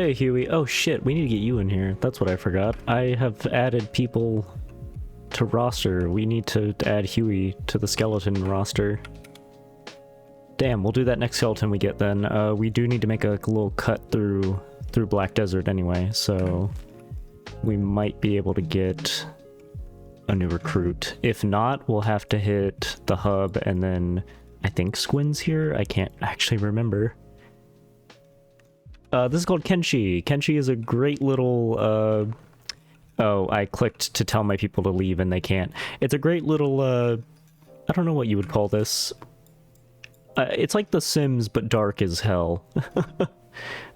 Hey, Huey. Oh shit, we need to get you in here. That's what I forgot. I have added people to roster. We need to add Huey to the skeleton roster. Damn, we'll do that next skeleton we get then. We do need to make a little cut through Black Desert anyway, so we might be able to get a new recruit. If not, we'll have to hit the hub, and then I think Squin's here? I can't actually remember. This is called Kenshi. Kenshi is a great little, oh, I clicked to tell my people to leave and they can't. It's a great little, I don't know what you would call this. It's like The Sims, but dark as hell.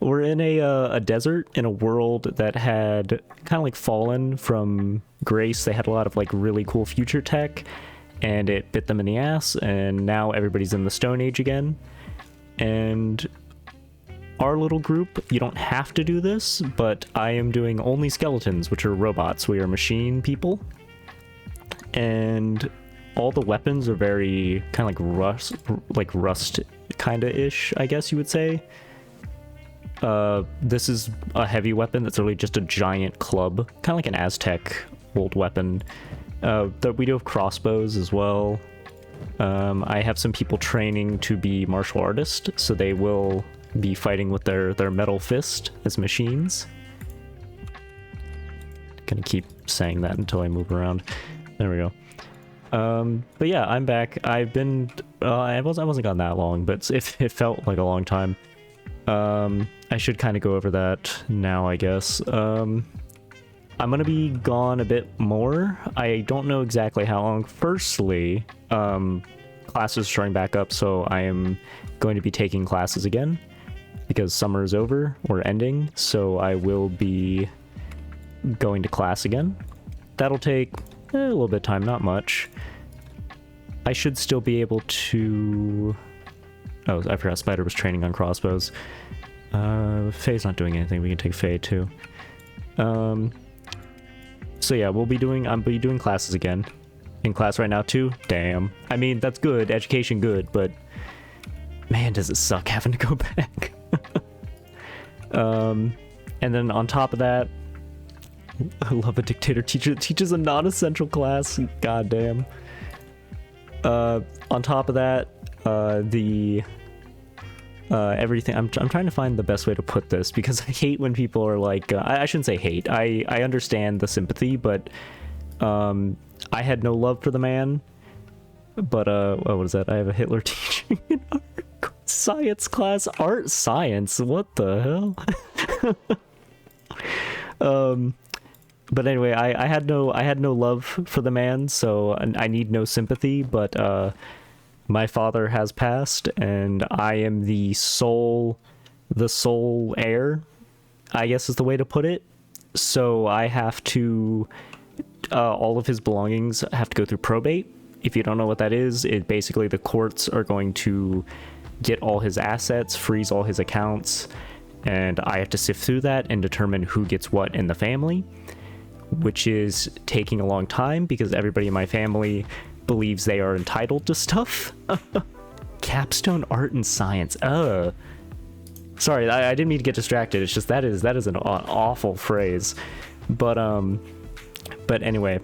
We're in a desert in a world that had kind of like fallen from grace. They had a lot of like really cool future tech, and it bit them in the ass, and now everybody's in the Stone Age again. And our little group, you don't have to do this, but I am doing only skeletons, which are robots. We are machine people. And all the weapons are very kind of like rust kind of ish, I guess you would say. This is a heavy weapon that's really just a giant club, kind of like an Aztec old weapon. We do have crossbows as well. I have some people training to be martial artists, so they will be fighting with their metal fist as machines. Gonna keep saying that until I move around. There we go. But yeah, I'm back. I've been I wasn't gone that long, but it felt like a long time. I should kind of go over that now, I guess. I'm gonna be gone a bit more. I don't know exactly how long. Firstly, classes are starting back up, so I am going to be taking classes again because summer is over or ending, so I will be going to class again. That'll take a little bit of time, not much. I should still be able to... Oh, I forgot Spider was training on crossbows. Faye's not doing anything. We can take Faye too. So yeah, I'll be doing classes again. In class right now too? Damn. I mean, that's good. Education good, but man, does it suck having to go back. And then on top of that, I love a dictator teacher that teaches a non-essential class. God damn. On top of that, everything. I'm trying to find the best way to put this because I hate when people are like, I shouldn't say hate. I understand the sympathy, but I had no love for the man. But what is that? I have a Hitler teaching in art science class. Art science. What the hell? But anyway, I had no love for the man, so I need no sympathy. But my father has passed, and I am the sole heir, I guess is the way to put it. So I have to, all of his belongings have to go through probate. If you don't know what that is, it basically the courts are going to get all his assets, freeze all his accounts, and I have to sift through that and determine who gets what in the family, which is taking a long time because everybody in my family believes they are entitled to stuff. Capstone art and science. Sorry, I didn't mean to get distracted. It's just that is an awful phrase. But anyway,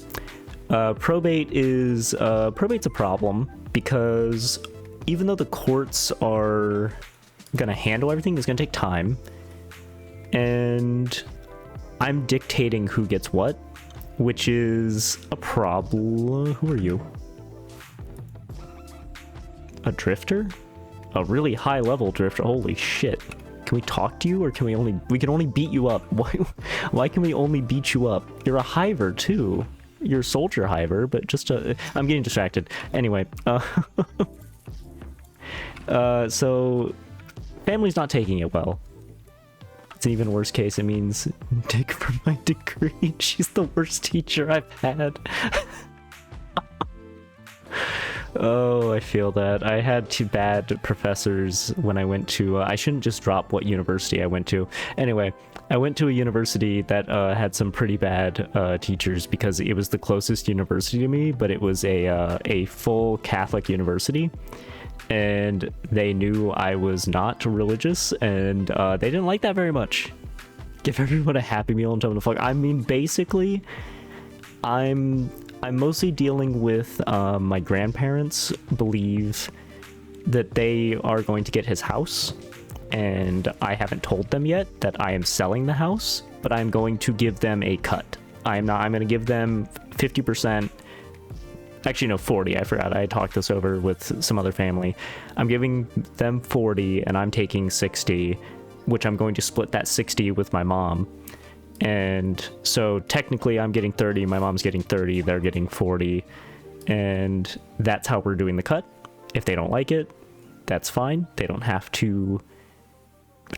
probate's a problem because even though the courts are gonna handle everything, it's gonna take time, and I'm dictating who gets what, which is a problem. Who are you? A drifter? A really high level drifter? Holy shit. Can we talk to you, or can we can only beat you up? Why can we only beat you up? You're a hiver too. You're a soldier hiver, but just I'm getting distracted. Anyway, so family's not taking it well. It's an even worse case. It means dig for my degree. She's the worst teacher I've had. Oh, I feel that. I had two bad professors when I went to... I shouldn't just drop what university I went to. Anyway, I went to a university that had some pretty bad teachers because it was the closest university to me, but it was a full Catholic university. And they knew I was not religious, and they didn't like that very much. give everyone a Happy Meal and tell them to fuck. I mean, basically, I'm mostly dealing with my grandparents believe that they are going to get his house, and I haven't told them yet that I am selling the house, but I'm going to give them a cut. I'm going to give them 50%. Actually, no, 40. I forgot. I talked this over with some other family. I'm giving them 40 and I'm taking 60, which I'm going to split that 60 with my mom. And so technically I'm getting 30, my mom's getting 30, they're getting 40. And that's how we're doing the cut. If they don't like it, that's fine. They don't have to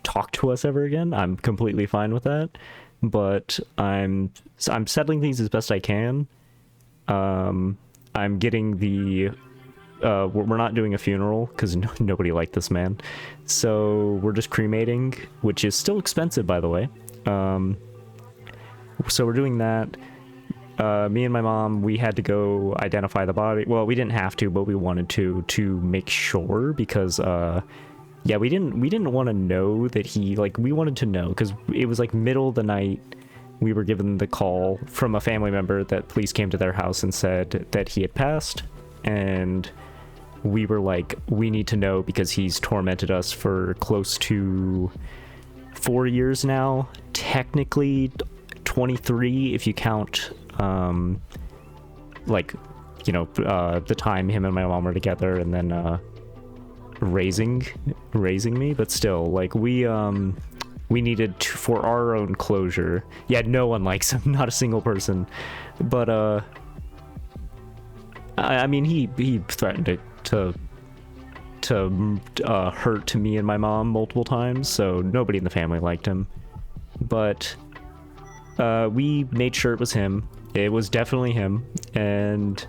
talk to us ever again. I'm completely fine with that. But I'm settling things as best I can. I'm getting the we're not doing a funeral because nobody liked this man, so we're just cremating, which is still expensive, by the way. So we're doing that. Me and my mom, we had to go identify the body. Well, we didn't have to, but we wanted to make sure, because yeah, we didn't want to know that he, like, we wanted to know because it was like middle of the night. We were given the call from a family member that police came to their house and said that he had passed, and we were like, we need to know because he's tormented us for close to 4 years now, technically 23 if you count like, you know, the time him and my mom were together, and then raising me. But still, like, we needed to, for our own closure. Yeah, no one likes him, not a single person. But I mean, he threatened to hurt me and my mom multiple times, so nobody in the family liked him. But we made sure it was him. It was definitely him, and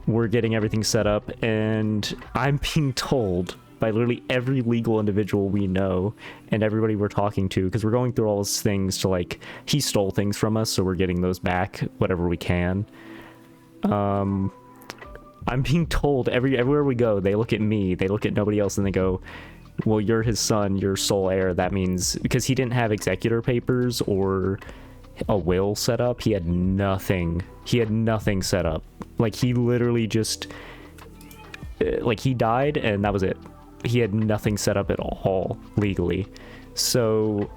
we're getting everything set up, and I'm being told by literally every legal individual we know and everybody we're talking to, because we're going through all those things to, like, he stole things from us, so we're getting those back, whatever we can. I'm being told everywhere we go, they look at me, they look at nobody else, and they go, well, you're his son, you're sole heir. That means, because he didn't have executor papers or a will set up, he had nothing set up. Like, he literally just, like, he died and that was it. He had nothing set up at all legally. So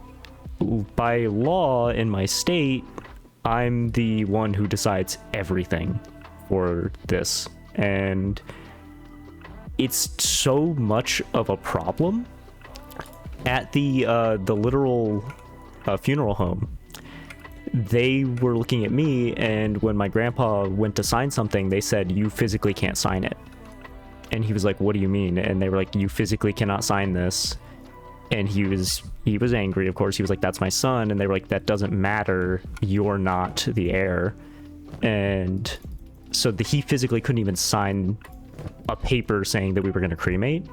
by law in my state, I'm the one who decides everything for this, and it's so much of a problem at the literal funeral home. They were looking at me, and when my grandpa went to sign something, they said, you physically can't sign it. And he was like, what do you mean? And they were like, you physically cannot sign this. And he was angry, of course. He was like, that's my son. And they were like, that doesn't matter, you're not the heir. And so he physically couldn't even sign a paper saying that we were going to cremate.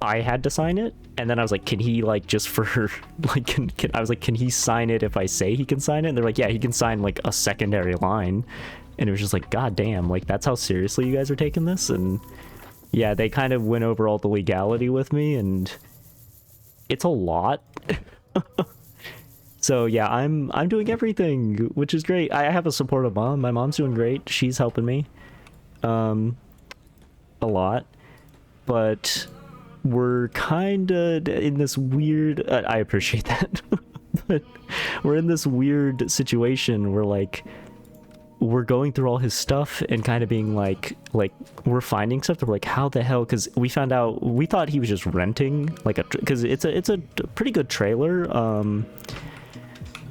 I had to sign it, and then I was like, can he, like, just for, like, I was like, can he sign it if I say he can sign it? And they're like, yeah, he can sign, like, a secondary line. And it was just like, god damn, like, that's how seriously you guys are taking this? And yeah, they kind of went over all the legality with me, and it's a lot. So yeah, I'm doing everything, which is great. I have a supportive mom. My mom's doing great. She's helping me a lot, but we're kind of in this weird, I appreciate that, but we're in this weird situation where, like, we're going through all his stuff and kind of being like we're finding stuff that we're like, how the hell? Because we found out, we thought he was just renting, like, because it's a pretty good trailer,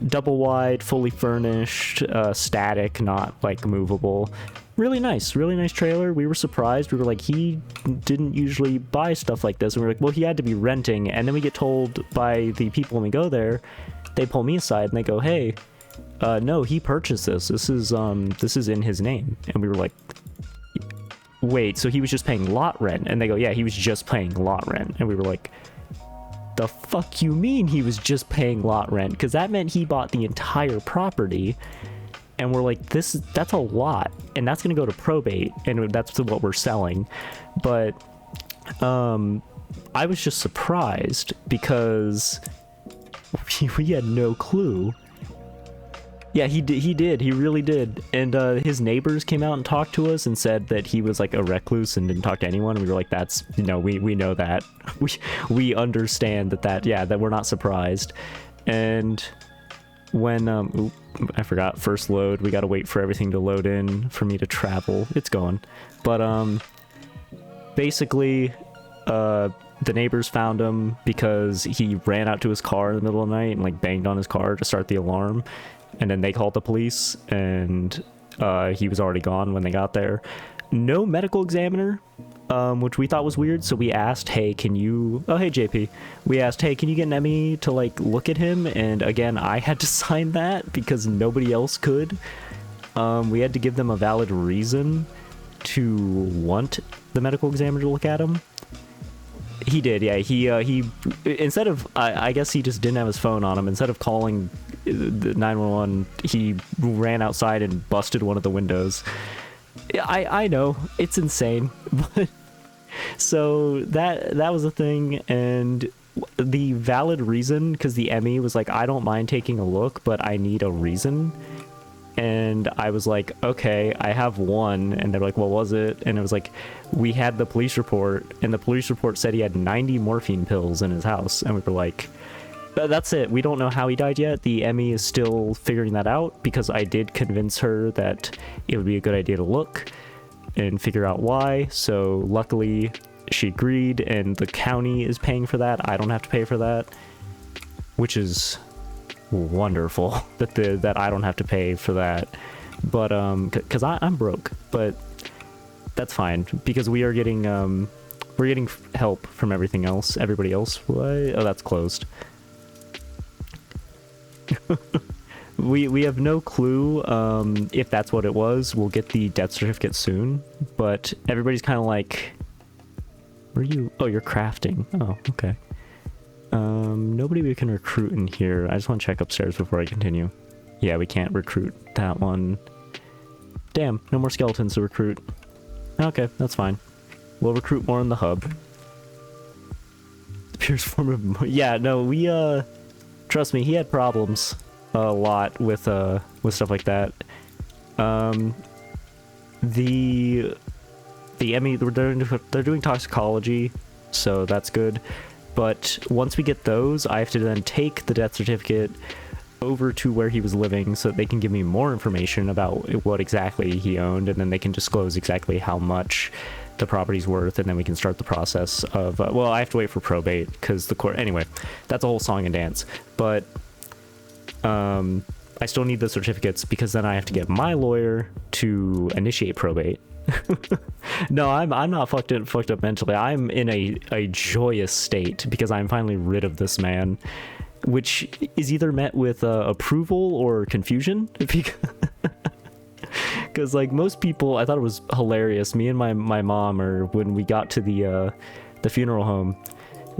double wide, fully furnished, static, not like movable. Really nice trailer. We were surprised. We were like, he didn't usually buy stuff like this. And we were like, well, he had to be renting. And then we get told by the people when we go there, they pull me aside and they go, hey, no, he purchased this. This is in his name. And we were like, wait, so he was just paying lot rent? And they go, yeah, he was just paying lot rent. And we were like, the fuck you mean he was just paying lot rent? Because that meant he bought the entire property. And we're like, that's a lot, and that's gonna go to probate, and that's what we're selling. But I was just surprised because we had no clue. Yeah, he did. He really did. And his neighbors came out and talked to us and said that he was like a recluse and didn't talk to anyone. And we were like, that's, you know, we know that. We understand that we're not surprised. And when I forgot, first load, we got to wait for everything to load in for me to travel. It's going. But basically the neighbors found him because he ran out to his car in the middle of the night and like banged on his car to start the alarm. And then they called the police, and he was already gone when they got there. No medical examiner, which we thought was weird. So we asked, hey, can you... Oh, hey, JP. We asked, hey, can you get an ME to, like, look at him? And again, I had to sign that because nobody else could. We had to give them a valid reason to want the medical examiner to look at him. He did, yeah. He instead of... I guess he just didn't have his phone on him. Instead of calling... the 911, he ran outside and busted one of the windows. I know it's insane, but so that was a thing. And the valid reason, because the ME was like, I don't mind taking a look, but I need a reason. And I was like, okay, I have one. And they're like, what was it? And it was like, we had the police report, and the police report said he had 90 morphine pills in his house. And we were like, that's it. We don't know how he died yet. The Emmy is still figuring that out, because I did convince her that it would be a good idea to look and figure out why. So luckily she agreed, and the county is paying for that. I don't have to pay for that, which is wonderful that I don't have to pay for that. But because I'm broke, but that's fine, because we are getting we're getting help from everything else. Everybody else, what? Oh, that's closed. we have no clue if that's what it was. We'll get the death certificate soon, but everybody's kind of like, where are you? Oh, you're crafting. Oh, okay. Nobody we can recruit in here. I just want to check upstairs before I continue. Yeah, we can't recruit that one. Damn, no more skeletons to recruit. Okay, that's fine. We'll recruit more in the hub. The purest form of... Yeah, no, we trust me, he had problems a lot with stuff like that. The Emmy, they're doing toxicology, so that's good. But once we get those, I have to then take the death certificate over to where he was living so that they can give me more information about what exactly he owned, and then they can disclose exactly how much the property's worth, and then we can start the process of well, I have to wait for probate because the court... Anyway, that's a whole song and dance. But I still need the certificates, because then I have to get my lawyer to initiate probate. No, I'm not fucked up mentally. I'm in a joyous state because I'm finally rid of this man, which is either met with approval or confusion. Because like most people, I thought it was hilarious. Me and my mom, or when we got to the funeral home,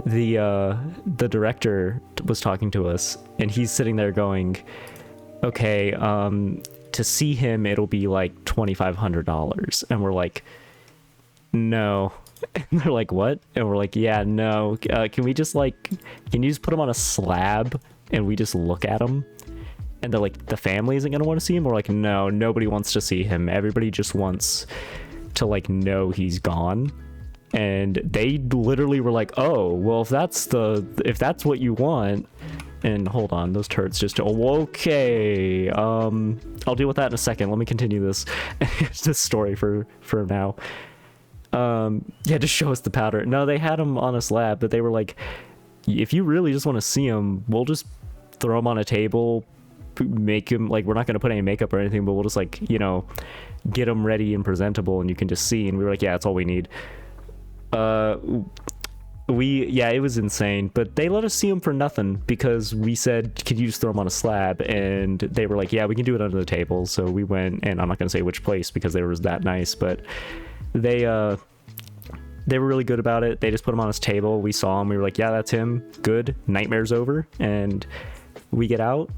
the director was talking to us, and he's sitting there going, okay, to see him it'll be like $2,500, and we're like, no. And they're like, what? And we're like, yeah, no. Can we just like, can you just put him on a slab and we just look at him? And they're like, the family isn't gonna want to see him? We're like, no, nobody wants to see him. Everybody just wants to like know he's gone. And they literally were like, oh, well, if that's what you want. And hold on, those turrets just... Oh, okay. I'll deal with that in a second. Let me continue this story for now. Yeah, just show us the powder. No, they had him on a slab, but they were like, if you really just want to see him, we'll just throw him on a table, make him, like, we're not going to put any makeup or anything, but we'll just, like, you know, get him ready and presentable, and you can just see. And we were like, yeah, that's all we need. Yeah, it was insane, but they let us see him for nothing, because we said, could you just throw him on a slab? And they were like, yeah, we can do it under the table. So we went, and I'm not going to say which place because they were that nice, but they were really good about it. They just put him on his table. We saw him. We were like, yeah, that's him. Good. Nightmare's over. And we get out.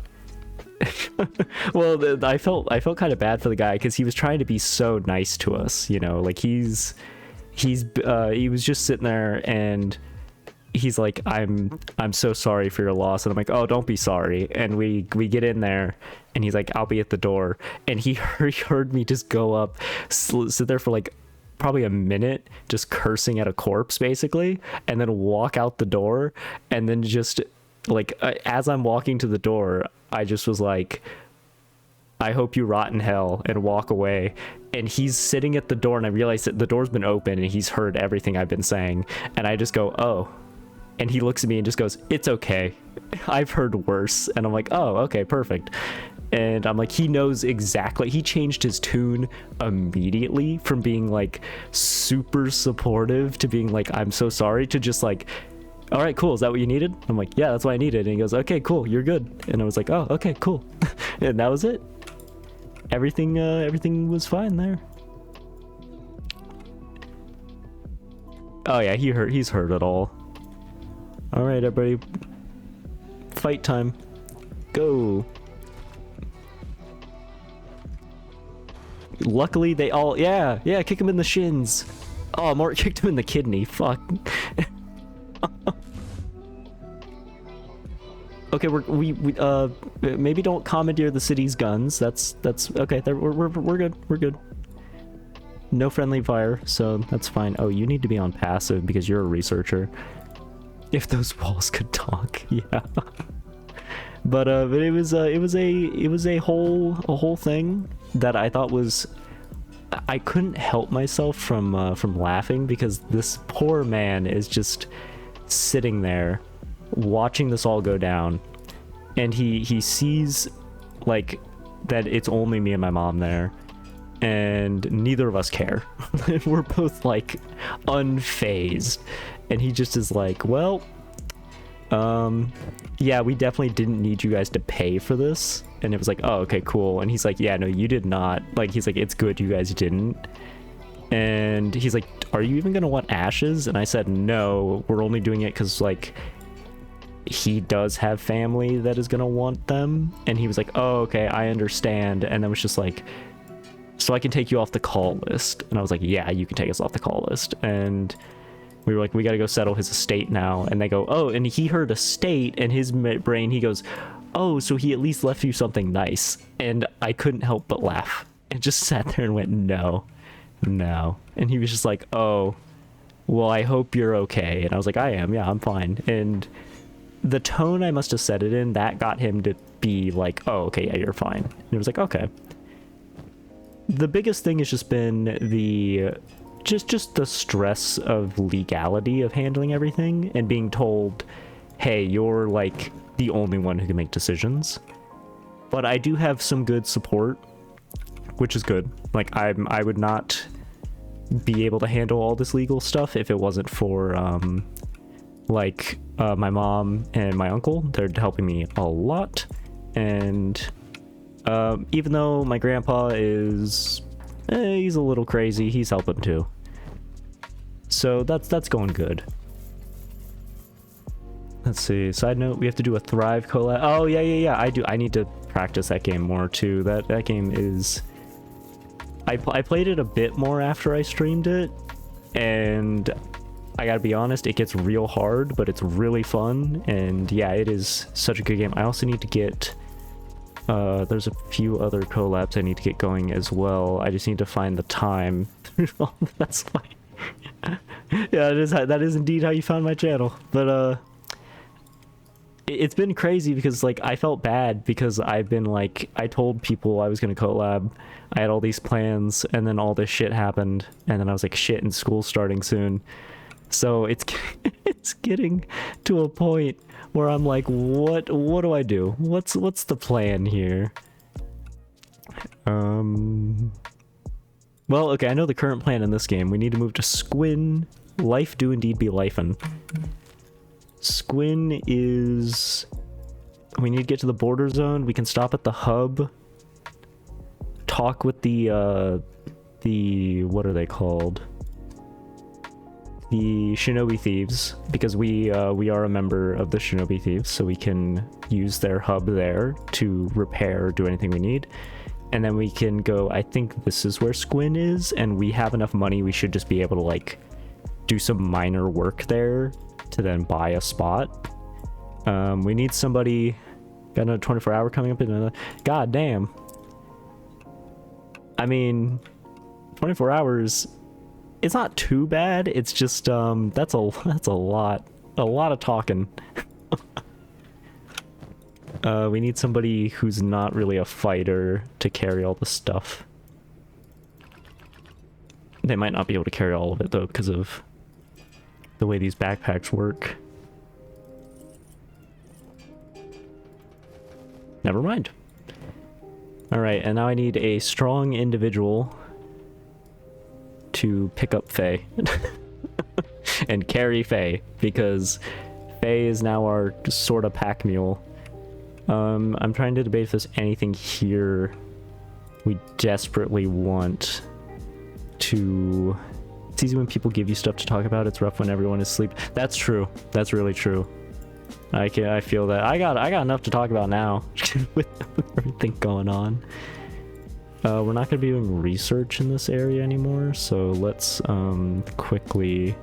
Well, I felt kind of bad for the guy, because he was trying to be so nice to us, you know, like he was just sitting there, and he's like, I'm so sorry for your loss, and I'm like, oh, don't be sorry. And we get in there, and he's like, I'll be at the door. And he heard me just go up, sit there for like probably a minute, just cursing at a corpse basically, and then walk out the door. And then just like as I'm walking to the door, I just was like, I hope you rot in hell, and walk away. And he's sitting at the door, and I realize that the door's been open and he's heard everything I've been saying. And I just go, oh. And he looks at me and just goes, it's okay, I've heard worse. And I'm like, oh, okay, perfect. And I'm like, he knows exactly. He changed his tune immediately from being like super supportive to being like, I'm so sorry, to just like, all right, cool, is that what you needed? I'm like, yeah, that's what I needed. And he goes, okay, cool, you're good. And I was like, oh, okay, cool. And that was it. Everything was fine there. Oh yeah, he's heard it all. All right, everybody, fight time. Go. Luckily, they all, yeah, kick him in the shins. Oh, Mort kicked him in the kidney. Fuck. Okay, we maybe don't commandeer the city's guns. That's okay. We're good. We're good. No friendly fire, so that's fine. Oh, you need to be on passive because you're a researcher. If those walls could talk, yeah. But it was a whole thing that I thought was, I couldn't help myself from laughing, because this poor man is just sitting there watching this all go down, and he sees like that it's only me and my mom there, and neither of us care. We're both like unfazed, and he just is like, well, yeah, we definitely didn't need you guys to pay for this. And it was like, oh, okay, cool. And he's like, yeah, no, you did not. Like, he's like, it's good you guys didn't. And he's like, are you even gonna want ashes? And I said, no, we're only doing it because like he does have family that is gonna want them. And he was like, oh, okay, I understand. And then was just like, so I can take you off the call list. And I was like, yeah, you can take us off the call list. And we were like, we gotta go settle his estate now. And they go, oh, and he heard estate, and his brain, he goes, oh, so he at least left you something nice. And I couldn't help but laugh and just sat there and went, no. And he was just like, oh, well, I hope you're okay. And I was like, I am, yeah, I'm fine. And the tone I must have said it in, that got him to be like, oh, okay, yeah, you're fine. And it was like, okay. The biggest thing has just been the just the stress of legality of handling everything and being told, hey, you're like the only one who can make decisions. But I do have some good support, which is good. Like, I would not be able to handle all this legal stuff if it wasn't for my mom and my uncle. They're helping me a lot. And even though my grandpa is he's a little crazy, he's helping too. So that's going good. Let's see. Side note, we have to do a Thrive collab. Oh yeah. I need to practice that game more too. That game is. I played it a bit more after I streamed it, and I gotta be honest, it gets real hard, but it's really fun. And yeah, it is such a good game. I also need to get. There's a few other collabs I need to get going as well. I just need to find the time. That's fine. Yeah, that is indeed how you found my channel. But it's been crazy because like I felt bad because I've been like, I told people I was gonna collab. I had all these plans, and then all this shit happened, and then I was like, shit, and school's starting soon. So it's getting to a point where I'm like, what do I do? What's the plan here? Well, okay, I know the current plan in this game. We need to move to Squin. Life do indeed be lifin'. Squin is... We need to get to the border zone. We can stop at the hub. Talk with the what are they called? The Shinobi Thieves, because we are a member of the Shinobi Thieves, so we can use their hub there to repair or do anything we need. And then we can go, I think this is where Squin is, and we have enough money, we should just be able to like do some minor work there to then buy a spot. We need somebody. Got another 24-hour coming up in another. God damn. I mean, 24 hours. It's not too bad. It's just that's a lot of talking. We need somebody who's not really a fighter to carry all the stuff. They might not be able to carry all of it though because of the way these backpacks work. Never mind. Alright, and now I need a strong individual to pick up Faye. And carry Faye, because Faye is now our sort of pack mule. I'm trying to debate if there's anything here we desperately want to... It's easy when people give you stuff to talk about. It's rough when everyone is asleep. That's true. That's really true. I feel that. I got enough to talk about now with everything going on. We're not going to be doing research in this area anymore, so let's quickly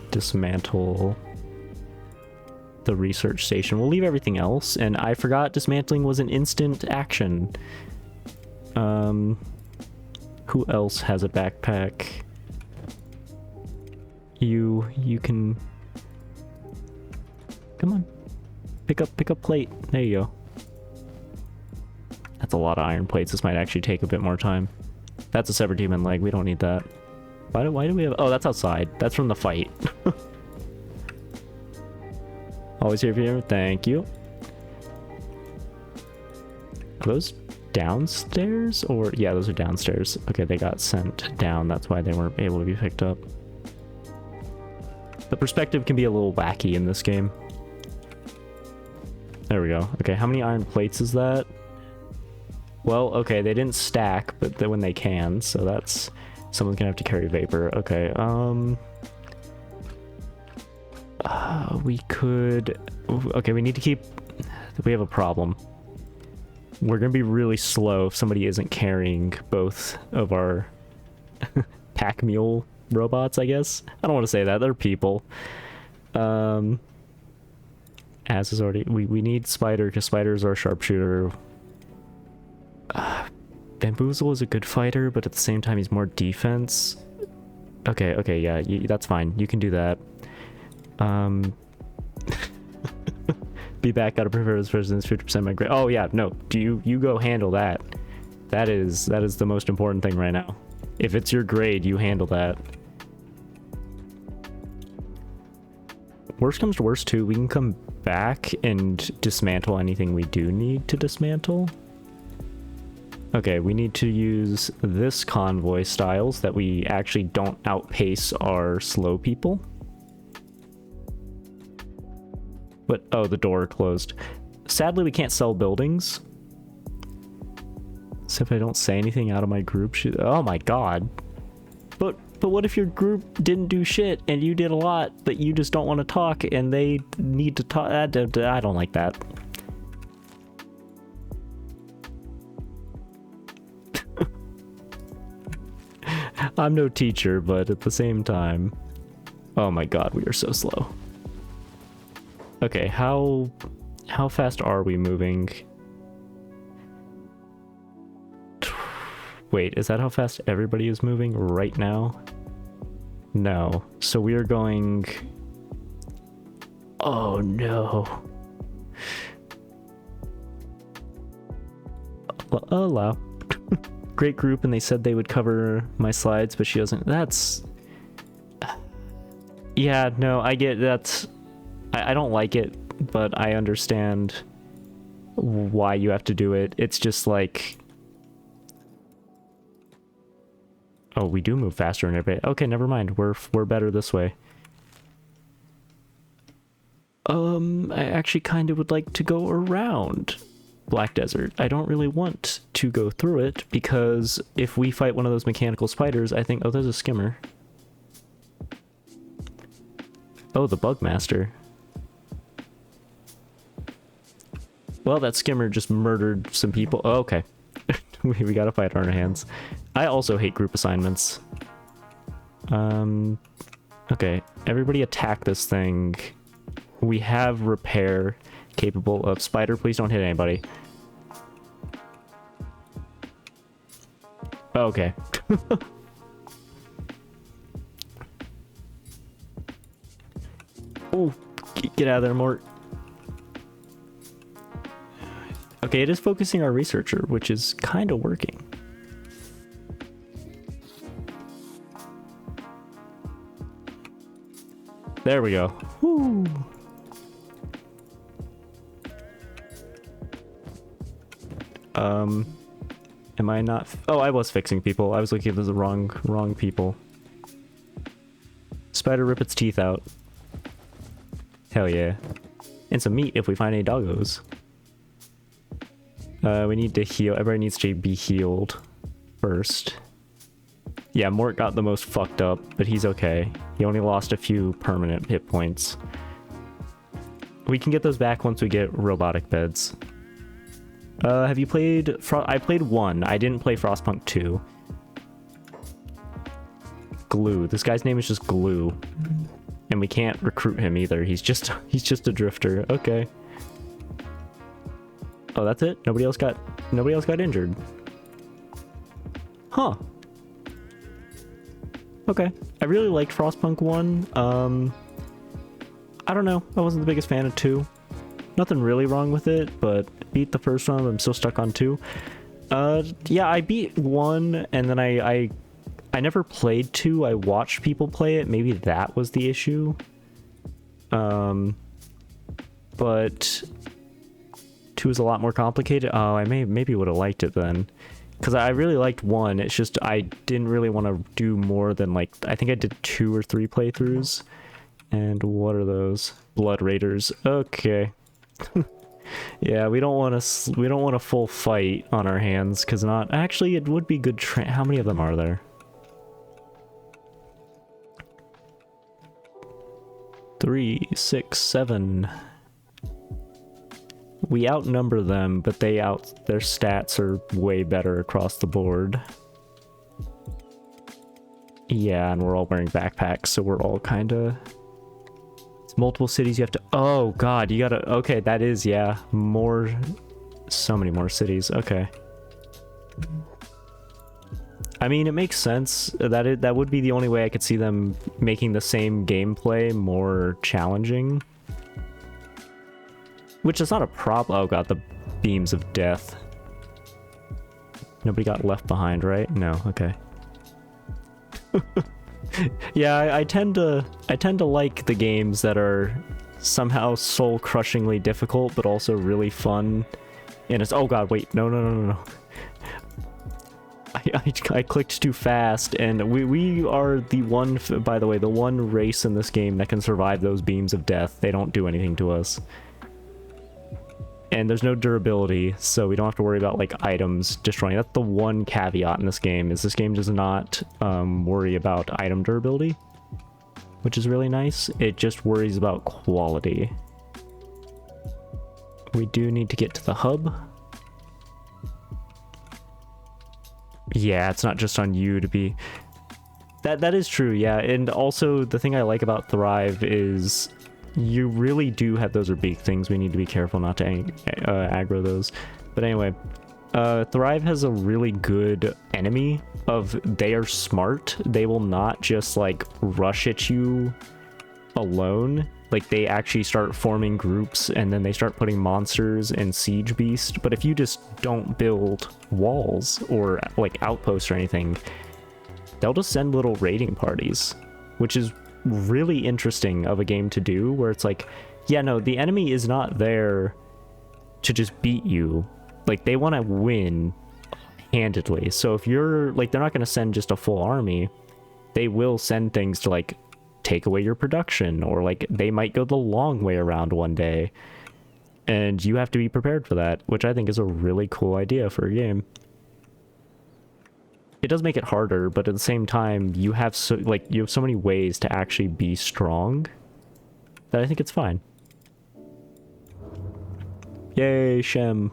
dismantle the research station. We'll leave everything else, and I forgot dismantling was an instant action. Who else has a backpack? You can... Come on. Pick up plate. There you go. That's a lot of iron plates. This might actually take a bit more time. That's a severed demon leg. We don't need that. Why do we have... Oh, that's outside. That's from the fight. Always here for you. Thank you. Are those downstairs? Or... Yeah, those are downstairs. Okay, they got sent down. That's why they weren't able to be picked up. The perspective can be a little wacky in this game. There we go. Okay, how many iron plates is that? Well, okay, they didn't stack, but when they can, so that's... Someone's gonna have to carry vapor. Okay, we could... Okay, we need to keep... We have a problem. We're gonna be really slow if somebody isn't carrying both of our pack mule robots, I guess. I don't want to say that. They're people. As is already... We need Spider, because Spider is our sharpshooter. Bamboozle is a good fighter, but at the same time he's more defense. Okay, yeah, that's fine. You can do that. Be back, gotta prepare this president's 50% my grade. Oh yeah, no, you go handle that. That is the most important thing right now. If it's your grade, you handle that. Worst comes to worst too, we can come back and dismantle anything we do need to dismantle. Okay, we need to use this convoy styles that we actually don't outpace our slow people. But, oh, the door closed. Sadly, we can't sell buildings. So if I don't say anything out of my group, oh my god. But what if your group didn't do shit and you did a lot, but you just don't want to talk and they need to talk? I don't like that. I'm no teacher, but at the same time... Oh my god, we are so slow. Okay, how fast are we moving? Wait, is that how fast everybody is moving right now? No. So we are going... Oh no. Allow. Great group, and they said they would cover my slides, but she doesn't. That's... Yeah, no, I get that's... I don't like it, but I understand why you have to do it. It's just like... Oh, we do move faster in every... Okay, never mind. We're better this way. I actually kind of would like to go around Black Desert. I don't really want to go through it, because if we fight one of those mechanical spiders, I think... Oh, there's a skimmer. Oh, the Bugmaster. Well, that skimmer just murdered some people. Oh, okay. we got a fight on our hands. I also hate group assignments. Okay, everybody attack this thing. We have repair capable of spider. Please don't hit anybody. Okay. Oh, get out of there, Mort. Okay, it is focusing our researcher, which is kind of working. There we go. Woo. Am I not? Oh, I was fixing people. I was looking at the wrong people. Spider rip its teeth out. Hell yeah. And some meat if we find any doggos. We need to heal. Everybody needs to be healed first. Yeah, Mort got the most fucked up, but he's okay. He only lost a few permanent hit points. We can get those back once we get robotic beds. Have you played... I played 1. I didn't play Frostpunk 2. Glue. This guy's name is just Glue. And we can't recruit him either. He's just a drifter. Okay. Oh, that's it? Nobody else got injured. Huh. Okay. I really liked Frostpunk 1. I don't know. I wasn't the biggest fan of 2. Nothing really wrong with it, but beat the first one. I'm still stuck on 2. Yeah, I beat 1, and then I never played 2. I watched people play it. Maybe that was the issue. But 2 is a lot more complicated. Oh, I maybe would have liked it then. Because I really liked 1. It's just I didn't really want to do more than, like, I think I did 2 or 3 playthroughs. And what are those? Blood Raiders. Okay. Yeah, we don't want a full fight on our hands, because not... Actually, it would be good how many of them are there? 3, 6, 7. We outnumber them, but their stats are way better across the board. Yeah, and we're all wearing backpacks, so we're all kind of... It's multiple cities you have to... Oh, God, you gotta... Okay, that is, yeah, more... So many more cities, okay. I mean, it makes sense. That would be the only way I could see them making the same gameplay more challenging. Which is not a problem. Oh god, the beams of death. Nobody got left behind, right? No, okay. Yeah, I tend to like the games that are somehow soul-crushingly difficult, but also really fun. And it's... Oh god, wait, no. I clicked too fast, and we are the one, by the way, the one race in this game that can survive those beams of death. They don't do anything to us. And there's no durability, so we don't have to worry about, like, items destroying. That's the one caveat in this game, is this game does not worry about item durability, which is really nice. It just worries about quality. We do need to get to the hub. Yeah, it's not just on you to be... That is true, yeah. And also, the thing I like about Thrive is... You really do have... Those are big things. We need to be careful not to aggro those. But anyway, Thrive has a really good enemy of... They are smart. They will not just, like, rush at you alone. Like, they actually start forming groups, and then they start putting monsters and siege beasts. But if you just don't build walls or, like, outposts or anything, they'll just send little raiding parties, which is really interesting of a game to do, where it's like, yeah, no, the enemy is not there to just beat you. Like, they want to win handedly. So if you're, like, they're not going to send just a full army. They will send things to, like, take away your production, or, like, they might go the long way around one day. And you have to be prepared for that, which I think is a really cool idea for a game. It does make it harder, but at the same time, you have so many ways to actually be strong that I think it's fine. Yay, Shem.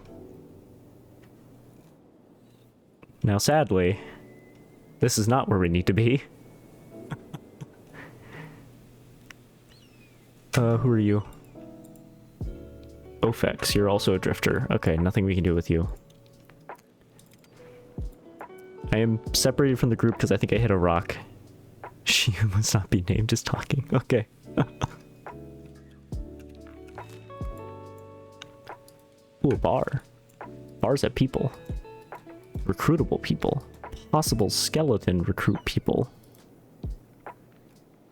Now, sadly, this is not where we need to be. Who are you? Ofex, you're also a drifter. Okay, nothing we can do with you. I am separated from the group because I think I hit a rock. She who must not be named is talking. Okay. Ooh, a bar. Bars have people. Recruitable people. Possible skeleton recruit people.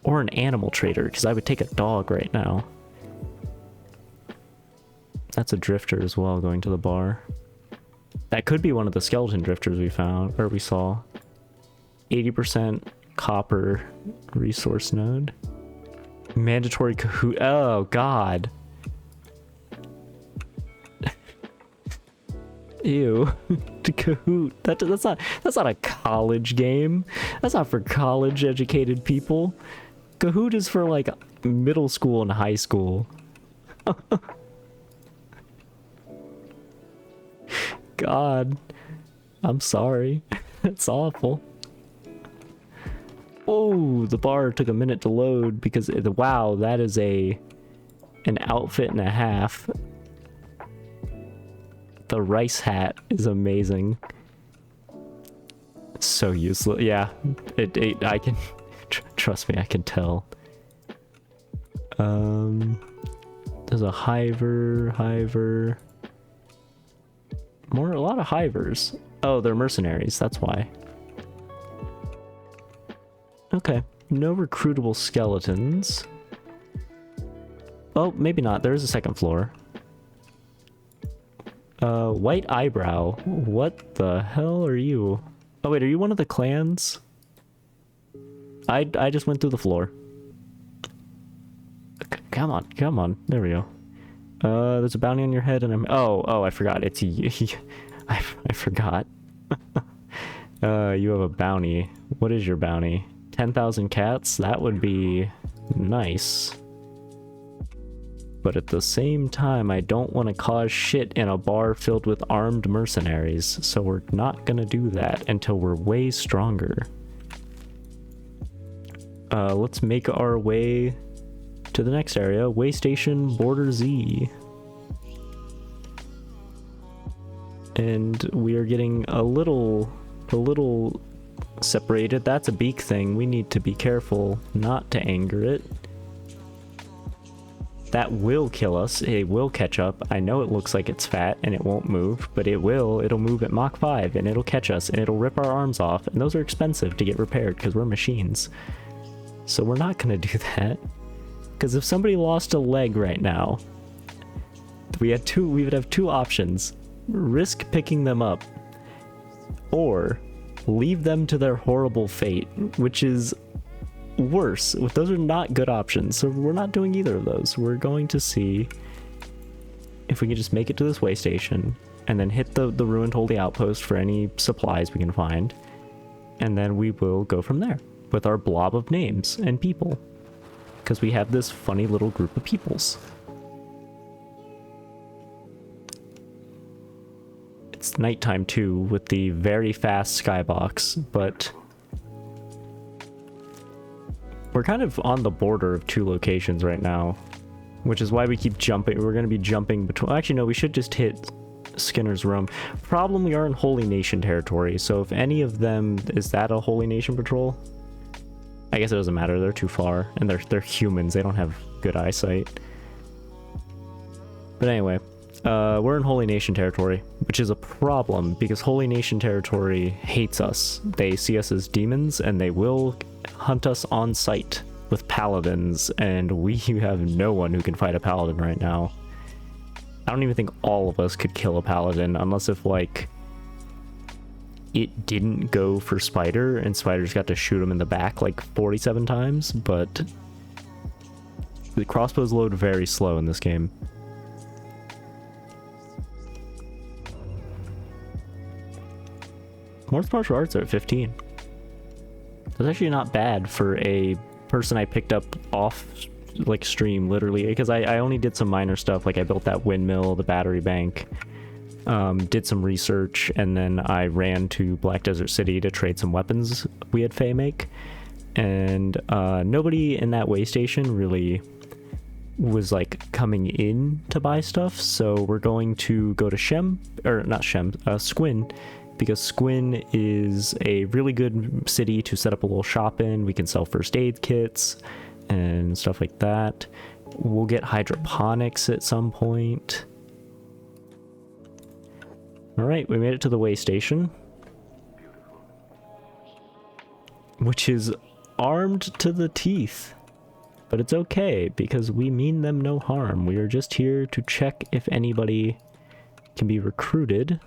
Or an animal trader, because I would take a dog right now. That's a drifter as well, going to the bar. That could be one of the skeleton drifters we found, or we saw. 80% copper resource node. Mandatory Kahoot. Oh, God. Ew. Kahoot. That's not a college game. That's not for college educated people. Kahoot is for like middle school and high school. God, I'm sorry. It's awful. Oh, the bar took a minute to load because wow, that is an outfit and a half. The rice hat is amazing. It's so useless. Yeah, I can trust me, I can tell. There's a hiver. A lot of hivers. Oh, they're mercenaries, that's why. Okay, no recruitable skeletons. Oh, maybe not, there is a second floor. White eyebrow. What the hell are you? Oh wait, are you one of the clans? I just went through the floor. Come on. There we go. There's a bounty on your head and oh, I forgot. It's you. I forgot. You have a bounty. What is your bounty? 10,000 cats? That would be nice. But at the same time, I don't want to cause shit in a bar filled with armed mercenaries, so we're not gonna do that until we're way stronger. Let's make our way to the next area, way station border Z. And we are getting a little separated. That's a beak thing. We need to be careful not to anger it. That will kill us. It will catch up. I know it looks like it's fat and it won't move, but it will. It'll move at Mach 5 and it'll catch us and it'll rip our arms off. And those are expensive to get repaired because we're machines. So we're not gonna do that. Because if somebody lost a leg right now, we would have two options. Risk picking them up or leave them to their horrible fate, which is worse. Those are not good options, so we're not doing either of those. We're going to see if we can just make it to this way station and then hit the ruined holy outpost for any supplies we can find, and then we will go from there with our blob of names and people, because we have this funny little group of peoples. It's nighttime too with the very fast skybox, but we're kind of on the border of two locations right now, which is why we keep jumping. We're going to be jumping between... Actually, no, we should just hit Skinner's room. Problem, we are in Holy Nation territory, so if any of them... Is that a Holy Nation patrol? I guess it doesn't matter. They're too far, and they're humans. They don't have good eyesight. But anyway, we're in Holy Nation territory, which is a problem, because Holy Nation territory hates us. They see us as demons, and they will hunt us on sight with paladins, and we have no one who can fight a paladin right now. I don't even think all of us could kill a paladin, unless if, like, it didn't go for Spider, and Spider's got to shoot him in the back, like, 47 times, but the crossbows load very slow in this game. Most martial arts are at 15. That's actually not bad for a person I picked up off like stream, literally, because I only did some minor stuff, like I built that windmill, the battery bank, did some research, and then I ran to Black Desert City to trade some weapons we had Faye make, and nobody in that way station really was like coming in to buy stuff, so we're going to go to Squin, because Squin is a really good city to set up a little shop in. We can sell first aid kits and stuff like that. We'll get hydroponics at some point. All right, we made it to the way station, which is armed to the teeth. But it's okay, because we mean them no harm. We are just here to check if anybody can be recruited.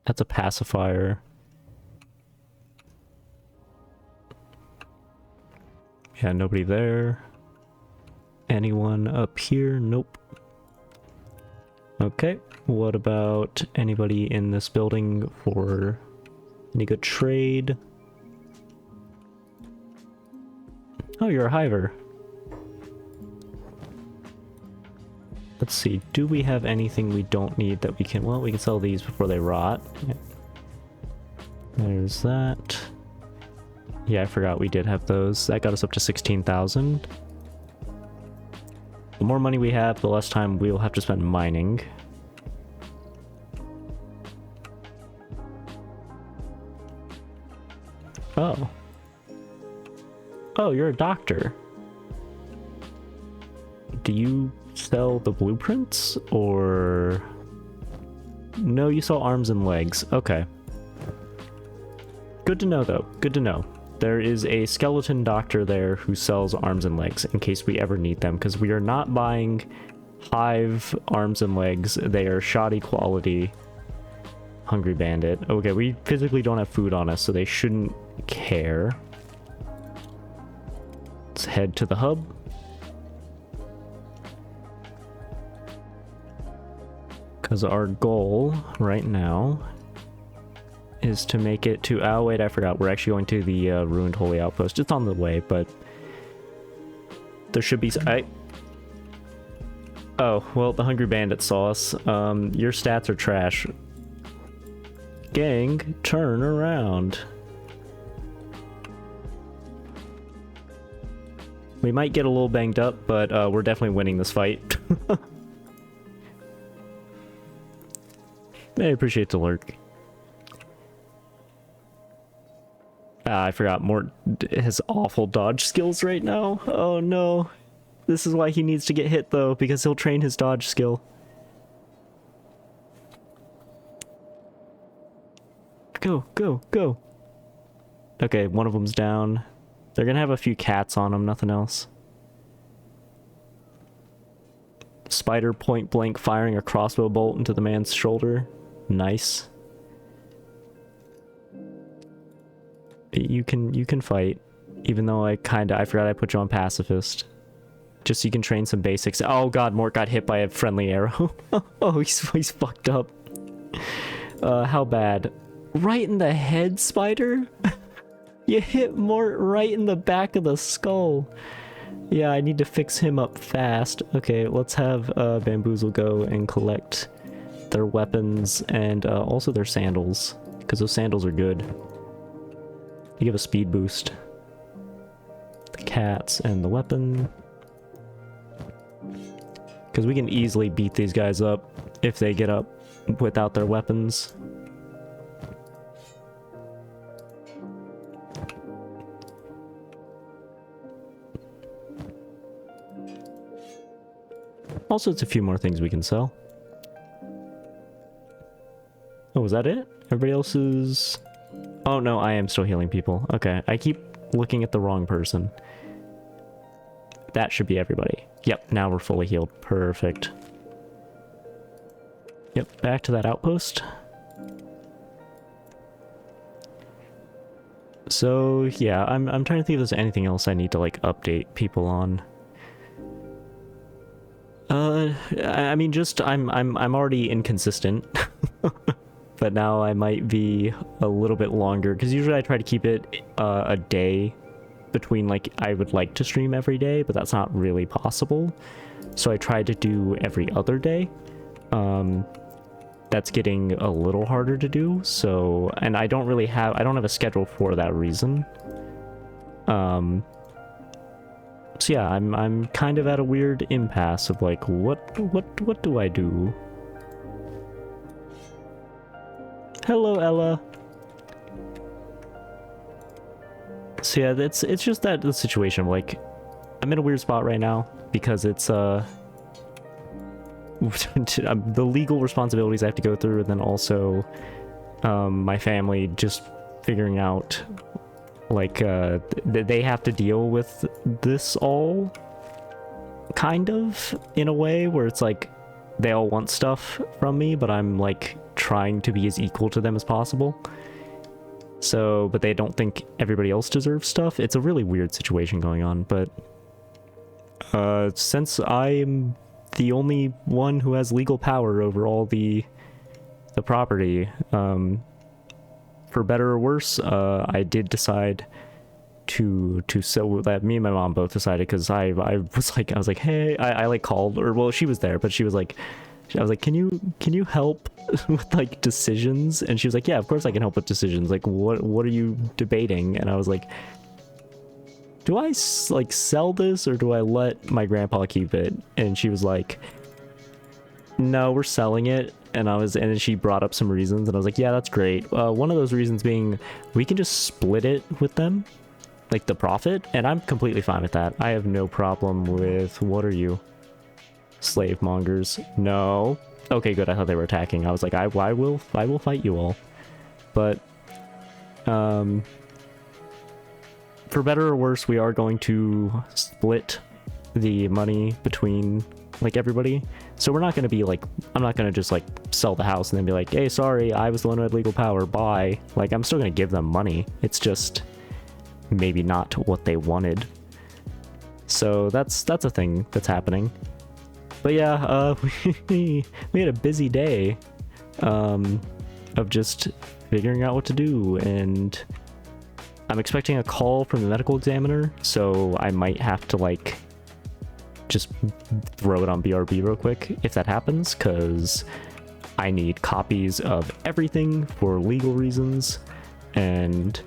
That's a pacifier. Yeah, nobody there. Anyone up here? Nope. Okay, what about anybody in this building for any good trade? Oh, you're a hiver. Let's see, do we have anything we don't need that we can... Well, we can sell these before they rot. Yeah. There's that. Yeah, I forgot we did have those. That got us up to 16,000. The more money we have, the less time we'll have to spend mining. Oh. Oh, you're a doctor. Do you sell the blueprints, or... No, you sell arms and legs. Okay. Good to know, though. Good to know. There is a skeleton doctor there who sells arms and legs in case we ever need them, because we are not buying hive arms and legs. They are shoddy quality. Hungry bandit. Okay, we physically don't have food on us, so they shouldn't care. Let's head to the hub. Because our goal right now is to make it to... Oh, wait, I forgot. We're actually going to the ruined holy outpost. It's on the way, but there should be... Oh, well, the hungry bandit saw us. Your stats are trash. Gang, turn around. We might get a little banged up, but we're definitely winning this fight. I appreciate the lurk. I forgot Mort has awful dodge skills right now. Oh no. This is why he needs to get hit though, because he'll train his dodge skill. Go, go, go. Okay, one of them's down. They're gonna have a few cats on them, nothing else. Spider point blank firing a crossbow bolt into the man's shoulder. Nice. You can fight, even though I forgot I put you on pacifist. Just so you can train some basics. Oh god, Mort got hit by a friendly arrow. Oh, he's fucked up. How bad? Right in the head, Spider? You hit Mort right in the back of the skull. Yeah, I need to fix him up fast. Okay, let's have Bamboozle go and collect their weapons and also their sandals, because those sandals are good. They give a speed boost. The cats and the weapon. Because we can easily beat these guys up if they get up without their weapons. Also, it's a few more things we can sell. Oh, was that it? Everybody else is... Oh no, I am still healing people. Okay, I keep looking at the wrong person. That should be everybody. Yep, now we're fully healed. Perfect. Yep, back to that outpost. So, yeah, I'm trying to think if there's anything else I need to, like, update people on. I mean, just, I'm already inconsistent. But now I might be a little bit longer, because usually I try to keep it a day between, like, I would like to stream every day, but that's not really possible. So I try to do every other day. That's getting a little harder to do, so, and I don't have a schedule for that reason. So yeah, I'm kind of at a weird impasse of like, what do I do? Hello, Ella. So yeah, it's just that the situation of like, I'm in a weird spot right now because it's the legal responsibilities I have to go through, and then also my family just figuring out like they have to deal with this all kind of in a way where it's like they all want stuff from me, but I'm like trying to be as equal to them as possible. So, but they don't think everybody else deserves stuff. It's a really weird situation going on, but since I'm the only one who has legal power over all the property, for better or worse, I did decide to sell that. Me and my mom both decided, because I was like, hey, I like called, or well, she was there, but she was like, I was like, can you help with like decisions? And she was like, yeah, of course I can help with decisions. Like, what are you debating? And I was like, do I like sell this or do I let my grandpa keep it? And she was like, no, we're selling it. And then she brought up some reasons, and I was like, yeah, that's great. One of those reasons being we can just split it with them, like the profit, and I'm completely fine with that. I have no problem with, what are you? Slave mongers. No. Okay, good. I thought they were attacking. I was like, I will fight you all. But for better or worse, we are going to split the money between like everybody. So we're not going to be like, I'm not going to just like sell the house and then be like, hey, sorry, I was the one who had legal power, bye. Like, I'm still going to give them money. It's just maybe not what they wanted. So that's a thing that's happening. But yeah, we had a busy day of just figuring out what to do, and I'm expecting a call from the medical examiner, so I might have to like just throw it on BRB real quick if that happens, because I need copies of everything for legal reasons, and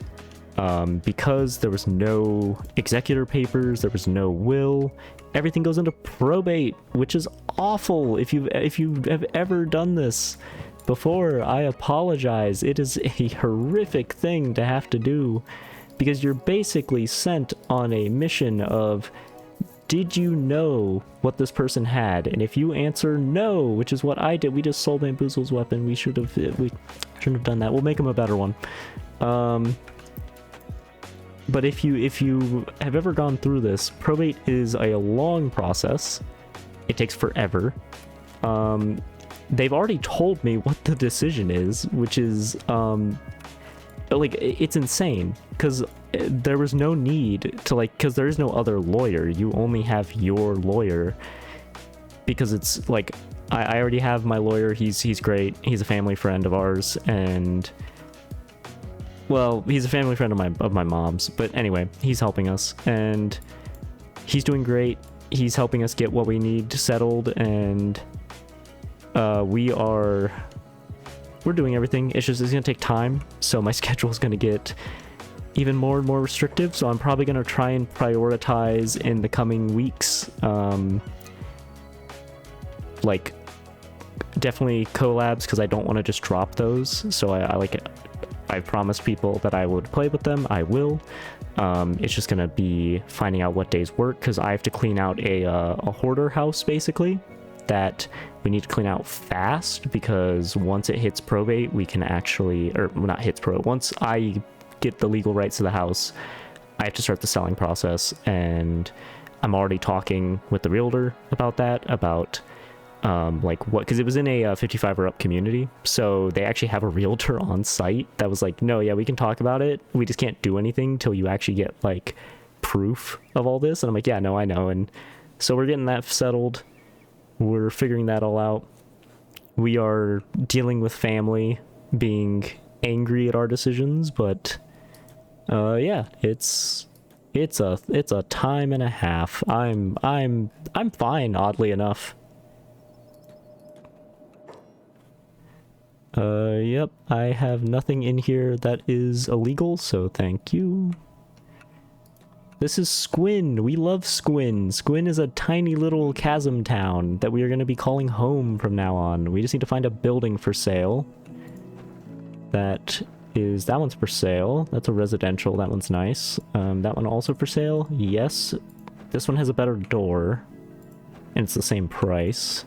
because there was no executor papers, there was no will, everything goes into probate, which is awful. If you have ever done this before, I apologize. It is a horrific thing to have to do, because you're basically sent on a mission of, did you know what this person had? And if you answer no, which is what I did, we just sold Bamboozle's weapon. We shouldn't have done that. We'll make him a better one. But if you have ever gone through this, probate is a long process. It takes forever. They've already told me what the decision is, which is like, it's insane, because there was no need to like, because there is no other lawyer. You only have your lawyer, because it's like, I already have my lawyer. He's great. He's a family friend of ours, and well, he's a family friend of my mom's, but anyway, he's helping us, and he's doing great. He's helping us get what we need settled, and we're doing everything. It's gonna take time, so my schedule is gonna get even more and more restrictive, so I'm probably gonna try and prioritize in the coming weeks, like definitely collabs, because I don't want to just drop those. So I promised people that I would play with them. I will. It's just gonna be finding out what days work, because I have to clean out a hoarder house, basically, that we need to clean out fast, because once it hits probate, we can actually, or not hits probate, once I get the legal rights to the house, I have to start the selling process, and I'm already talking with the realtor about that, about like what, because it was in a 55 or up community, so they actually have a realtor on site that was like, no, yeah, we can talk about it, we just can't do anything till you actually get like proof of all this. And I'm like, yeah, no, I know. And so we're getting that settled, we're figuring that all out. We are dealing with family being angry at our decisions, but yeah, it's a time and a half. I'm fine, oddly enough. Yep, I have nothing in here that is illegal, so thank you. This is Squin. We love Squin. Squin is a tiny little chasm town that we are going to be calling home from now on. We just need to find a building for sale. That one's for sale. That's a residential. That one's nice. That one also for sale. Yes. This one has a better door. And it's the same price.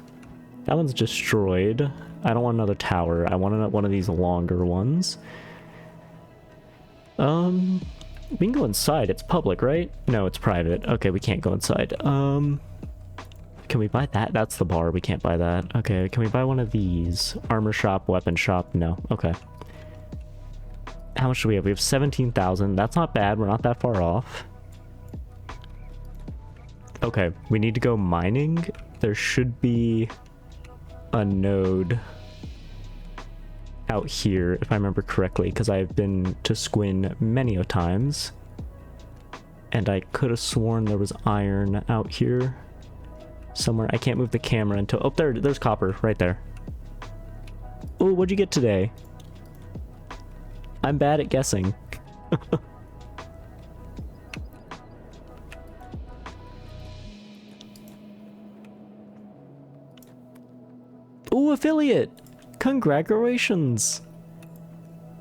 That one's destroyed. I don't want another tower. I want one of these longer ones. We can go inside. It's public, right? No, it's private. Okay, we can't go inside. Can we buy that? That's the bar. We can't buy that. Okay, can we buy one of these? Armor shop, weapon shop? No. Okay. How much do we have? We have 17,000. That's not bad. We're not that far off. Okay, we need to go mining. There should be a node out here, if I remember correctly, because I've been to Squin many a times. And I could have sworn there was iron out here somewhere. I can't move the camera until... Oh, there's copper right there. Oh, what'd you get today? I'm bad at guessing. Ooh, affiliate! Congratulations!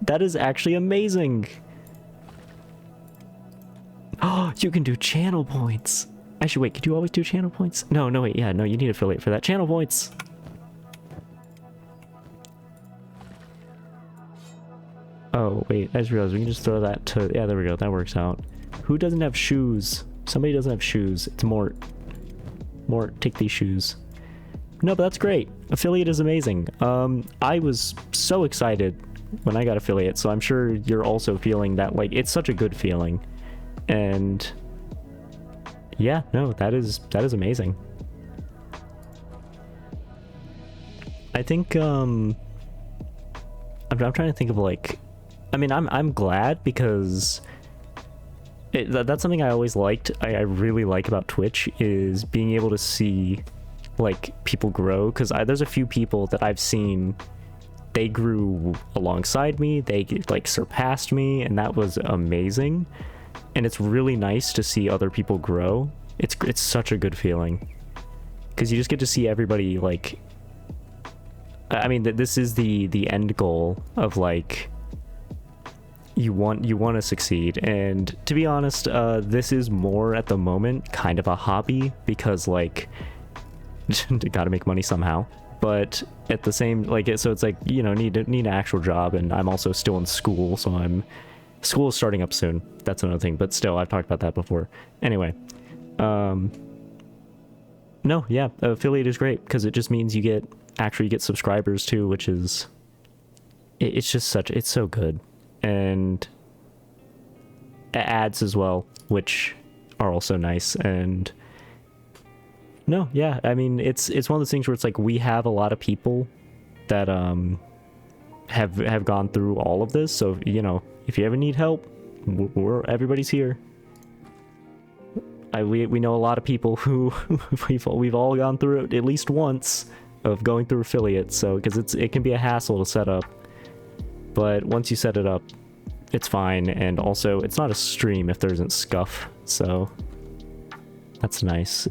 That is actually amazing! Oh, you can do channel points! Actually, wait, could you always do channel points? No, wait, yeah, no, you need affiliate for that. Channel points! Oh, wait, I just realized we can just throw that to... Yeah, there we go, that works out. Who doesn't have shoes? Somebody doesn't have shoes. It's Mort. Mort, take these shoes. No, but that's great. Affiliate is amazing. I was so excited when I got affiliate, so I'm sure you're also feeling that, like, it's such a good feeling. And yeah, no, that is amazing. I think I'm trying to think of, like, I mean, I'm glad because that's something I always liked. I really like about Twitch is being able to see, like, people grow, because there's a few people that I've seen, they grew alongside me, they like surpassed me, and that was amazing. And it's really nice to see other people grow. It's such a good feeling, because you just get to see everybody, like, I mean, this is the end goal of, like, you want to succeed. And to be honest, this is more at the moment kind of a hobby, because, like, gotta make money somehow. But at the same, like, so it's like, you know, need an actual job, and I'm also still in school, so school is starting up soon. That's another thing, but still, I've talked about that before. Anyway, no, yeah, affiliate is great, because it just means you get subscribers too, which is, it's just it's so good. And ads as well, which are also nice. And no, yeah, I mean, it's one of those things where it's like, we have a lot of people that have gone through all of this, so, you know, if you ever need help, everybody's here. We know a lot of people who we've all gone through it at least once, of going through affiliate, so, because it can be a hassle to set up, but once you set it up, it's fine. And also, it's not a stream if there isn't scuff, so that's nice.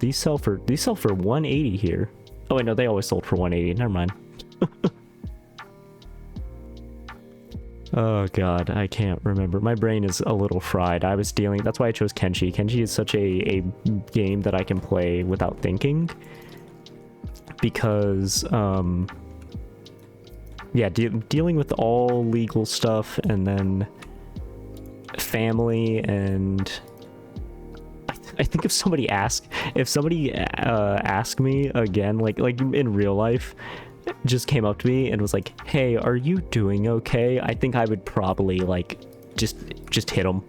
These sell for 180 here. Oh wait, no, they always sold for 180. Never mind. Oh god, I can't remember. My brain is a little fried. That's why I chose Kenshi. Kenshi is such a game that I can play without thinking, because yeah, dealing with all legal stuff, and then family, and I think if somebody asked me again, like in real life, just came up to me and was like, "Hey, are you doing okay?" I think I would probably, like, just hit them.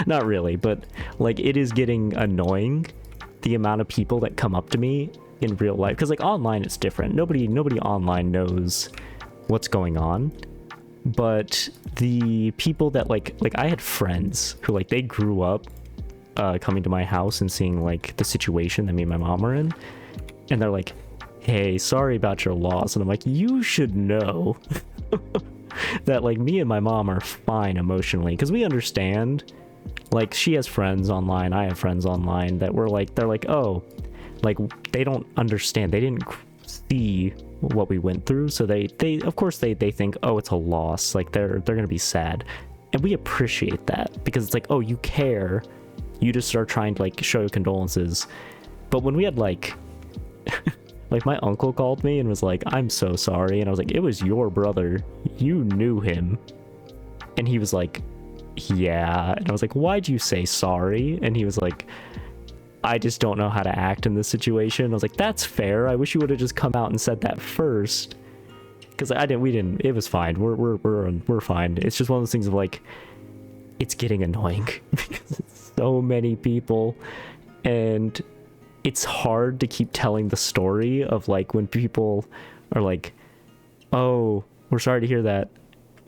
Not really, but, like, it is getting annoying, the amount of people that come up to me in real life, because, like, online it's different. Nobody online knows what's going on, but the people that, like I had friends who, like, they grew up coming to my house and seeing, like, the situation that me and my mom are in, and they're like, "Hey, sorry about your loss." And I'm like, you should know that, like, me and my mom are fine emotionally, because we understand Like, she has friends online, I have friends online that were like, they're like, oh, like, they don't understand, they didn't see what we went through, so they of course they think, oh, it's a loss, like they're gonna be sad. And we appreciate that, because it's like, oh, you care, you just start trying to like show condolences. But when we had like like my uncle called me and was like, I'm so sorry, and I was like, it was your brother, you knew him. And he was like, yeah. And I was like, why'd you say sorry? And he was like, I just don't know how to act in this situation. I was like, that's fair, I wish you would have just come out and said that first, because we didn't, it was fine, we're fine. It's just one of those things of like, it's getting annoying because it's so many people, and it's hard to keep telling the story of like when people are like, oh, we're sorry to hear that,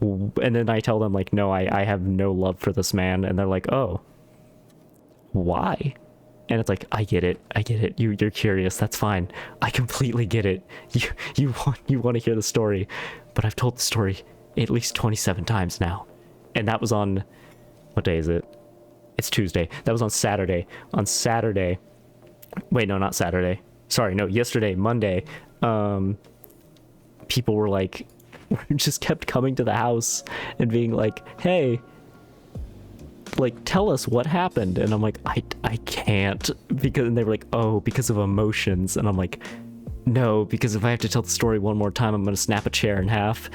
and then I tell them like, no, I have no love for this man, and they're like, oh, why? And it's like, I get it, you're curious, that's fine, I completely get it, you want to hear the story, but I've told the story at least 27 times now. And that was on, what day is it? It's Tuesday. That was on Saturday. Wait, no, not Saturday, sorry, no, yesterday, Monday. People were like, just kept coming to the house and being like, hey, like, tell us what happened. And I'm like, I can't, because, and they were like, oh, because of emotions. And I'm like, no, because if I have to tell the story one more time, I'm gonna snap a chair in half.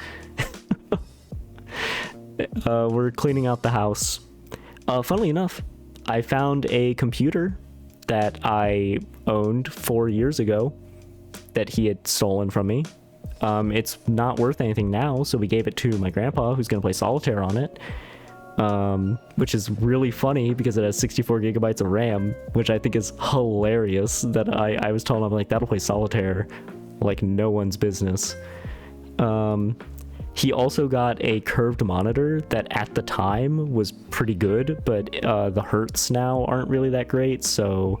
We're cleaning out the house. Funnily enough, I found a computer that I owned 4 years ago that he had stolen from me. It's not worth anything now, so we gave it to my grandpa, who's gonna play solitaire on it. Which is really funny because it has 64 gigabytes of RAM, which I think is hilarious. That I was told, I'm like, that'll play solitaire like no one's business. He also got a curved monitor that at the time was pretty good, but the hertz now aren't really that great, so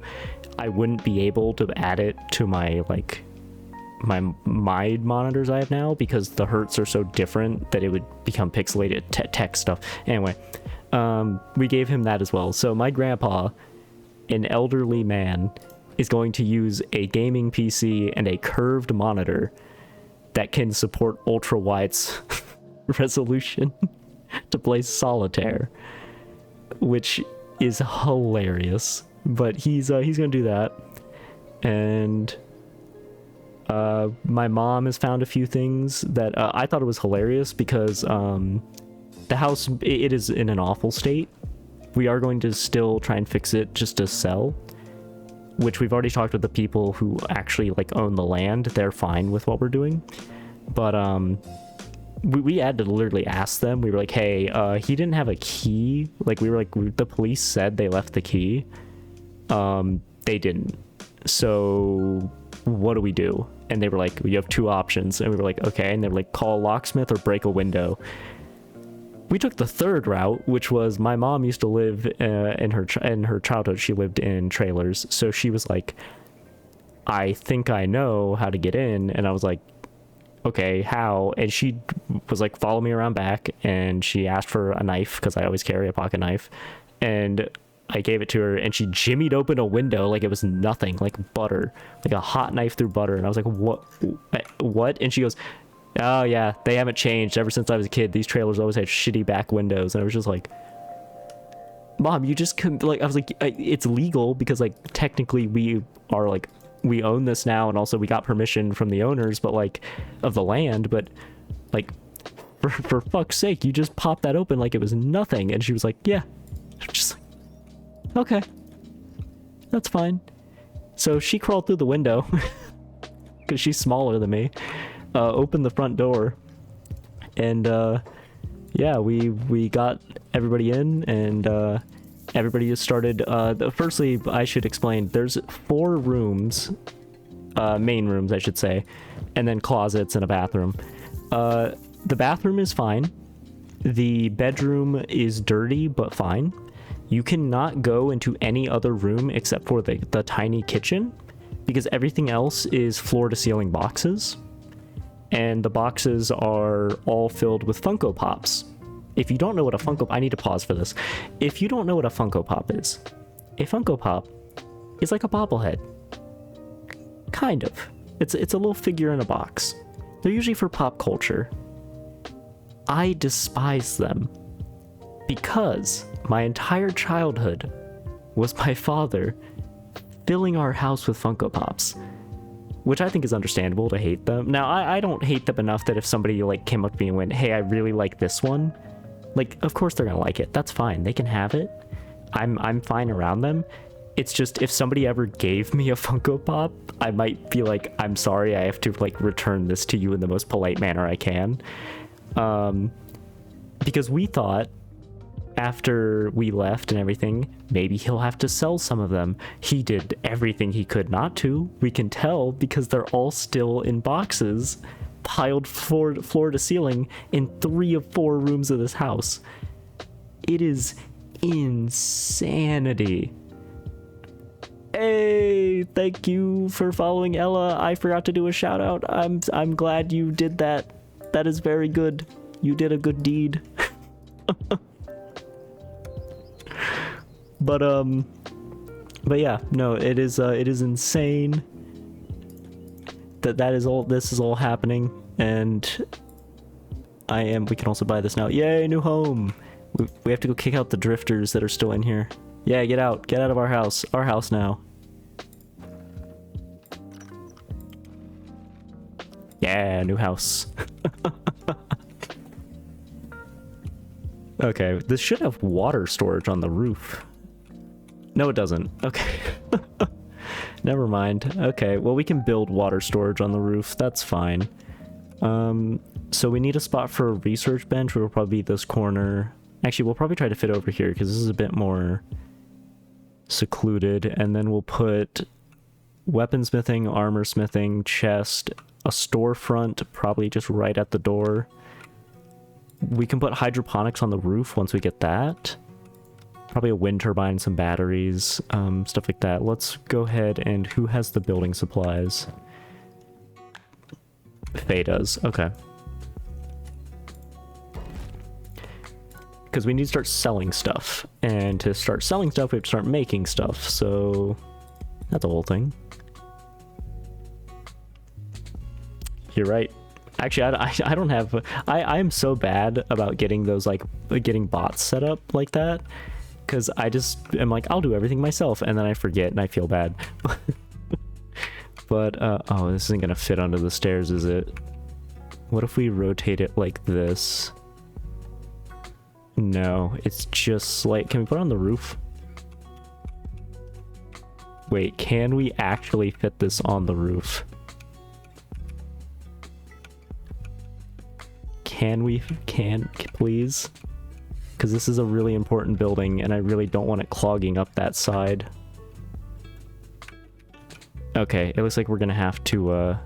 I wouldn't be able to add it to my like my monitors I have now, because the hertz are so different that it would become pixelated text stuff. Anyway, we gave him that as well. So my grandpa, an elderly man, is going to use a gaming PC and a curved monitor that can support ultra wide resolution to play solitaire, which is hilarious. But he's gonna do that. And my mom has found a few things that I thought it was hilarious, because the house, it is in an awful state. We are going to still try and fix it just to sell, which we've already talked with the people who actually like own the land. They're fine with what we're doing, but we had to literally ask them. We were like, hey, he didn't have a key. Like, we were like, the police said they left the key. They didn't, so what do we do? And they were like, you have two options. And we were like, okay. And they were like, call a locksmith or break a window. We took the third route, which was, my mom used to live in her childhood, she lived in trailers, so she was like, I think I know how to get in. And I was like, okay, how? And she was like, follow me around back, and she asked for a knife, because I always carry a pocket knife, and I gave it to her, and she jimmied open a window like it was nothing, like butter, like a hot knife through butter. And I was like, what? And she goes, oh yeah, they haven't changed ever since I was a kid. These trailers always had shitty back windows. And I was just like, Mom, you just couldn't, like, I was like, it's legal, because like technically we are like, we own this now, and also we got permission from the owners, but like, of the land, but like, for fuck's sake, you just popped that open like it was nothing. And she was like, yeah. Just like, okay, that's fine. So she crawled through the window, because she's smaller than me, opened the front door, and yeah, we got everybody in, and everybody just started. Firstly, I should explain, there's 4 rooms, main rooms I should say, and then closets and a bathroom. The bathroom is fine. The bedroom is dirty but fine. You cannot go into any other room except for the tiny kitchen, because everything else is floor to ceiling boxes, and the boxes are all filled with Funko Pops If you don't know what a Funko... I need to pause for this. If you don't know what a Funko Pop is, a Funko Pop is like a bobblehead. Kind of. It's a little figure in a box. They're usually for pop culture. I despise them because my entire childhood was my father filling our house with Funko Pops, which I think is understandable to hate them. Now, I don't hate them enough that if somebody like came up to me and went, hey, I really like this one, like, of course they're gonna like it. That's fine. They can have it. I'm fine around them. It's just if somebody ever gave me a Funko Pop, I might be like, I'm sorry, I have to like return this to you in the most polite manner I can. Because we thought after we left and everything, maybe he'll have to sell some of them. He did everything he could not to. We can tell because they're all still in boxes, piled floor to ceiling in 3 of 4 rooms of this house. It is insanity. Hey, thank you for following Ella. I forgot to do a shout out. I'm glad you did that. That is very good. You did a good deed. But yeah, no, it is insane that is all, this is all happening, and we can also buy this now. Yay, new home. We have to go kick out the drifters that are still in here. Yeah, get out of our house now. Yeah, new house. Okay, this should have water storage on the roof. No, it doesn't. Okay. Never mind. Okay, well, we can build water storage on the roof. That's fine. So we need a spot for a research bench, which will probably be this corner. Actually, we'll probably try to fit over here because this is a bit more secluded. And then we'll put weaponsmithing, armor smithing, chest, a storefront, probably just right at the door. We can put hydroponics on the roof once we get that. Probably a wind turbine, some batteries, stuff like that. Let's go ahead and who has the building supplies? Faye does. Okay. Because we need to start selling stuff. And to start selling stuff, we have to start making stuff. So that's a whole thing. You're right. Actually, I don't have... I am so bad about getting those, like, getting bots set up like that. Because I just am like, I'll do everything myself. And then I forget and I feel bad. But, oh, this isn't going to fit under the stairs, is it? What if we rotate it like this? No, it's just like... Can we put it on the roof? Wait, can we actually fit this on the roof? Can we? Please? Because this is a really important building, and I really don't want it clogging up that side. Okay, it looks like we're gonna have to,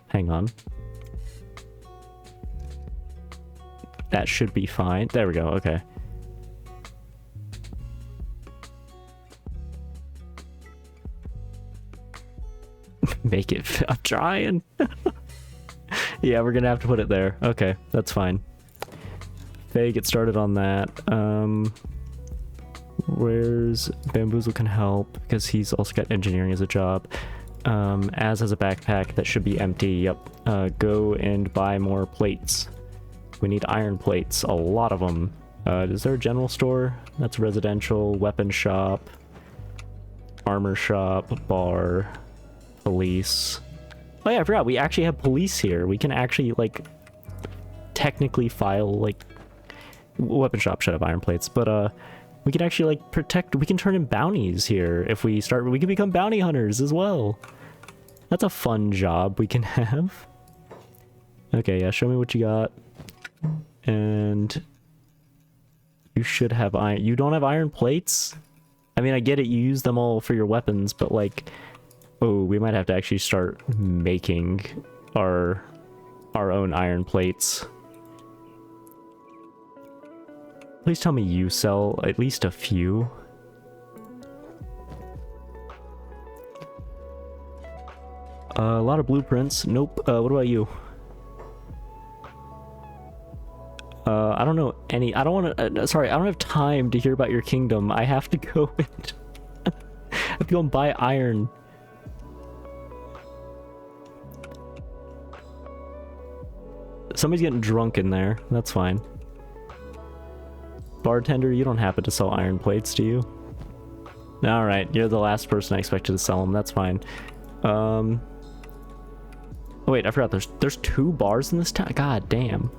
hang on. That should be fine. There we go, okay. Make it fit. I'm trying. Yeah, we're gonna have to put it there. Okay, that's fine. Faye, get started on that. Where's Bamboozle can help because he's also got engineering as a job. Az has a backpack that should be empty. Yep. Go and buy more plates. We need iron plates, a lot of them. Is there a general store? That's residential, weapon shop, armor shop, bar, police. Oh yeah, I forgot, we actually have police here. We can actually, like, technically file, like, weapon shop should have iron plates, but, we can actually, like, protect, we can turn in bounties here if we start, we can become bounty hunters as well. That's a fun job we can have. Okay, yeah, show me what you got. And you should have iron. You don't have iron plates? I mean, I get it, you use them all for your weapons, but, like, oh, we might have to actually start making our own iron plates. Please tell me you sell at least a few. A lot of blueprints. Nope. What about you? I don't know any. I don't want to. Sorry, I don't have time to hear about your kingdom. I have to go and. I have to go and buy iron. Somebody's getting drunk in there. That's fine. Bartender, you don't happen to sell iron plates, do you? Alright, you're the last person I expected to sell them. That's fine. Oh wait, I forgot. There's 2 bars in this town? God damn.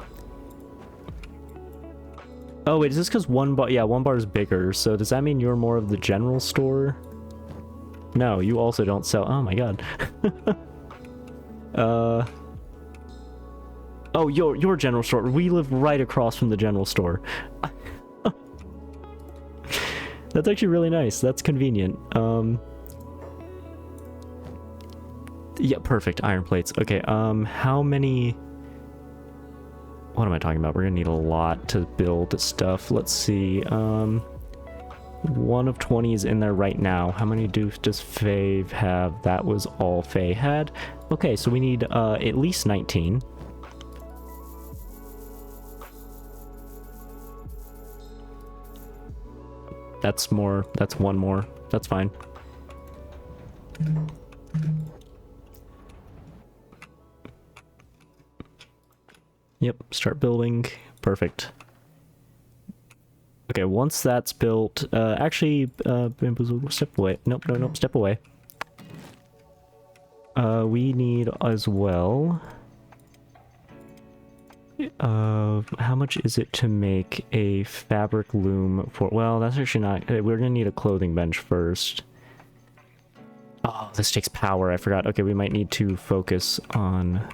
Oh wait, is this because one bar? Yeah, one bar is bigger. So does that mean you're more of the general store? No, you also don't sell. Oh my god. Oh, your general store. We live right across from the general store. That's actually really nice. That's convenient. Yeah, perfect. Iron plates. Okay, how many... What am I talking about? We're gonna need a lot to build stuff. Let's see. 1 of 20 is in there right now. How many does Faye have? That was all Faye had. Okay, so we need at least 19. That's more. That's 1 more. That's fine. Yep, start building. Perfect. Okay, once that's built, actually, step away. Nope, step away. We need as well... how much is it to make a fabric loom for... Well, that's actually not... We're gonna need a clothing bench first. Oh, this takes power, I forgot. Okay, we might need to focus on...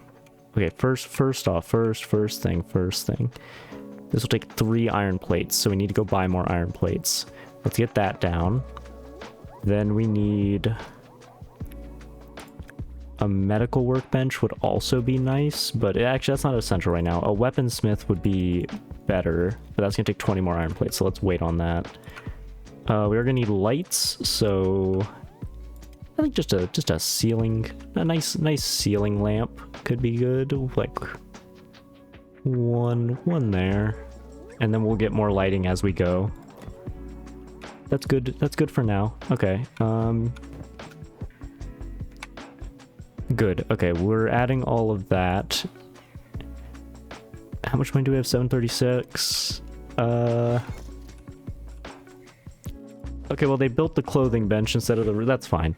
Okay, first thing. This will take 3 iron plates, so we need to go buy more iron plates. Let's get that down. Then we need... A medical workbench would also be nice, but actually that's not essential right now. A weaponsmith would be better, but that's gonna take 20 more iron plates, so let's wait on that. We are gonna need lights, so I think just a ceiling, a nice ceiling lamp could be good. Like one there, and then we'll get more lighting as we go. That's good. That's good for now. Okay. Good. Okay, we're adding all of that. How much money do we have? 736. Okay, well they built the clothing bench instead of the... That's fine.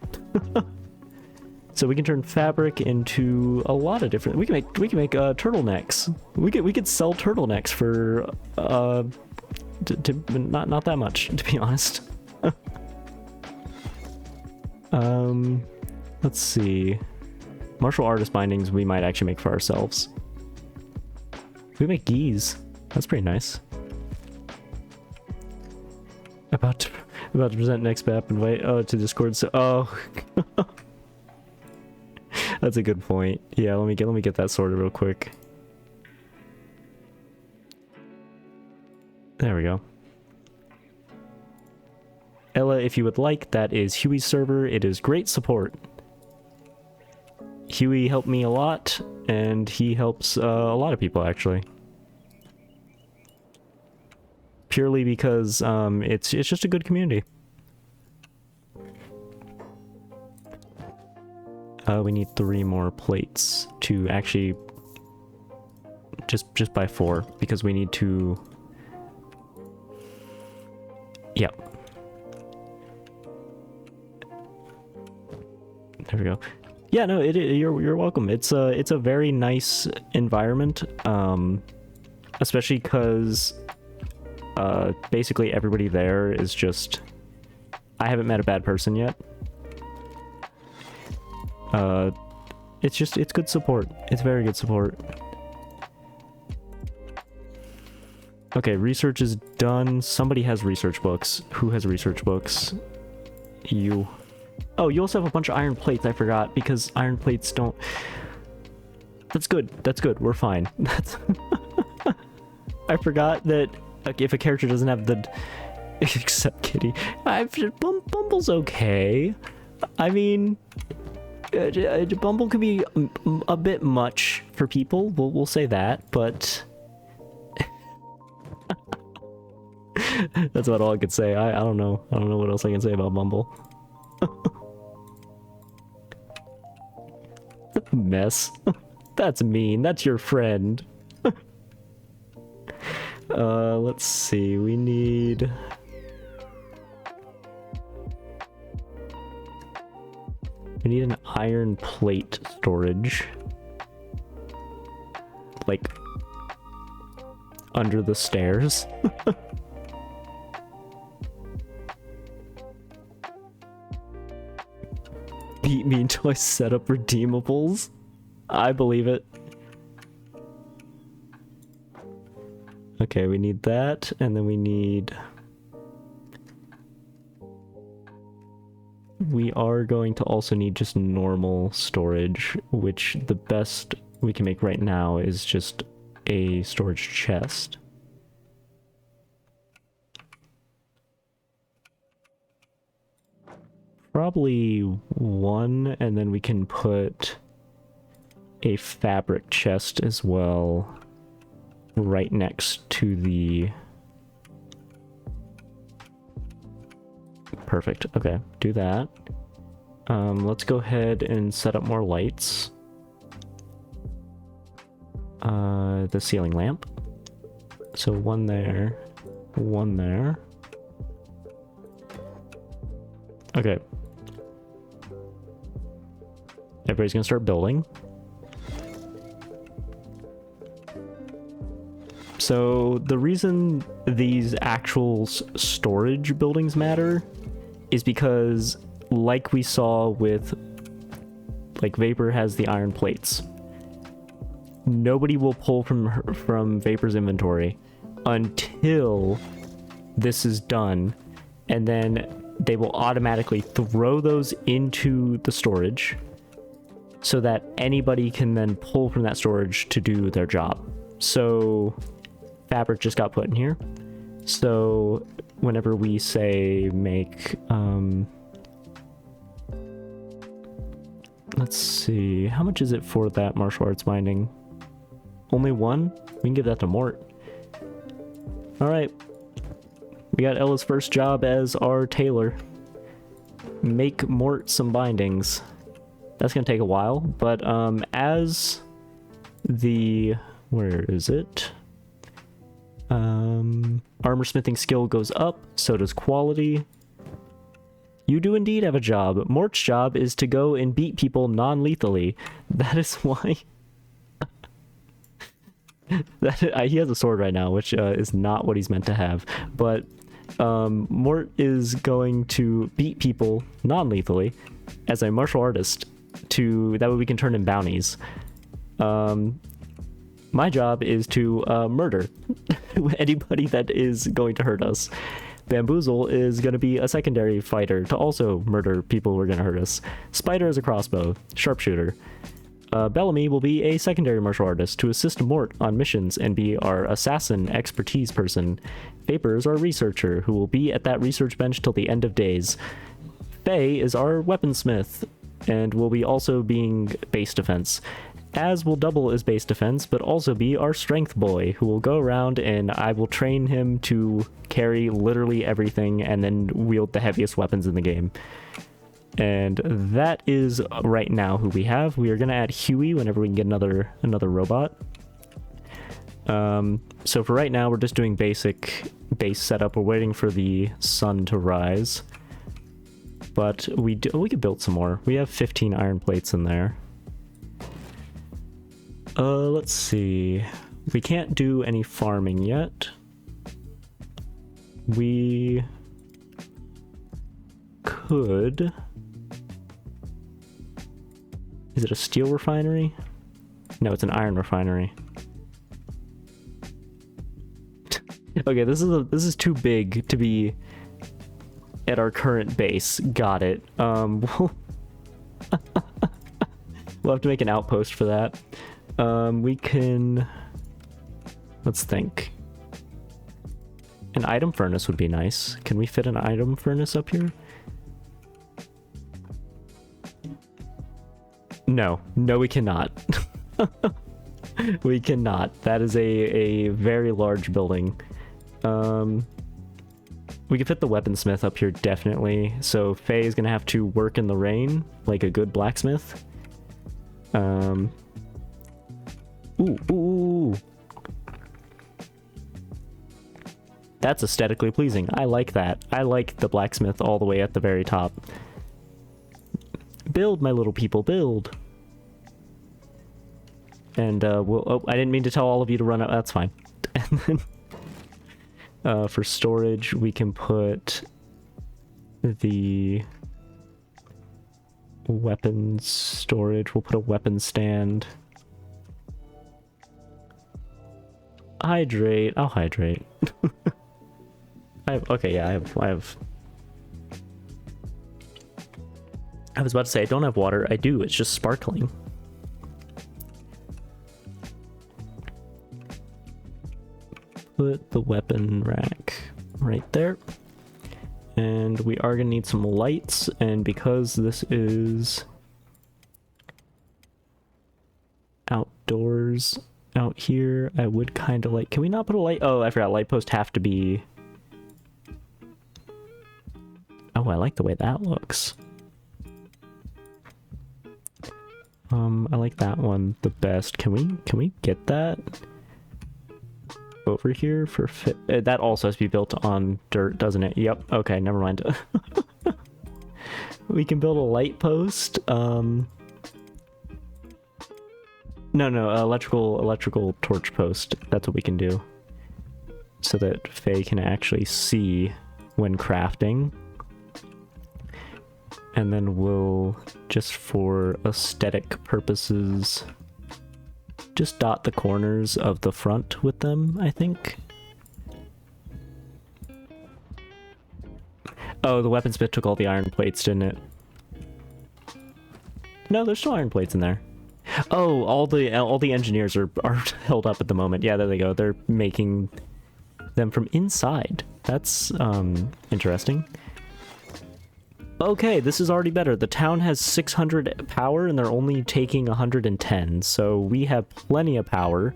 So we can turn fabric into a lot of different... We can make turtlenecks. We could sell turtlenecks for not that much, to be honest. Let's see. Martial artist bindings we might actually make for ourselves. We make geese. That's pretty nice. About to present next map and wait. Oh, to Discord. So, oh, that's a good point. Yeah, let me get that sorted real quick. There we go. Ella, if you would like, that is Huey's server. It is great support. Huey helped me a lot, and he helps a lot of people, actually. Purely because it's just a good community. We need 3 more plates to actually just by 4, because we need to... Yep. There we go. Yeah, no, you're welcome. It's a very nice environment, especially because basically everybody there is just... I haven't met a bad person yet. It's good support. It's very good support. Okay, research is done. Somebody has research books. Who has research books? You. Oh, you also have a bunch of iron plates, I forgot, because iron plates don't... That's good. That's good. We're fine. That's... I forgot that if a character doesn't have the... Except Kitty. Bumble's okay. I mean... Bumble could be a bit much for people, we'll say that, but... That's about all I could say. I don't know. I don't know what else I can say about Mumble. Mess. That's mean. That's your friend. Let's see. We need... We need an iron plate storage. Like, under the stairs. Beat me until I set up redeemables. I believe it. Okay, we need that, and then we need... We are going to also need just normal storage, which the best we can make right now is just a storage chest. Probably one, and then we can put a fabric chest as well right next to the... Perfect. Okay, do that. Let's go ahead and set up more lights. The ceiling lamp. So one there, one there. Okay. Everybody's gonna start building. So the reason these actual storage buildings matter is because, like we saw with, like, Vapor has the iron plates. Nobody will pull from Vapor's inventory until this is done, and then they will automatically throw those into the storage so that anybody can then pull from that storage to do their job. So fabric just got put in here. So whenever we say make, let's see, how much is it for that martial arts binding? Only one? We can give that to Mort. Alright. We got Ella's first job as our tailor. Make Mort some bindings. That's gonna take a while, but as the... Where is it? Armor smithing skill goes up, so does quality. You do indeed have a job. Mort's job is to go and beat people non-lethally. That is why... he has a sword right now, which is not what he's meant to have. But Mort is going to beat people non-lethally as a martial artist. That way we can turn in bounties. My job is to murder anybody that is going to hurt us. Bamboozle is going to be a secondary fighter to also murder people who are going to hurt us. Spider is a crossbow, sharpshooter. Bellamy will be a secondary martial artist to assist Mort on missions and be our assassin expertise person. Vapor is our researcher, who will be at that research bench till the end of days. Faye is our weaponsmith, and will be also being base defense. Az will double as base defense, but also be our strength boy, who will go around and I will train him to carry literally everything and then wield the heaviest weapons in the game. And that is right now who we have. We are going to add Huey whenever we can get another robot. So for right now, we're just doing basic base setup. We're waiting for the sun to rise. But we could build some more. We have 15 iron plates in there. Let's see. We can't do any farming yet. We could... Is it a steel refinery? No, it's an iron refinery. Okay, this is too big to be at our current base. Got it. We'll have to make an outpost for that. We can... Let's think. An item furnace would be nice. Can we fit an item furnace up here? No, we cannot. We cannot. That is a very large building. We could fit the weaponsmith up here, definitely. So Faye is gonna have to work in the rain, like a good blacksmith. Ooh, ooh, ooh. That's aesthetically pleasing. I like that. I like the blacksmith all the way at the very top. Build, my little people, build. And we'll... Oh, I didn't mean to tell all of you to run out. That's fine. And then for storage, we can put the weapons storage. We'll put a weapon stand. Hydrate. I'll hydrate. Okay, yeah, I was about to say I don't have water. I do. It's just sparkling. Put the weapon rack right there. And we are gonna need some lights, and because this is outdoors out here, I would kind of like... Can we not put a light? Oh, I forgot. Light posts have to be... Oh, I like the way that looks. I like that one the best. Can we get that over here for fit? That also has to be built on dirt, doesn't it? Yep. Okay, never mind. We can build a light post. No, electrical torch post. That's what we can do. So that Faye can actually see when crafting. And then we'll, just for aesthetic purposes, just dot the corners of the front with them, I think. Oh, the weaponsmith took all the iron plates, didn't it? No, there's still iron plates in there. Oh, all the engineers are held up at the moment. Yeah, there they go. They're making them from inside. That's interesting. Okay, this is already better. The town has 600 power and they're only taking 110, so we have plenty of power.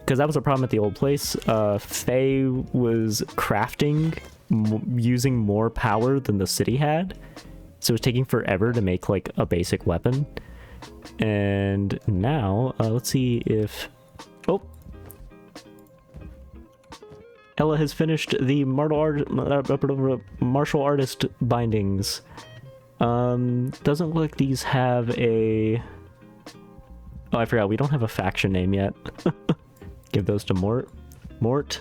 Because that was a problem at the old place. Faye was crafting using more power than the city had, so it was taking forever to make like a basic weapon. And now, let's see if... Oh! Ella has finished the martial artist bindings. Doesn't look like these have a... Oh, I forgot, we don't have a faction name yet. Give those to Mort. Mort?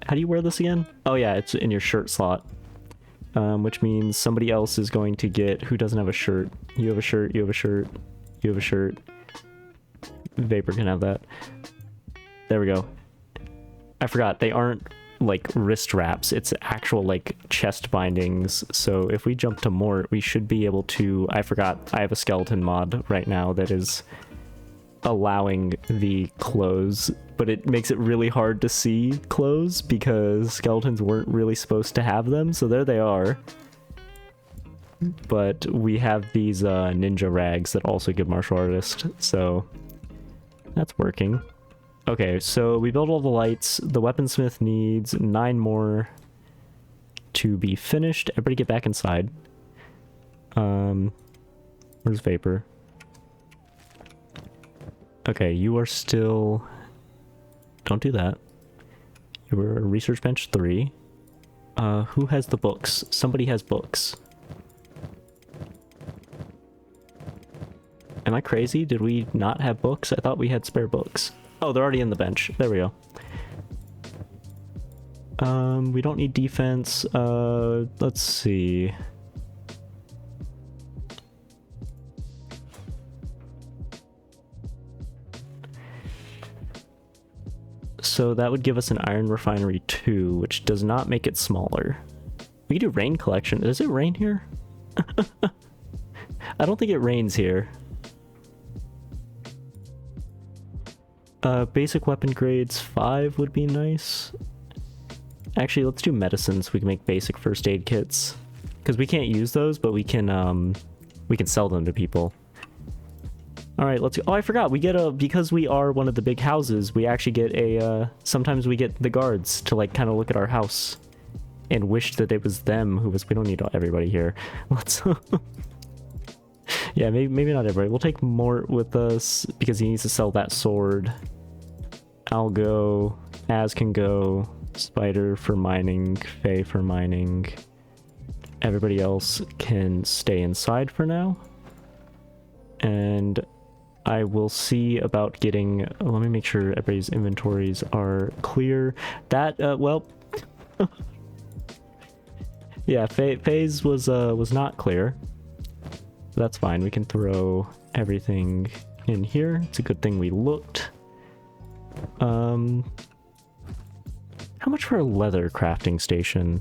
How do you wear this again? Oh yeah, it's in your shirt slot. Which means somebody else is going to get... Who doesn't have a shirt? You have a shirt, you have a shirt, you have a shirt. Vapor can have that. There we go. I forgot, they aren't like wrist wraps, it's actual like chest bindings. So if we jump to Mort, we should be able to... I forgot, I have a skeleton mod right now that is allowing the clothes, but it makes it really hard to see clothes because skeletons weren't really supposed to have them, so there they are. But we have these ninja rags that also give martial artist, so that's working. Okay, so we built all the lights. The weaponsmith needs 9 more to be finished. Everybody get back inside. Where's Vapor? Okay, you are still... Don't do that. You were research bench 3. Who has the books? Somebody has books. Am I crazy? Did we not have books? I thought we had spare books. Oh, they're already in the bench. There we go. We don't need defense. Let's see. So that would give us an iron refinery 2, which does not make it smaller. We can do rain collection. Does it rain here? I don't think it rains here. Basic weapon grades 5 would be nice. Actually, let's do medicines. We can make basic first aid kits. Because we can't use those, but we can sell them to people. Alright, let's go. Oh, I forgot. We get a... Because we are one of the big houses, we actually get a... sometimes we get the guards to, like, kind of look at our house and wished that it was them who was. We don't need everybody here. Let's. Yeah, maybe not everybody. We'll take Mort with us because he needs to sell that sword. I'll go. Az can go. Spider for mining. Faye for mining. Everybody else can stay inside for now. And I will see about getting... Let me make sure everybody's inventories are clear. That, well... Yeah, Faye's was not clear. That's fine. We can throw everything in here. It's a good thing we looked. How much for a leather crafting station?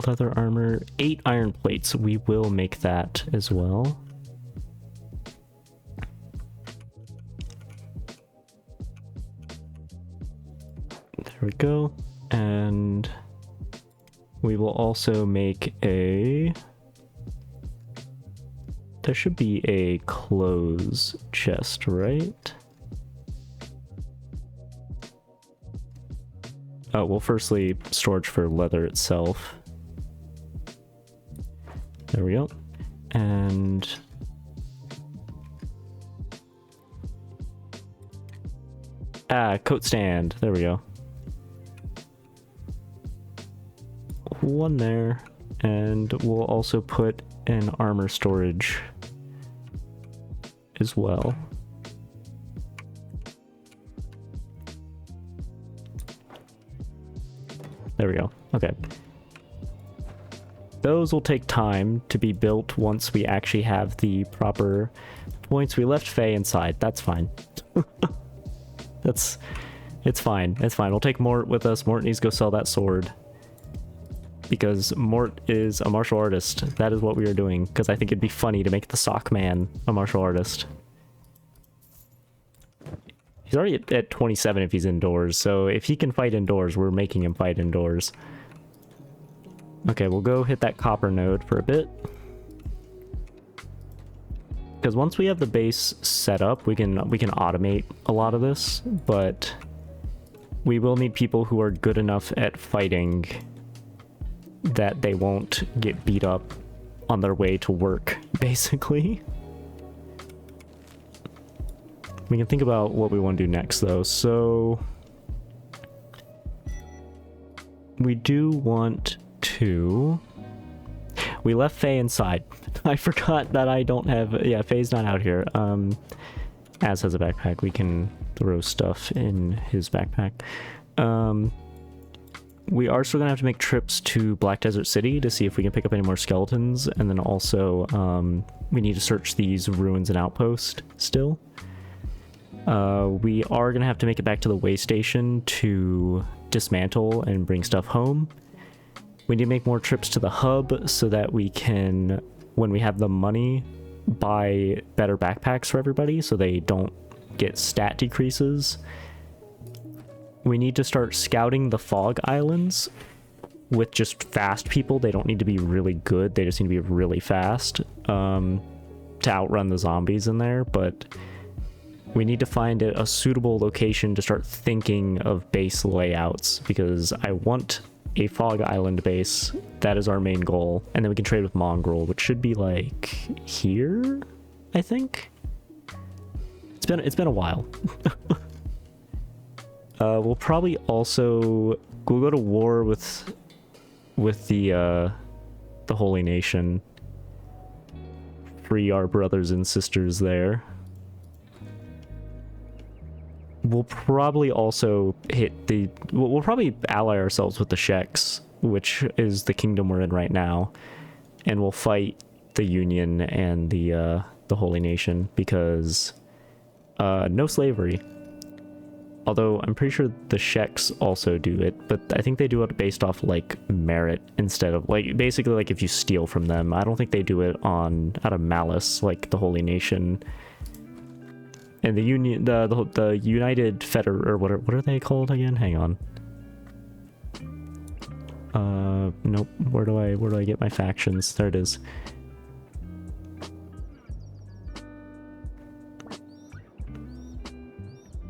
Leather armor, 8 iron plates. We will make that as well. There we go. And we will also make a... There should be a clothes chest, right? Oh, well, firstly, storage for leather itself. There we go. And... coat stand. There we go. One there. And we'll also put an armor storage as well. There we go. Okay. Those will take time to be built once we actually have the proper points. We left Faye inside. That's fine. It's fine. It's fine. We'll take Mort with us. Mort needs to go sell that sword. Because Mort is a martial artist. That is what we are doing. Because I think it'd be funny to make the sock man a martial artist. He's already at 27 if he's indoors. So if he can fight indoors, we're making him fight indoors. Okay, we'll go hit that copper node for a bit. Because once we have the base set up, we can automate a lot of this, but we will need people who are good enough at fighting that they won't get beat up on their way to work, basically. We can think about what we want to do next, though. So we do want to... We left Faye inside. I forgot that I don't have... Yeah, Faye's not out here. Az has a backpack. We can throw stuff in his backpack. We are still gonna have to make trips to Black Desert City to see if we can pick up any more skeletons, and then also we need to search these ruins and outpost still. We are gonna have to make it back to the way station to dismantle and bring stuff home. We need to make more trips to the hub so that we can, when we have the money, buy better backpacks for everybody so they don't get stat decreases. We need to start scouting the fog islands with just fast people. They don't need to be really good. They just need to be really fast to outrun the zombies in there. But we need to find a suitable location to start thinking of base layouts, because I want a fog island base. That is our main goal. And then we can trade with Mongrel, which should be like here, I think. It's been a while. We'll probably also... We'll go to war with the Holy Nation. Free our brothers and sisters there. We'll probably also hit the... We'll probably ally ourselves with the Sheks, which is the kingdom we're in right now. And we'll fight the Union and the Holy Nation, because no slavery. Although I'm pretty sure the Sheks also do it, but I think they do it based off like merit instead of like basically like if you steal from them. I don't think they do it out of malice like the Holy Nation. And the Union, the United Feder, or what are they called again? Hang on. Nope. Where do I get my factions? There it is.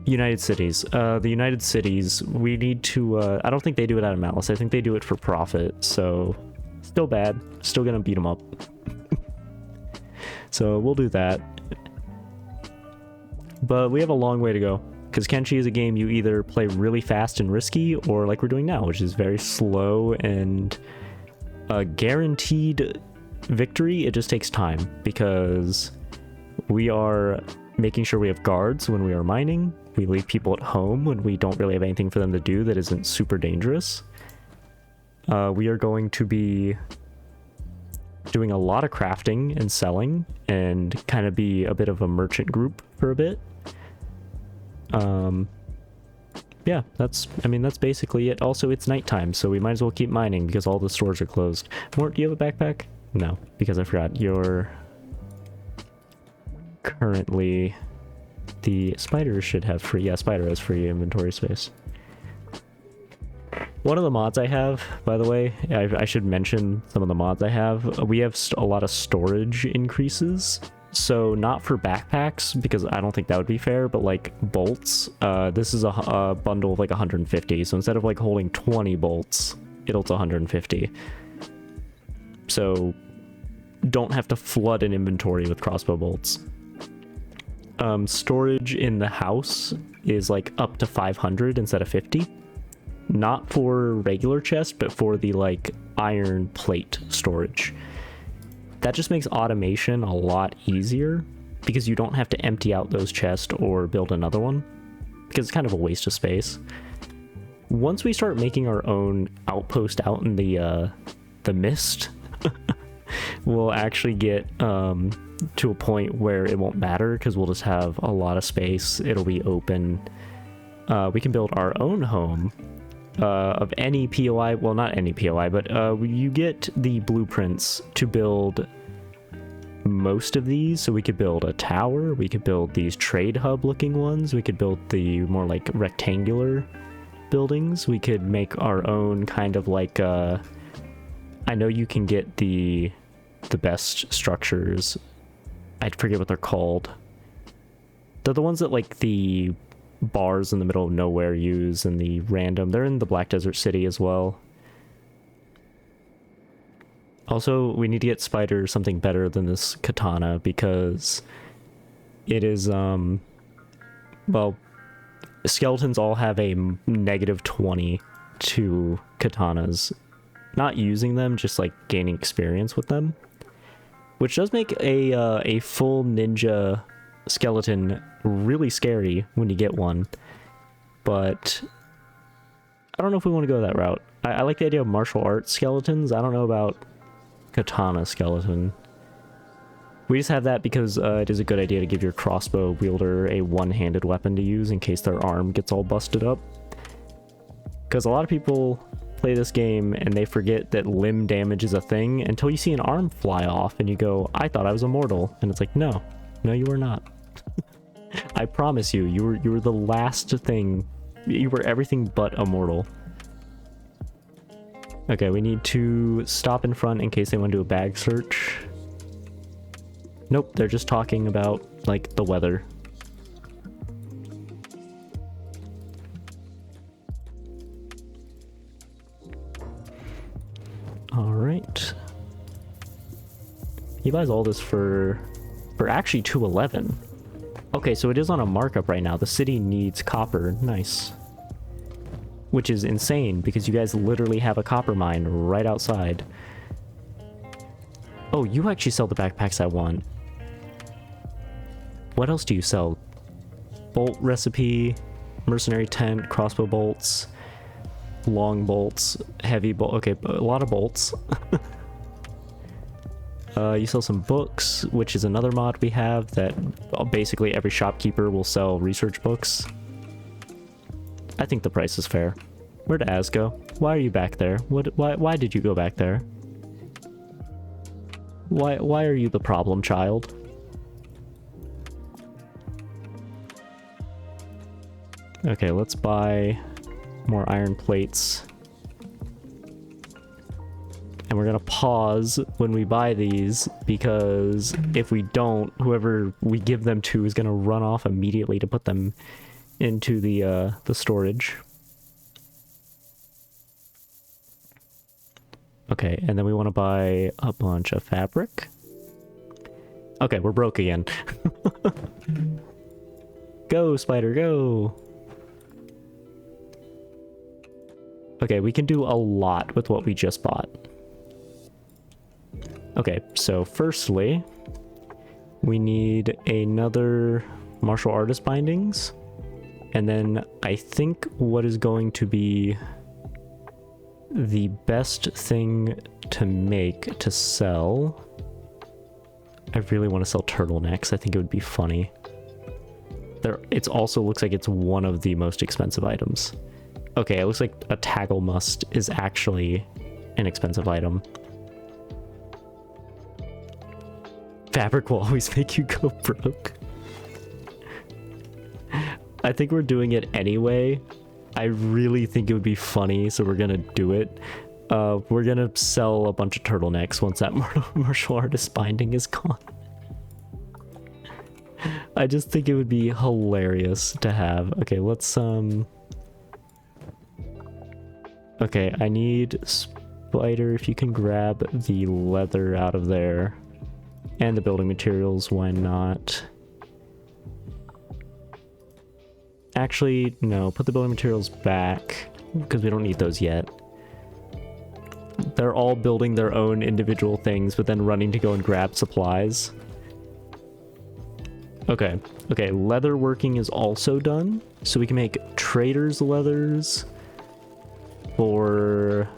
United Cities. The United Cities, we need to, I don't think they do it out of malice. I think they do it for profit, so still bad. Still gonna beat them up. So we'll do that. But we have a long way to go, because Kenshi is a game you either play really fast and risky, or like we're doing now, which is very slow and a guaranteed victory. It just takes time, because we are making sure we have guards when we are mining. We leave people at home when we don't really have anything for them to do that isn't super dangerous. We are going to be doing a lot of crafting and selling and kind of be a bit of a merchant group for a bit. Yeah, that's basically it. Also, it's nighttime, so we might as well keep mining because all the stores are closed. Mort, do you have a backpack? No, because I forgot. You're currently... The spider should have free... Yeah, spider has free inventory space. One of the mods I have, by the way, I should mention some of the mods I have. We have a lot of storage increases. So not for backpacks, because I don't think that would be fair, but like bolts. This is a bundle of like 150. So instead of like holding 20 bolts, it'll to 150. So don't have to flood an inventory with crossbow bolts. Storage in the house is like up to 500 instead of 50. Not for regular chest, but for the like iron plate storage. That just makes automation a lot easier because you don't have to empty out those chests or build another one, because it's kind of a waste of space. Once we start making our own outpost out in the mist, we'll actually get to a point where it won't matter because we'll just have a lot of space. It'll be open. We can build our own home of any POI. Well, not any POI, but you get the blueprints to build most of these. So we could build a tower. We could build these trade hub looking ones. We could build the more like rectangular buildings. We could make our own kind of like I know you can get the best structures. I forget what they're called. They're the ones that like the bars in the middle of nowhere use, and the random. They're in the Black Desert City as well. Also, we need to get Spider something better than this katana, because it is well, skeletons all have a -20 to katanas. Not using them, just like gaining experience with them, which does make a full ninja skeleton really scary when you get one. But I don't know if we want to go that route. I like the idea of martial arts skeletons. I don't know about katana skeleton. We just have that because it is a good idea to give your crossbow wielder a one-handed weapon to use in case their arm gets all busted up. Because a lot of people play this game and they forget that limb damage is a thing until you see an arm fly off and you go, I thought I was immortal. And it's like, no, you were not. I promise you, you were the last thing. You were everything but immortal. Okay, we need to stop in front in case they want to do a bag search. Nope, they're just talking about like the weather. Alright. He buys all this for actually 211. Okay, so it is on a markup right now. The city needs copper. Nice. Which is insane because you guys literally have a copper mine right outside. Oh, you actually sell the backpacks I want. What else do you sell? Bolt recipe, mercenary tent, crossbow bolts, long bolts, heavy bolt. Okay, a lot of bolts. You sell some books, which is another mod we have that basically every shopkeeper will sell research books. I think the price is fair. Where'd Az go? Why are you back there? Why did you go back there? Why are you the problem child? Okay, let's buy more iron plates. And we're gonna pause when we buy these, because if we don't, whoever we give them to is gonna run off immediately to put them into the storage. Okay, and then we want to buy a bunch of fabric. Okay, we're broke again. Go, spider, go! Okay, we can do a lot with what we just bought. Okay, so firstly, we need another martial artist bindings. And then I think what is going to be the best thing to make to sell... I really want to sell turtlenecks. I think it would be funny. It also looks like it's one of the most expensive items. Okay, it looks like a taggle must is actually an expensive item. Fabric will always make you go broke. I think we're doing it anyway. I really think it would be funny, so we're gonna do it. We're gonna sell a bunch of turtlenecks once that martial artist binding is gone. I just think it would be hilarious to have. Okay, let's okay, I need spider, if you can grab the leather out of there. And the building materials, why not? Actually, no, put the building materials back, because we don't need those yet. They're all building their own individual things, but then running to go and grab supplies. Okay, okay, leather working is also done, so we can make trader's leathers for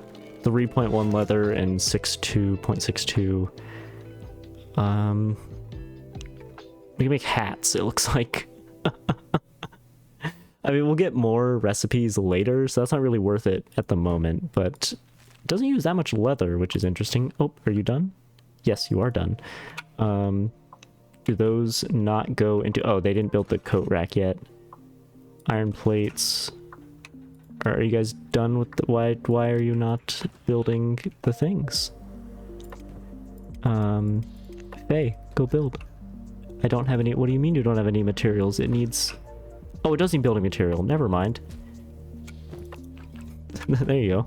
3.1 leather and 62.62. We can make hats, it looks like. I mean, we'll get more recipes later, so that's not really worth it at the moment, but it doesn't use that much leather, which is interesting. Oh, are you done? Yes, you are done. Do those not go into... Oh, they didn't build the coat rack yet. Iron plates. Are you guys done with the... Why are you not building the things? Faye, go build. I don't have any... What do you mean you don't have any materials? It needs... Oh, it does need building material. Never mind. There you go.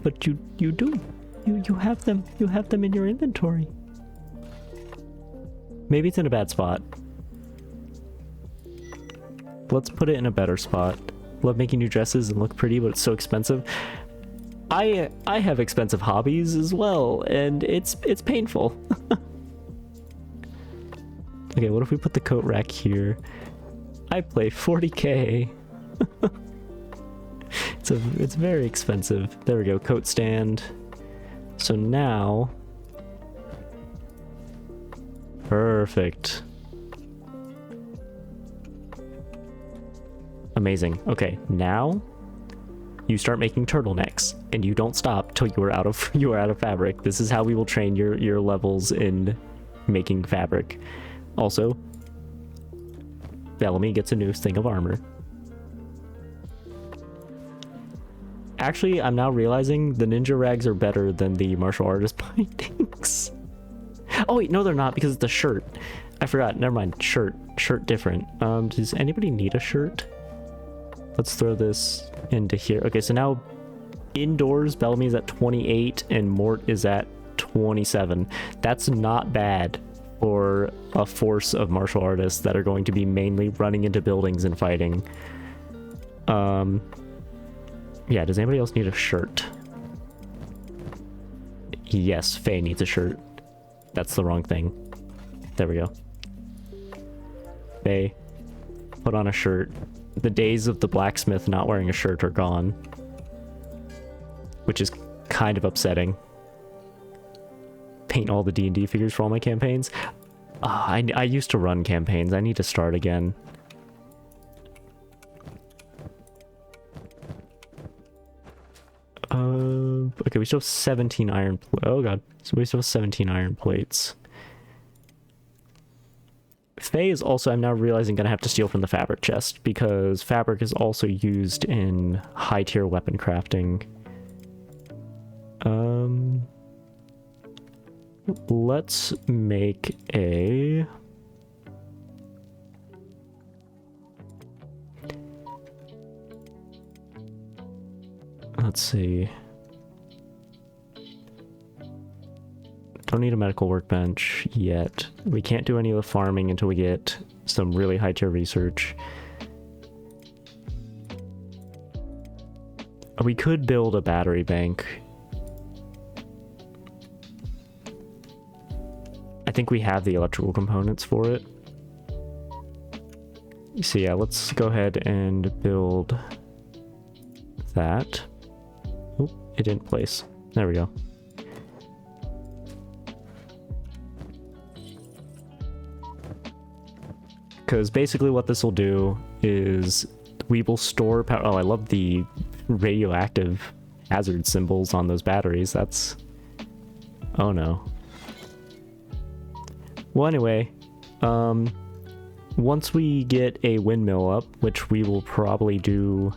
But you do. You have them. You have them in your inventory. Maybe it's in a bad spot. Let's put it in a better spot. Love making new dresses and look pretty, but it's so expensive. I have expensive hobbies as well, and it's painful. Okay, what if we put the coat rack here? I play 40k. It's very expensive. There we go, coat stand. So now... Perfect. Amazing. Okay, now you start making turtlenecks, and you don't stop till you are out of fabric. This is how we will train your levels in making fabric. Also, Bellamy gets a new thing of armor. Actually, I'm now realizing the ninja rags are better than the martial artist bindings. Oh wait, no they're not, because it's the shirt. I forgot, never mind, shirt different. Does anybody need a shirt? Let's throw this into here. Okay, so now indoors, Bellamy's at 28 and Mort is at 27. That's not bad for a force of martial artists that are going to be mainly running into buildings and fighting. Yeah, does anybody else need a shirt? Yes, Faye needs a shirt. That's the wrong thing. There we go. Faye, put on a shirt. The days of the blacksmith not wearing a shirt are gone. Which is kind of upsetting. Paint all the D&D figures for all my campaigns. I used to run campaigns. I need to start again. Okay, we still have 17 iron... Oh god. So we still have 17 iron plates. Faye is also, I'm now realizing, gonna have to steal from the fabric chest, because fabric is also used in high tier weapon crafting. let's make a... Let's see. Don't need a medical workbench yet. We can't do any of the farming until we get some really high tier research. We could build a battery bank. I think we have the electrical components for it. So yeah, let's go ahead and build that. Oh, it didn't place. There we go. Because basically what this will do is we will store power. Oh, I love the radioactive hazard symbols on those batteries. That's... Oh no. Well, anyway, once we get a windmill up, which we will probably do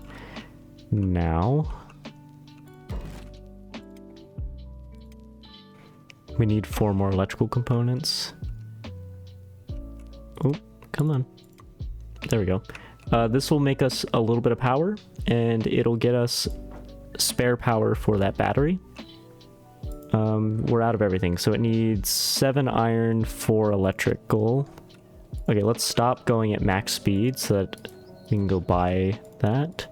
now, we need 4 more electrical components. Oh, come on. There we go. This will make us a little bit of power, and it'll get us spare power for that battery. We're out of everything, so it needs 7 iron, 4 electrical. Okay, let's stop going at max speed so that we can go buy that.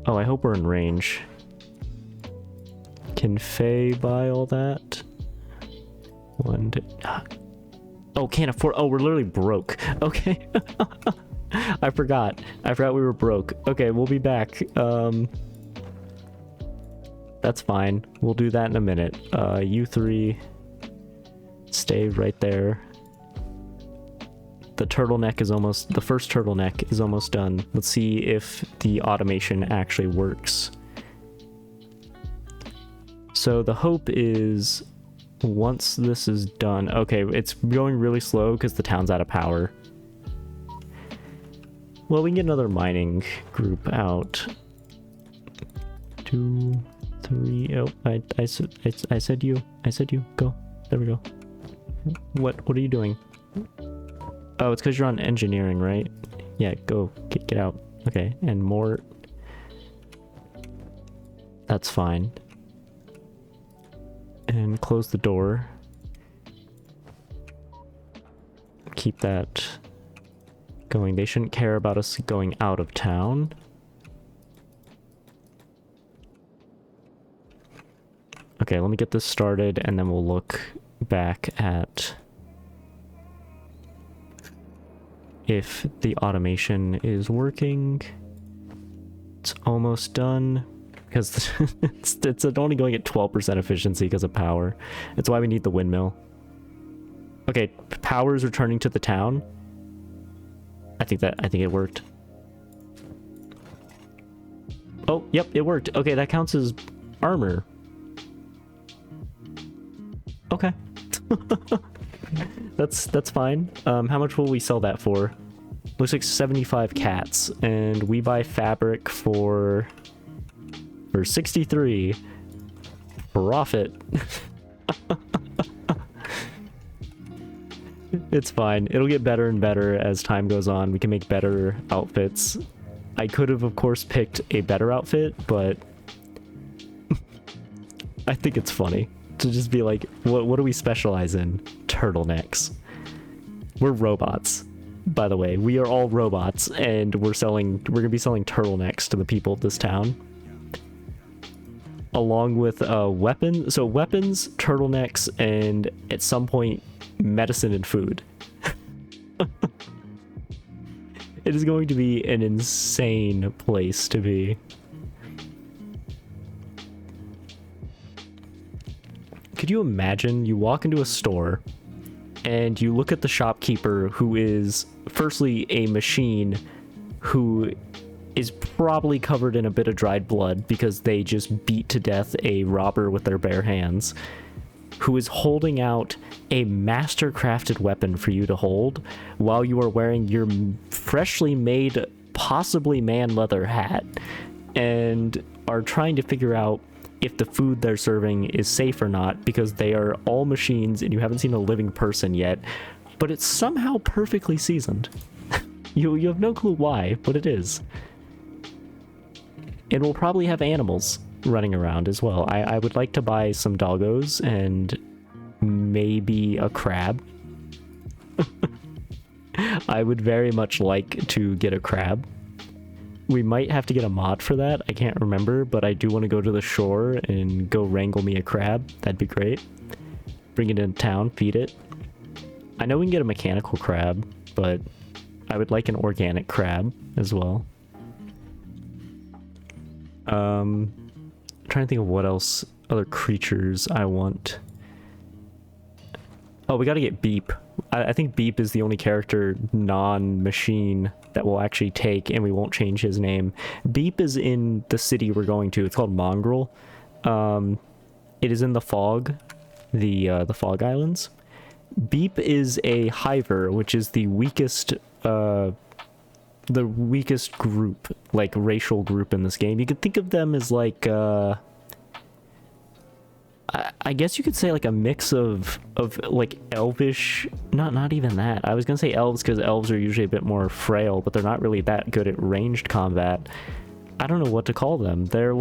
Oh, I hope we're in range. Can Faye buy all that? One, two... Oh, can't afford... Oh, we're literally broke. Okay. I forgot. I forgot we were broke. Okay, we'll be back. That's fine. We'll do that in a minute. You 3... Stay right there. The turtleneck is almost... The first turtleneck is almost done. Let's see if the automation actually works. So the hope is... Once this is done... Okay, it's going really slow because the town's out of power. Well, we can get another mining group out. 2, 3... Oh, I said you. I said you. Go. There we go. What are you doing? Oh, it's because you're on engineering, right? Yeah, go. Get out. Okay, and more... That's fine. And close the door. Keep that going. They shouldn't care about us going out of town. Okay, let me get this started and then we'll look back at if the automation is working. It's almost done. Because it's only going at 12% efficiency because of power. It's why we need the windmill. Okay, power is returning to the town. I think it worked. Oh, yep, it worked. Okay, that counts as armor. Okay. That's fine. How much will we sell that for? Looks like 75 cats, and we buy fabric for 63. Profit. It's fine. It'll get better and better as time goes on. We can make better outfits. I could have, of course, picked a better outfit, but I think it's funny to just be like, what do we specialize in? Turtlenecks. We're robots. By the way, we are all robots, and we're gonna be selling turtlenecks to the people of this town. Along with weapons, turtlenecks, and at some point, medicine and food. It is going to be an insane place to be. Could you imagine you walk into a store and you look at the shopkeeper who is firstly a machine who is probably covered in a bit of dried blood because they just beat to death a robber with their bare hands, who is holding out a master-crafted weapon for you to hold while you are wearing your freshly made, possibly man leather hat, and are trying to figure out if the food they're serving is safe or not, because they are all machines and you haven't seen a living person yet, but it's somehow perfectly seasoned. You have no clue why, but it is. And we'll probably have animals running around as well. I would like to buy some doggos and maybe a crab. I would very much like to get a crab. We might have to get a mod for that. I can't remember, but I do want to go to the shore and go wrangle me a crab. That'd be great. Bring it into town, feed it. I know we can get a mechanical crab, but I would like an organic crab as well. Trying to think of what else, other creatures I want. Oh, we gotta get Beep. I think Beep is the only character non-machine that we'll actually take, and we won't change his name. Beep is in the city we're going to. It's called Mongrel. It is in the Fog, the Fog Islands. Beep is a hiver, which is the weakest group, like racial group in this game. You could think of them as like I guess you could say like a mix of like elvish, not even that. I was gonna say elves because elves are usually a bit more frail, but they're not really that good at ranged combat. I don't know what to call them. They're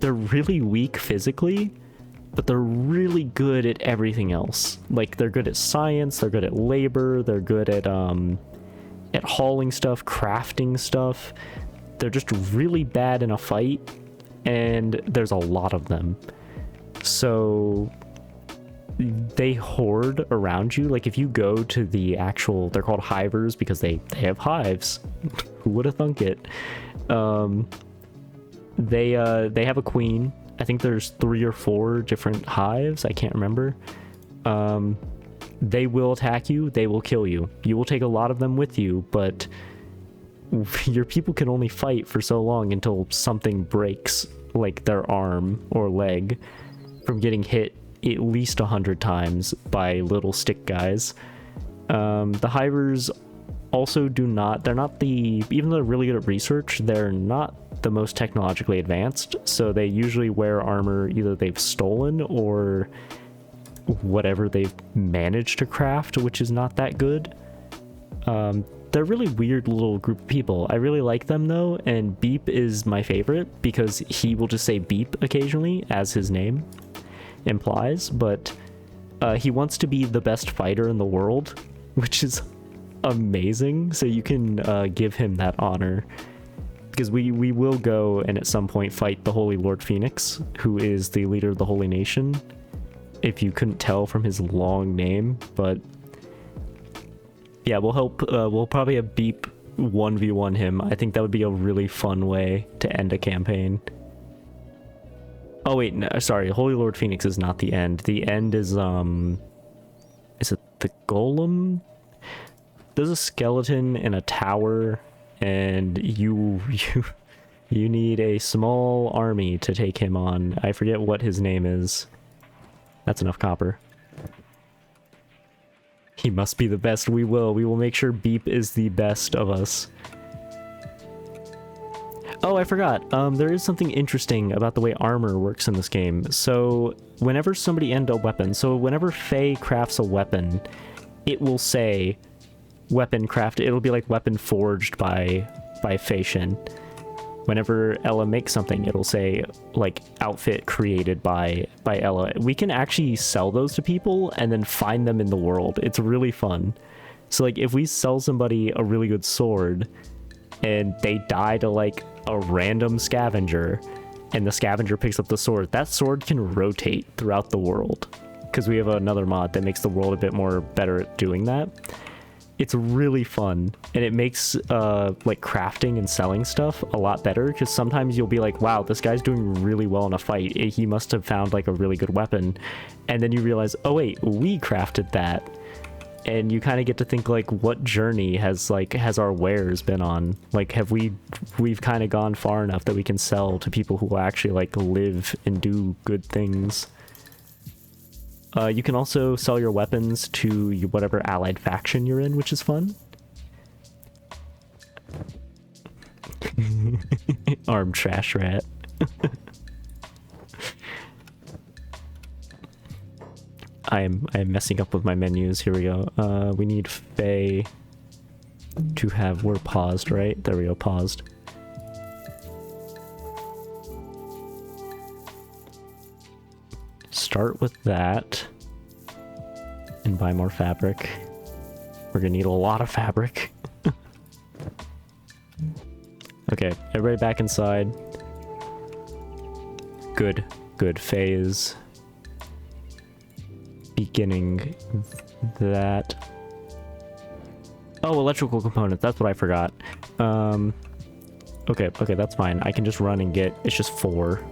really weak physically, but they're really good at everything else. Like they're good at science, they're good at labor, they're good at hauling stuff, crafting stuff. They're just really bad in a fight, and there's a lot of them. So they hoard around you. Like if you go to the actual, they're called hivers because they have hives. Who would have thunk it? They have a queen. I think there's 3 or 4 different hives. I can't remember. They will attack you. They will kill you. You will take a lot of them with you, but your people can only fight for so long until something breaks, like their arm or leg, from getting hit at least 100 times by little stick guys. The hivers also they're not even though they're really good at research, they're not the most technologically advanced, so they usually wear armor either they've stolen or whatever they've managed to craft, which is not that good. They're a really weird little group of people. I really like them though, and Beep is my favorite because he will just say beep occasionally, as his name implies, but he wants to be the best fighter in the world, which is amazing, so you can give him that honor. Because we will go and at some point fight the Holy Lord Phoenix, who is the leader of the Holy Nation, if you couldn't tell from his long name. But yeah, we'll probably have Beep 1v1 him. I think that would be a really fun way to end a campaign. Oh wait, no, sorry, Holy Lord Phoenix is not the end. The end is it the Golem? There's a skeleton in a tower, and you need a small army to take him on. I forget what his name is. That's enough copper. He must be the best. We will make sure Beep is the best of us. Oh, I forgot. There is something interesting about the way armor works in this game. So whenever somebody ends a weapon, so whenever Faye crafts a weapon, it will say weapon crafted. It'll be like weapon forged by Fayshin. Whenever Ella makes something, it'll say like outfit created by Ella. We can actually sell those to people and then find them in the world. It's really fun. So like if we sell somebody a really good sword and they die to like a random scavenger, and the scavenger picks up the sword, that sword can rotate throughout the world because we have another mod that makes the world a bit more better at doing that. It's really fun, and it makes like crafting and selling stuff a lot better, because sometimes you'll be like, wow, this guy's doing really well in a fight. He must have found like a really good weapon. And then you realize, oh wait, we crafted that. And you kind of get to think like, what journey has our wares been on? Like, we've kind of gone far enough that we can sell to people who actually like live and do good things. You can also sell your weapons to whatever allied faction you're in, which is fun. Armed trash rat. I am messing up with my menus. Here we go. We need Faye to have, we're paused, right? There we go, paused. Start with that and buy more fabric. We're gonna need a lot of fabric. Okay, everybody back inside. Good, good. Faye is beginning that. Oh, electrical components, that's what I forgot. Okay, that's fine. I can just run and get, it's just 4.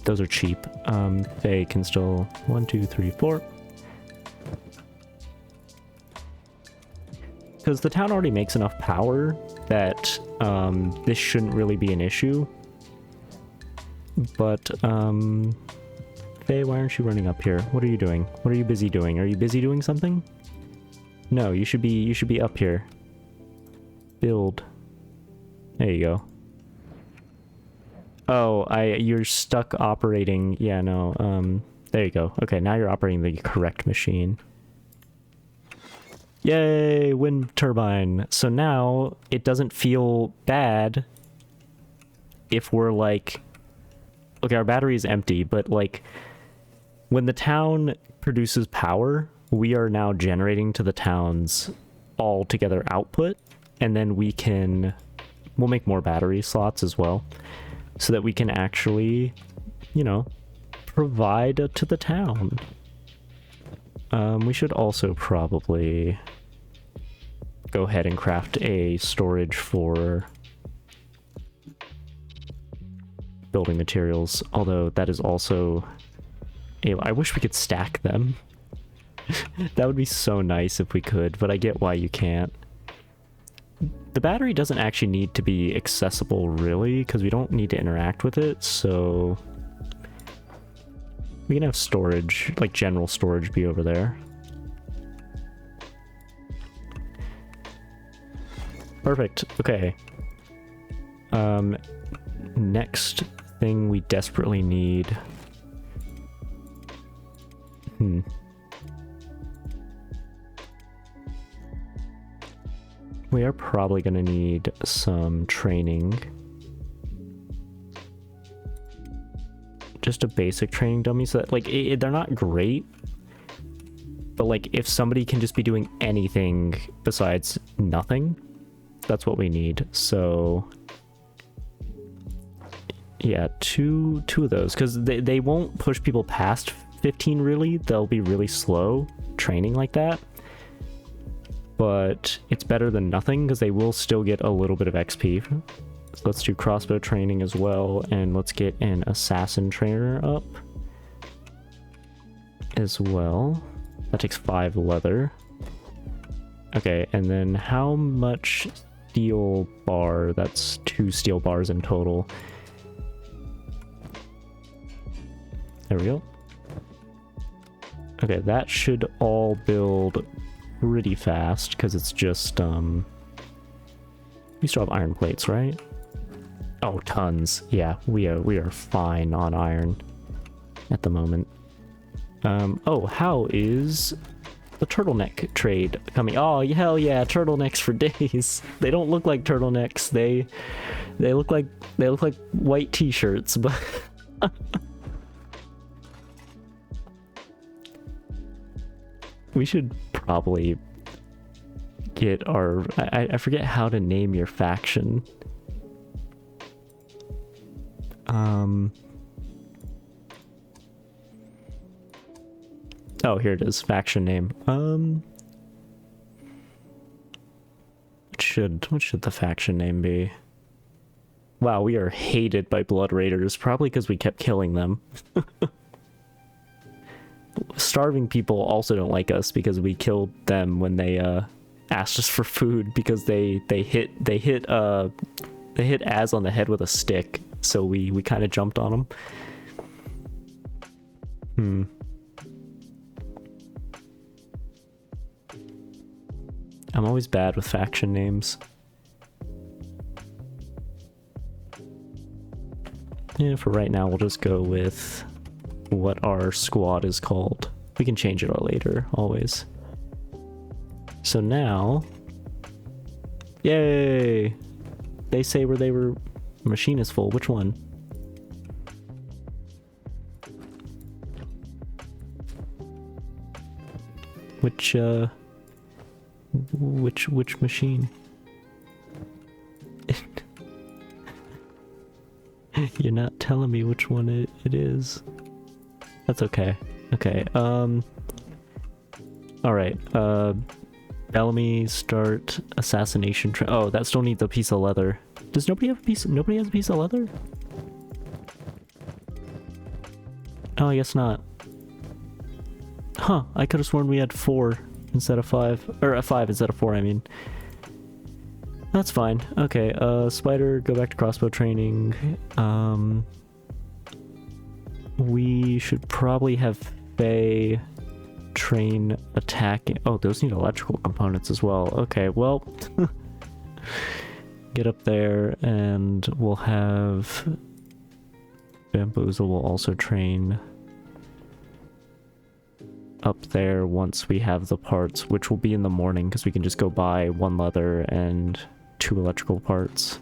Those are cheap. Faye can still 1, 2, 3, 4. Because the town already makes enough power that this shouldn't really be an issue. But Faye, why aren't you running up here? What are you doing? What are you busy doing? Are you busy doing something? No, you should be up here. Build. There you go. Oh, you're stuck operating. Yeah, no. There you go. Okay, now you're operating the correct machine. Yay, wind turbine. So now it doesn't feel bad if we're like, okay, our battery is empty, but like when the town produces power, we are now generating to the town's all together output, and then we'll make more battery slots as well so that we can actually, you know, provide to the town. We should also probably go ahead and craft a storage for building materials, although that is also I wish we could stack them. That would be so nice if we could, but I get why you can't. The battery doesn't actually need to be accessible really, because we don't need to interact with it, so we can have storage, like general storage, be over there. Perfect. Okay. Next thing we desperately need. We are probably gonna need some training. Just a basic training dummy, so that, like, they're not great, but like if somebody can just be doing anything besides nothing, that's what we need. So yeah, two of those, because they won't push people past 15 really. They'll be really slow training like that, but it's better than nothing because they will still get a little bit of XP. So let's do crossbow training as well, and let's get an assassin trainer up as well. That takes 5 leather. Okay, and then how much steel bar? That's 2 steel bars in total. There we go. Okay, that should all build pretty fast because it's just we still have iron plates, right? Oh, tons. Yeah, we are fine on iron at the moment. Oh, how is the turtleneck trade coming? Oh, hell yeah, turtlenecks for days. They don't look like turtlenecks. They look like white t-shirts, but we should probably get our... I forget how to name your faction. Oh, here it is. Faction name. What should the faction name be? Wow, we are hated by Blood Raiders, probably because we kept killing them. Starving people also don't like us because we killed them when they asked us for food because they hit Az on the head with a stick, so we kind of jumped on them. I'm always bad with faction names. Yeah, for right now, we'll just go with what our squad is called. We can change it all later, always. So now... Yay! They say where they were... Machine is full. Which one? Which machine? You're not telling me which one it is. That's okay. Okay, alright, Bellamy, start assassination oh, that still needs a piece of leather. Does nobody have a piece nobody has a piece of leather? Oh, I guess not. Huh, I could have sworn we had 4 instead of 5. Or 5 instead of 4, I mean. That's fine. Okay, Spider, go back to crossbow training. We should probably have Faye train attacking. Oh, those need electrical components as well. Okay, well, get up there and we'll have Bamboozle will also train up there once we have the parts, which will be in the morning because we can just go buy 1 leather and 2 electrical parts.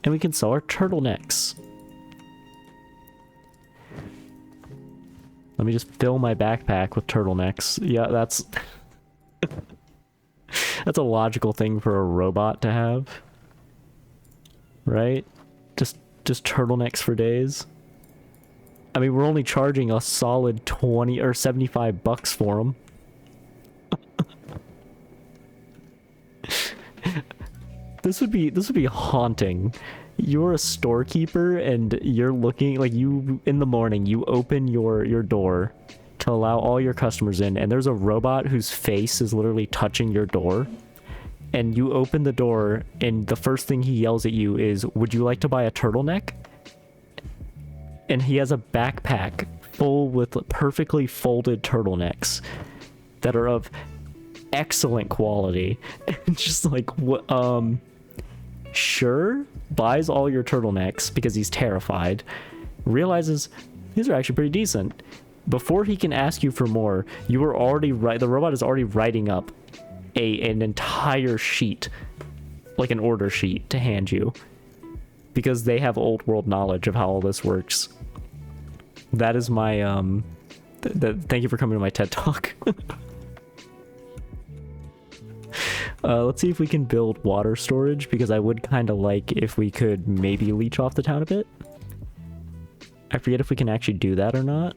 And we can sell our turtlenecks. Let me just fill my backpack with turtlenecks. Yeah, that's... that's a logical thing for a robot to have. Right? Just turtlenecks for days. I mean, we're only charging a solid 20 or 75 bucks for them. This would be haunting. You're a storekeeper and you're looking like you in the morning you open your door to allow all your customers in and there's a robot whose face is literally touching your door and you open the door and the first thing he yells at you is, "Would you like to buy a turtleneck?" And he has a backpack full with perfectly folded turtlenecks that are of excellent quality. And just like, what, sure, buys all your turtlenecks because he's terrified, realizes these are actually pretty decent. Before he can ask you for more, you are already the robot is already writing up an entire sheet, like an order sheet, to hand you. Because they have old world knowledge of how all this works. That is my, thank you for coming to my TED Talk. Let's see if we can build water storage, because I would kind of like if we could maybe leech off the town a bit. I forget if we can actually do that or not.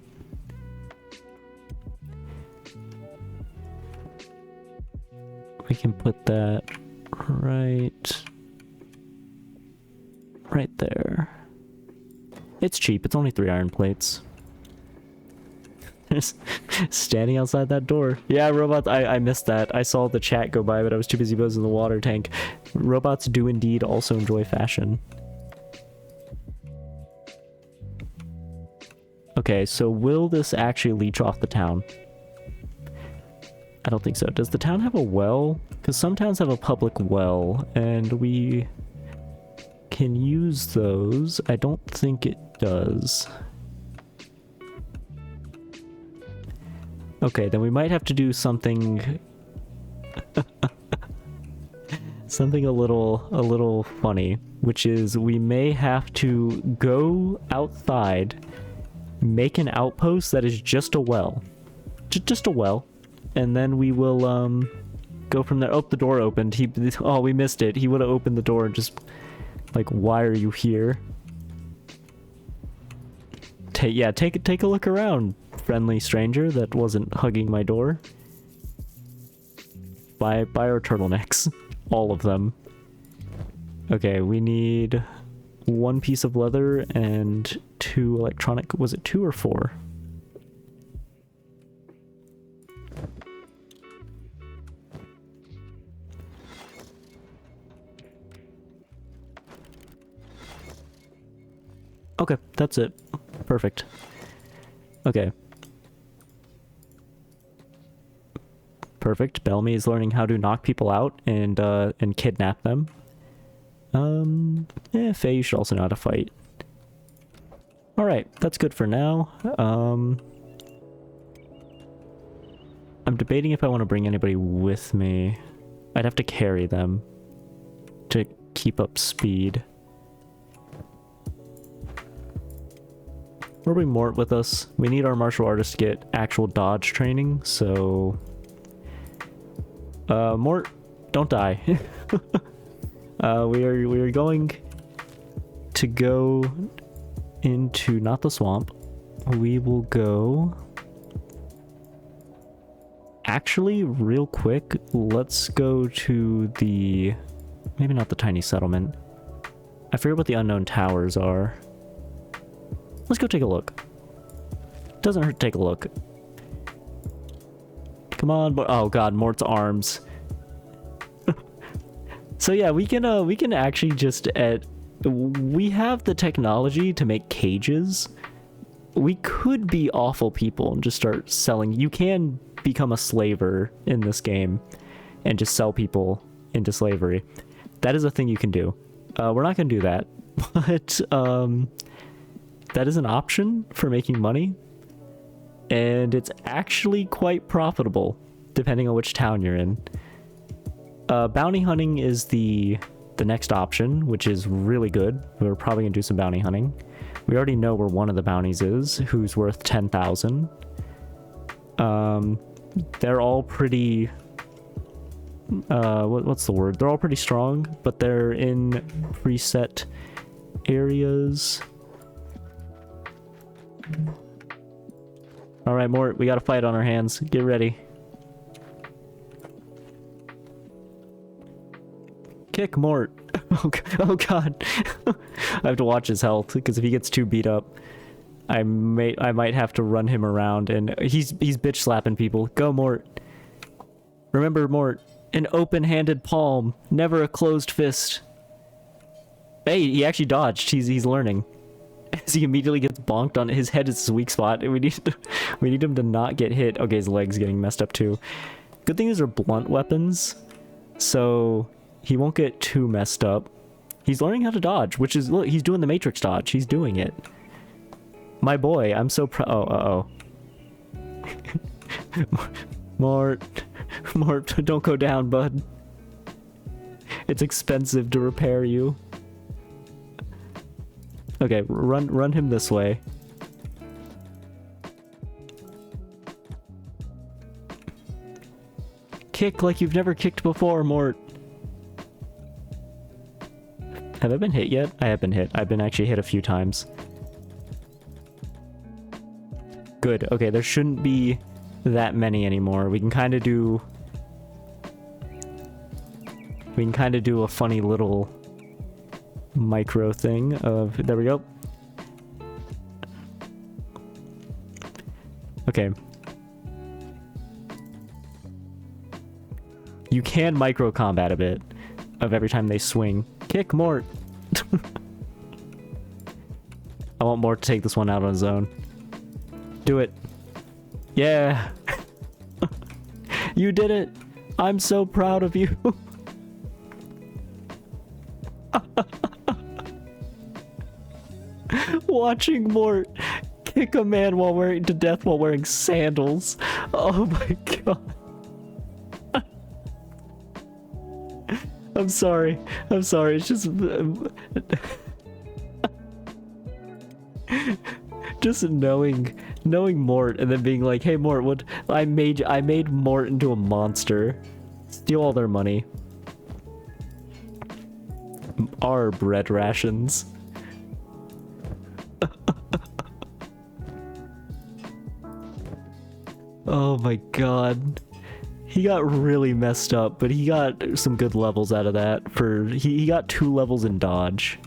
We can put that right there. It's cheap, it's only 3 iron plates. Standing outside that door. Yeah, robots, I missed that. I saw the chat go by, but I was too busy buzzing the water tank. Robots do indeed also enjoy fashion. Okay, so will this actually leech off the town? I don't think so. Does the town have a well? Because some towns have a public well, and we can use those. I don't think it does. Okay, then we might have to do something something a little funny, which is we may have to go outside, make an outpost that is just a well. Just a well. And then we will go from there. Oh, the door opened. Oh, we missed it. He would have opened the door and just like, why are you here? Take a look around, friendly stranger that wasn't hugging my door. Buy our turtlenecks. All of them. Okay, we need 1 piece of leather and 2 electronic... Was it 2 or 4? Okay, that's it. Perfect. Okay. Perfect. Bellamy is learning how to knock people out and kidnap them. Yeah, Faye, you should also know how to fight. Alright, that's good for now. I'm debating if I want to bring anybody with me. I'd have to carry them to keep up speed. We'll bring Mort with us. We need our martial artist to get actual dodge training, so... Mort, don't die. We are going to go into, not the swamp. We will go... Actually, real quick, let's go to the... Maybe not the tiny settlement. I forget what the unknown towers are. Let's go take a look. Doesn't hurt to take a look. Come on, but oh god, Mort's arms. So yeah, we can actually just we have the technology to make cages. We could be awful people and just start selling. You can become a slaver in this game and just sell people into slavery. That is a thing you can do. We're not gonna do that, but that is an option for making money, and it's actually quite profitable depending on which town you're in. Bounty hunting is the next option, which is really good. We're probably gonna do some bounty hunting. We already know where one of the bounties is, who's worth 10,000. They're all pretty... what's the word? They're all pretty strong, but they're in preset areas. Alright, Mort, we got a fight on our hands. Get ready. Kick Mort. Oh god. I have to watch his health, because if he gets too beat up, I might have to run him around, and he's bitch slapping people. Go, Mort. Remember, Mort, an open-handed palm, never a closed fist. Hey, he actually dodged. He's learning. As he immediately gets bonked on his head is his weak spot. We need him to not get hit. Okay, his leg's getting messed up too. Good thing these are blunt weapons, so he won't get too messed up. He's learning how to dodge, which is, look, he's doing the Matrix dodge. He's doing it. My boy, I'm so proud. Oh, Mort, don't go down, bud. It's expensive to repair you. Okay, run him this way. Kick like you've never kicked before, Mort. Have I been hit yet? I have been hit. I've been actually hit a few times. Good. Okay, there shouldn't be that many anymore. We can kind of do a funny little micro thing of, there we go. Okay. You can micro combat a bit of every time they swing. Kick Mort. I want Mort to take this one out on his own. Do it. Yeah. You did it. I'm so proud of you. Watching Mort kick a man to death while wearing sandals. Oh my god. I'm sorry. It's just just knowing Mort and then being like, "Hey Mort, what I made Mort into a monster. Steal all their money. Our bread rations." Oh my god. He got really messed up, but he got some good levels out of that. He got 2 levels in dodge.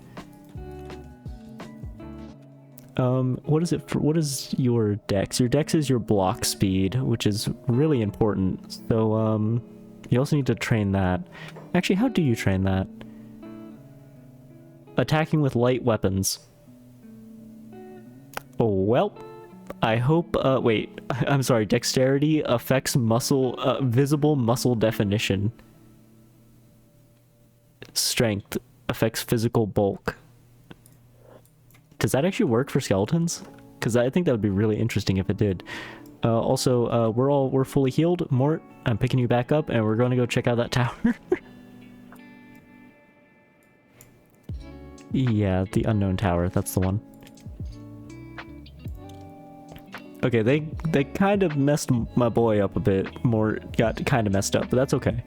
What is your dex? Your dex is your block speed, which is really important. So, you also need to train that. Actually, how do you train that? Attacking with light weapons. Oh, well. I hope, wait, I'm sorry, dexterity affects visible muscle definition. Strength affects physical bulk. Does that actually work for skeletons? Because I think that would be really interesting if it did. Also, we're fully healed. Mort, I'm picking you back up, and we're going to go check out that tower. Yeah, the unknown tower. That's the one. Okay, they kind of messed my boy up a bit. Mort got kind of messed up, but that's okay.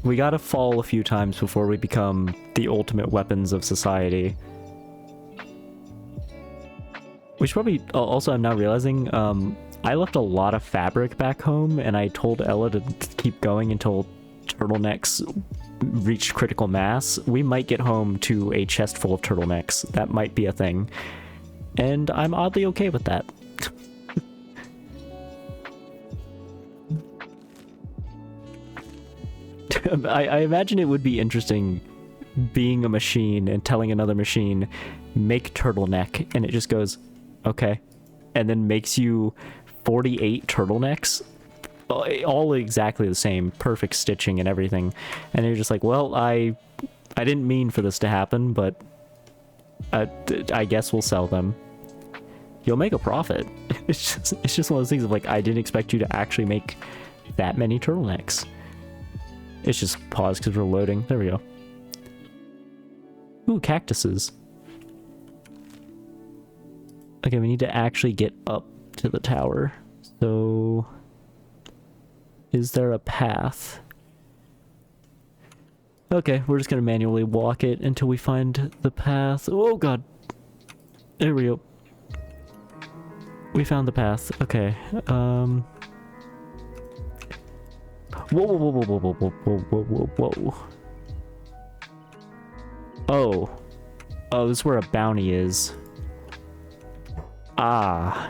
We gotta fall a few times before we become the ultimate weapons of society. We should probably... Also, I'm now realizing, I left a lot of fabric back home, and I told Ella to keep going until turtlenecks reached critical mass. We might get home to a chest full of turtlenecks. That might be a thing. And I'm oddly okay with that. I imagine it would be interesting being a machine and telling another machine, make turtleneck, and it just goes, okay. And then makes you 48 turtlenecks, all exactly the same, perfect stitching and everything. And you're just like, well, I didn't mean for this to happen, but I guess we'll sell them. You'll make a profit. It's just one of those things of like, I didn't expect you to actually make that many turtlenecks. It's just pause because we're loading. There we go. Ooh, cactuses. Okay, we need to actually get up to the tower. So, is there a path? Okay, we're just gonna manually walk it until we find the path. Oh god. There we go. We found the path. Okay. Whoa, whoa, whoa, whoa, whoa, whoa, whoa, whoa, whoa, whoa. Oh. Oh, this is where a bounty is. Ah.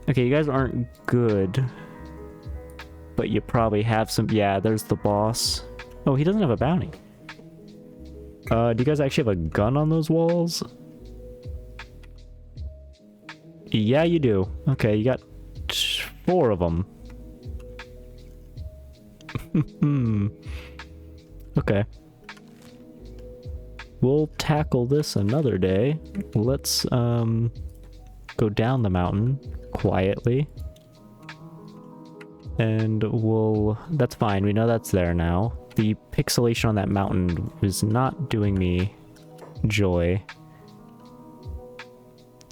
Okay, you guys aren't good. But you probably have some... Yeah, there's the boss. Oh, he doesn't have a bounty. Do you guys actually have a gun on those walls? Yeah, you do. Okay, you got 4 of them. Okay. We'll tackle this another day. Let's go down the mountain quietly. And we'll... That's fine. We know that's there now. The pixelation on that mountain was not doing me joy.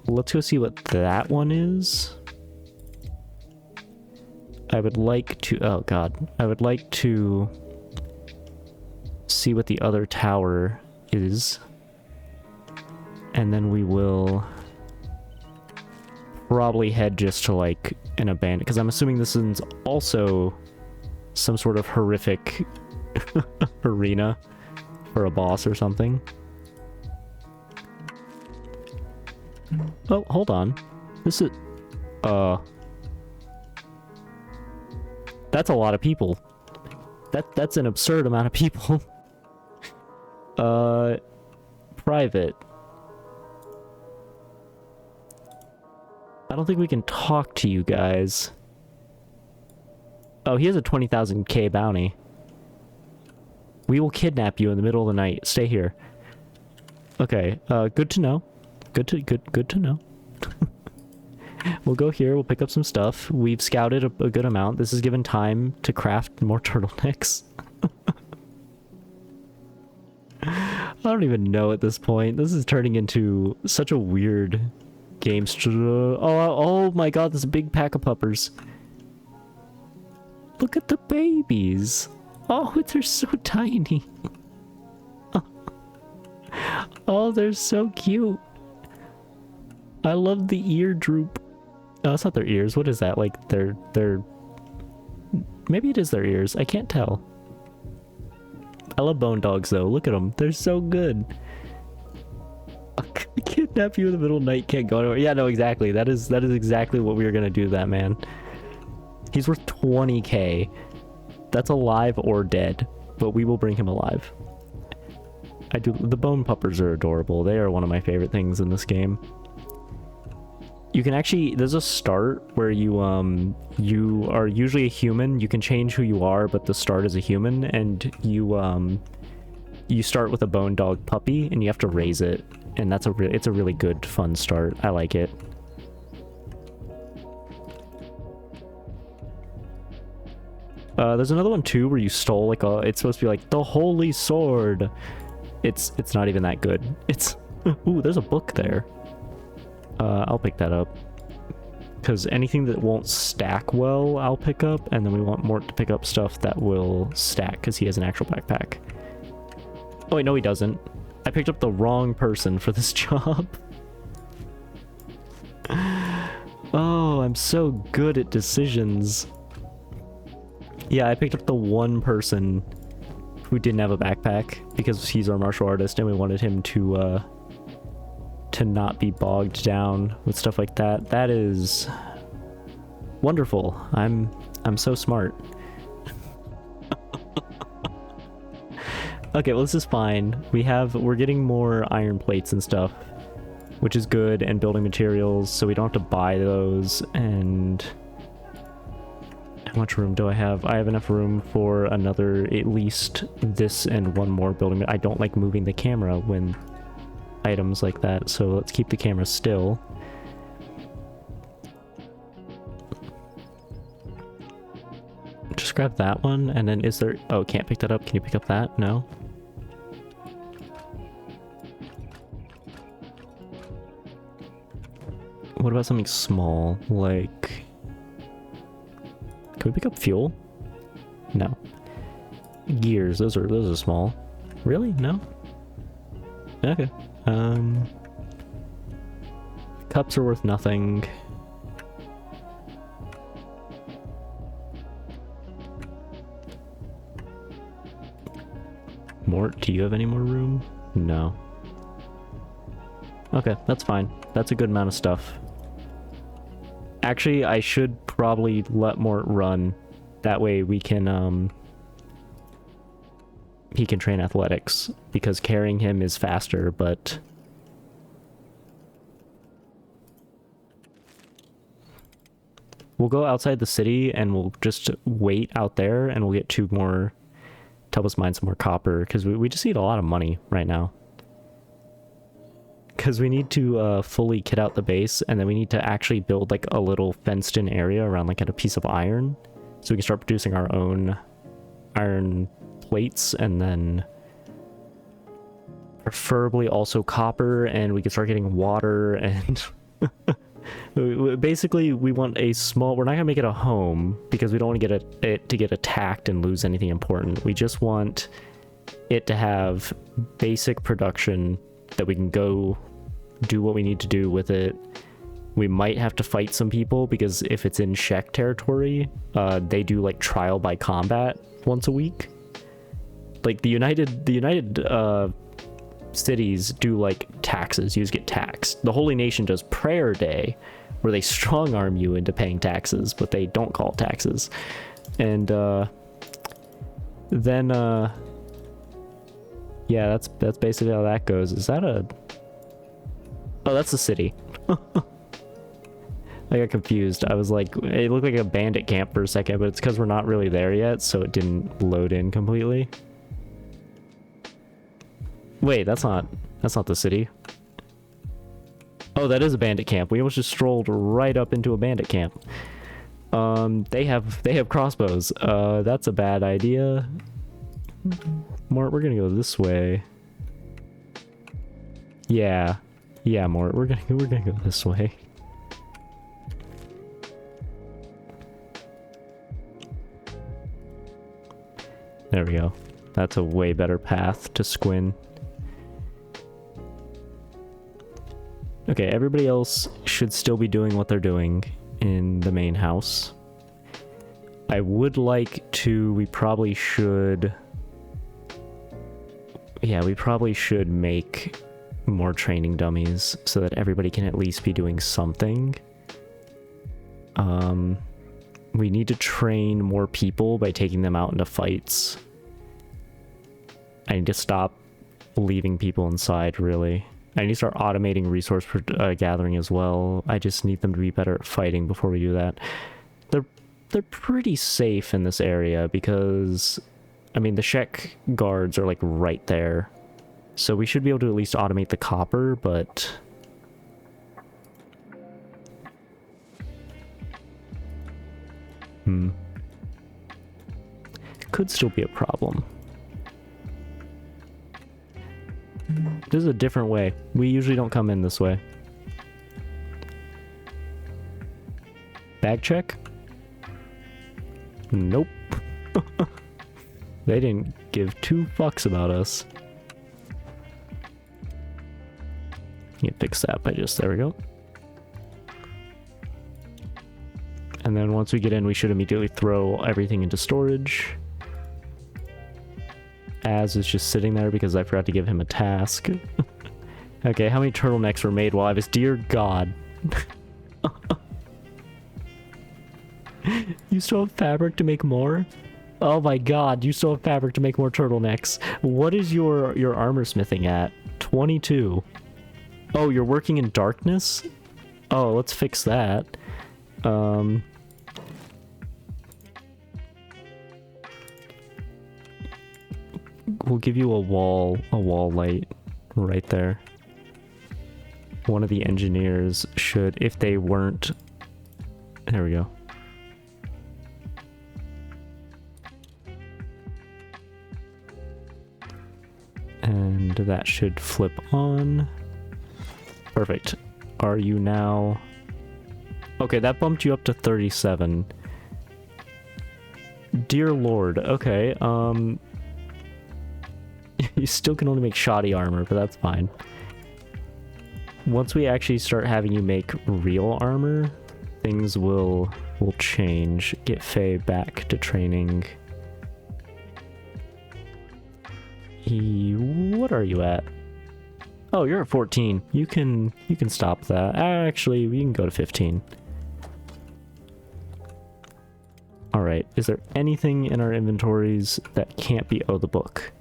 Let's go see what that one is. I would like to... Oh, God. I would like to see what the other tower is. And then we will probably head just to, like, an abandoned... Because I'm assuming this is also some sort of horrific arena for a boss or something. Oh, hold on. This is... That's a lot of people. That's an absurd amount of people. Private. I don't think we can talk to you guys. Oh, he has a 20,000k bounty. We will kidnap you in the middle of the night. Stay here. Okay, good to know. Good to know. We'll go here, we'll pick up some stuff. We've scouted a good amount. This has given time to craft more turtlenecks. I don't even know at this point. This is turning into such a weird game. Oh my god, there's a big pack of puppers. Look at the babies. Oh, they're so tiny. Oh, they're so cute. I love the ear droop. Oh, it's not their ears. What is that? Like, they're... Maybe it is their ears. I can't tell. I love bone dogs, though. Look at them. They're so good. Kidnap you in the middle of the night, can't go anywhere. Yeah, no, exactly. That is exactly what we were gonna do to that man. He's worth 20k. That's alive or dead, but we will bring him alive. I do. The bone puppers are adorable. They are one of my favorite things in this game. You can actually, there's a start where you are usually a human. You can change who you are, but the start is a human, and you start with a bone dog puppy, and you have to raise it. and it's a really good, fun start. I like it. There's another one too where you stole like it's supposed to be like the holy sword. It's not even that good. It's ooh, there's a book there. I'll pick that up. Because anything that won't stack well, I'll pick up, and then we want Mort to pick up stuff that will stack, because he has an actual backpack. Oh wait, no he doesn't. I picked up the wrong person for this job. Oh, I'm so good at decisions. Yeah, I picked up the one person who didn't have a backpack, because he's our martial artist, and we wanted him to not be bogged down with stuff like that. That is wonderful. I'm so smart. Okay, well this is fine. We're getting more iron plates and stuff, which is good, and building materials, so we don't have to buy those. And how much room do I have? I have enough room for another, at least this and one more building. I don't like moving the camera when items like that, so let's keep the camera still. Just grab that one, and then is there... Oh, can't pick that up. Can you pick up that? No? What about something small, like... Can we pick up fuel? No. Gears, those are small. Really? No? Okay. Cups are worth nothing. Mort, do you have any more room? No. Okay, that's fine. That's a good amount of stuff. Actually, I should probably let Mort run. That way we can, he can train athletics, because carrying him is faster, but... We'll go outside the city, and we'll just wait out there, and we'll get 2 more... to help us mine some more copper, because we just need a lot of money right now. Because we need to fully kit out the base, and then we need to actually build like a little fenced-in area around like a piece of iron, so we can start producing our own iron plates, and then preferably also copper, and we can start getting water, and basically we want a small... We're not gonna make it a home because we don't want to get it to get attacked and lose anything important. We just want it to have basic production that we can go do what we need to do with it. We might have to fight some people, because if it's in Czech territory, they do like trial by combat once a week. Like the United cities do like taxes. You just get taxed. The Holy Nation does prayer day, where they strong arm you into paying taxes, but they don't call it taxes. And then yeah, that's basically how that goes. Is that a... Oh, that's the city. I got confused. I was like, it looked like a bandit camp for a second, but it's because we're not really there yet, so it didn't load in completely. Wait, that's not the city. Oh, that is a bandit camp. We almost just strolled right up into a bandit camp. They have crossbows. That's a bad idea. Mort, we're gonna go this way. Yeah, Mort, we're gonna go this way. There we go. That's a way better path to Squin. Okay, everybody else should still be doing what they're doing in the main house. I would like to... We probably should make more training dummies so that everybody can at least be doing something. We need to train more people by taking them out into fights. I need to stop leaving people inside, really. I need to start automating resource gathering as well. I just need them to be better at fighting before we do that. They're pretty safe in this area because, I mean, the Czech guards are like right there. So we should be able to at least automate the copper, but... Could still be a problem. This is a different way. We usually don't come in this way. Bag check? Nope. They didn't give two fucks about us. You can fix that by just... There we go. And then once we get in, we should immediately throw everything into storage. Az is just sitting there because I forgot to give him a task. Okay, how many turtlenecks were made while I was... Dear God. You still have fabric to make more? Oh my God, you still have fabric to make more turtlenecks. What is your armor smithing at? 22. Oh, you're working in darkness? Oh, let's fix that. We'll give you a wall light right there. One of the engineers should, if they weren't... There we go. And that should flip on. Perfect. Are you now... Okay, that bumped you up to 37. Dear Lord, okay, you still can only make shoddy armor, but that's fine. Once we actually start having you make real armor, things will change. Get Faye back to training. What are you at? Oh, you're at 14. You can stop that. Actually, we can go to 15. Alright, is there anything in our inventories that can't be... Oh, the book.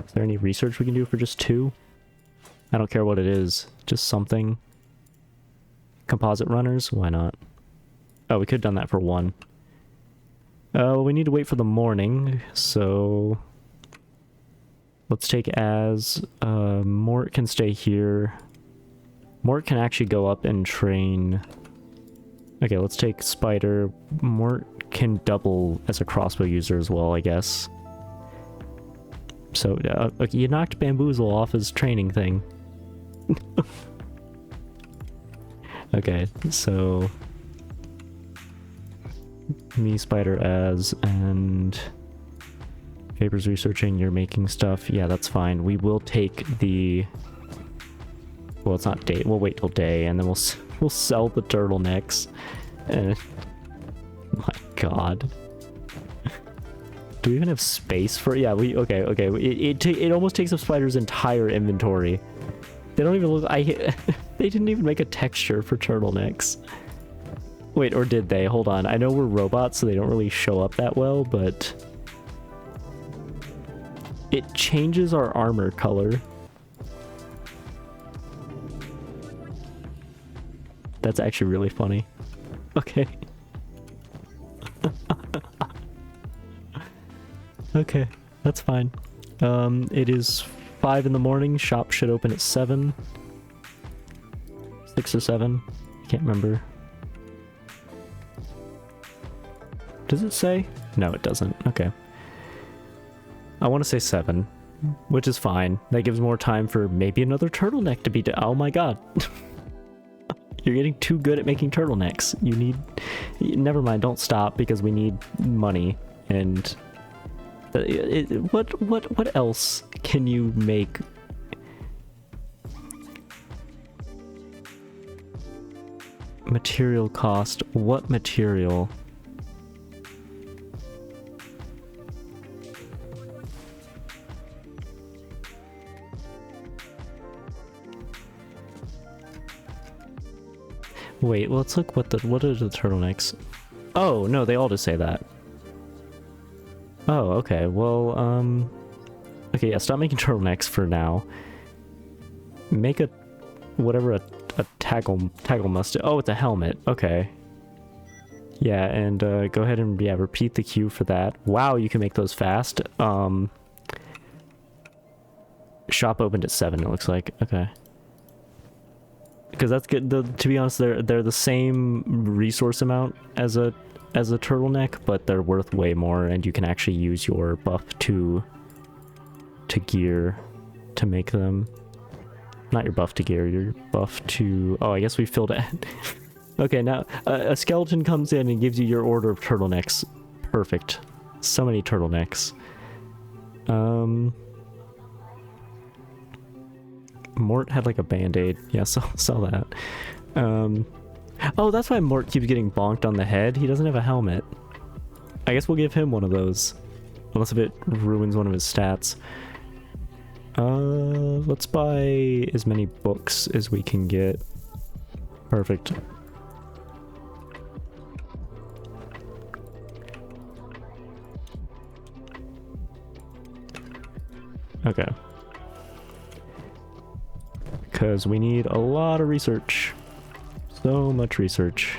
Is there any research we can do for just 2? I don't care what it is. Just something. Composite runners? Why not? Oh, we could have done that for 1. We need to wait for the morning, so... Let's take Az. Mort can stay here. Mort can actually go up and train... Okay, let's take Spider. Mort can double as a crossbow user as well, I guess. So, okay, you knocked Bamboozle off his training thing. Okay, so... Me, Spider, Az, and... Faber's researching, you're making stuff. Yeah, that's fine. We will take the... Well, it's not day. We'll wait till day, and then we'll sell the turtlenecks. And... My God. Do we even have space for... Yeah, we... Okay. It almost takes up Spider's entire inventory. They don't even look... They didn't even make a texture for turtlenecks. Wait, or did they? Hold on. I know we're robots, so they don't really show up that well, but... It changes our armor color. That's actually really funny. Okay. Okay, that's fine. It is 5 in the morning. Shop should open at 7. 6 or 7. I can't remember. Does it say? No, it doesn't. Okay. I want to say 7, which is fine. That gives more time for maybe another turtleneck to be done. Oh my God. You're getting too good at making turtlenecks. You need... Never mind, don't stop, because we need money. And... What else can you make? Material cost. What material? Wait, let's look what are the turtlenecks? Oh, no, they all just say that. Oh, okay, well, okay, yeah, stop making turtlenecks for now. Make a... whatever a taggle must... Oh, it's a helmet, okay. Yeah, and, go ahead and, yeah, repeat the queue for that. Wow, you can make those fast. Shop opened at 7, it looks like. Okay. Because that's good. To be honest, they're the same resource amount as a turtleneck, but they're worth way more, and you can actually use your buff to gear to make them. Not your buff to gear, your buff to... Oh, I guess we filled it. Okay, now a skeleton comes in and gives you your order of turtlenecks. Perfect. So many turtlenecks. Mort had like a band-aid. Yeah, saw that. Oh, that's why Mort keeps getting bonked on the head. He doesn't have a helmet. I guess we'll give him one of those. Unless if it ruins one of his stats. Let's buy as many books as we can get. Perfect. Okay. Because we need a lot of research. So much research.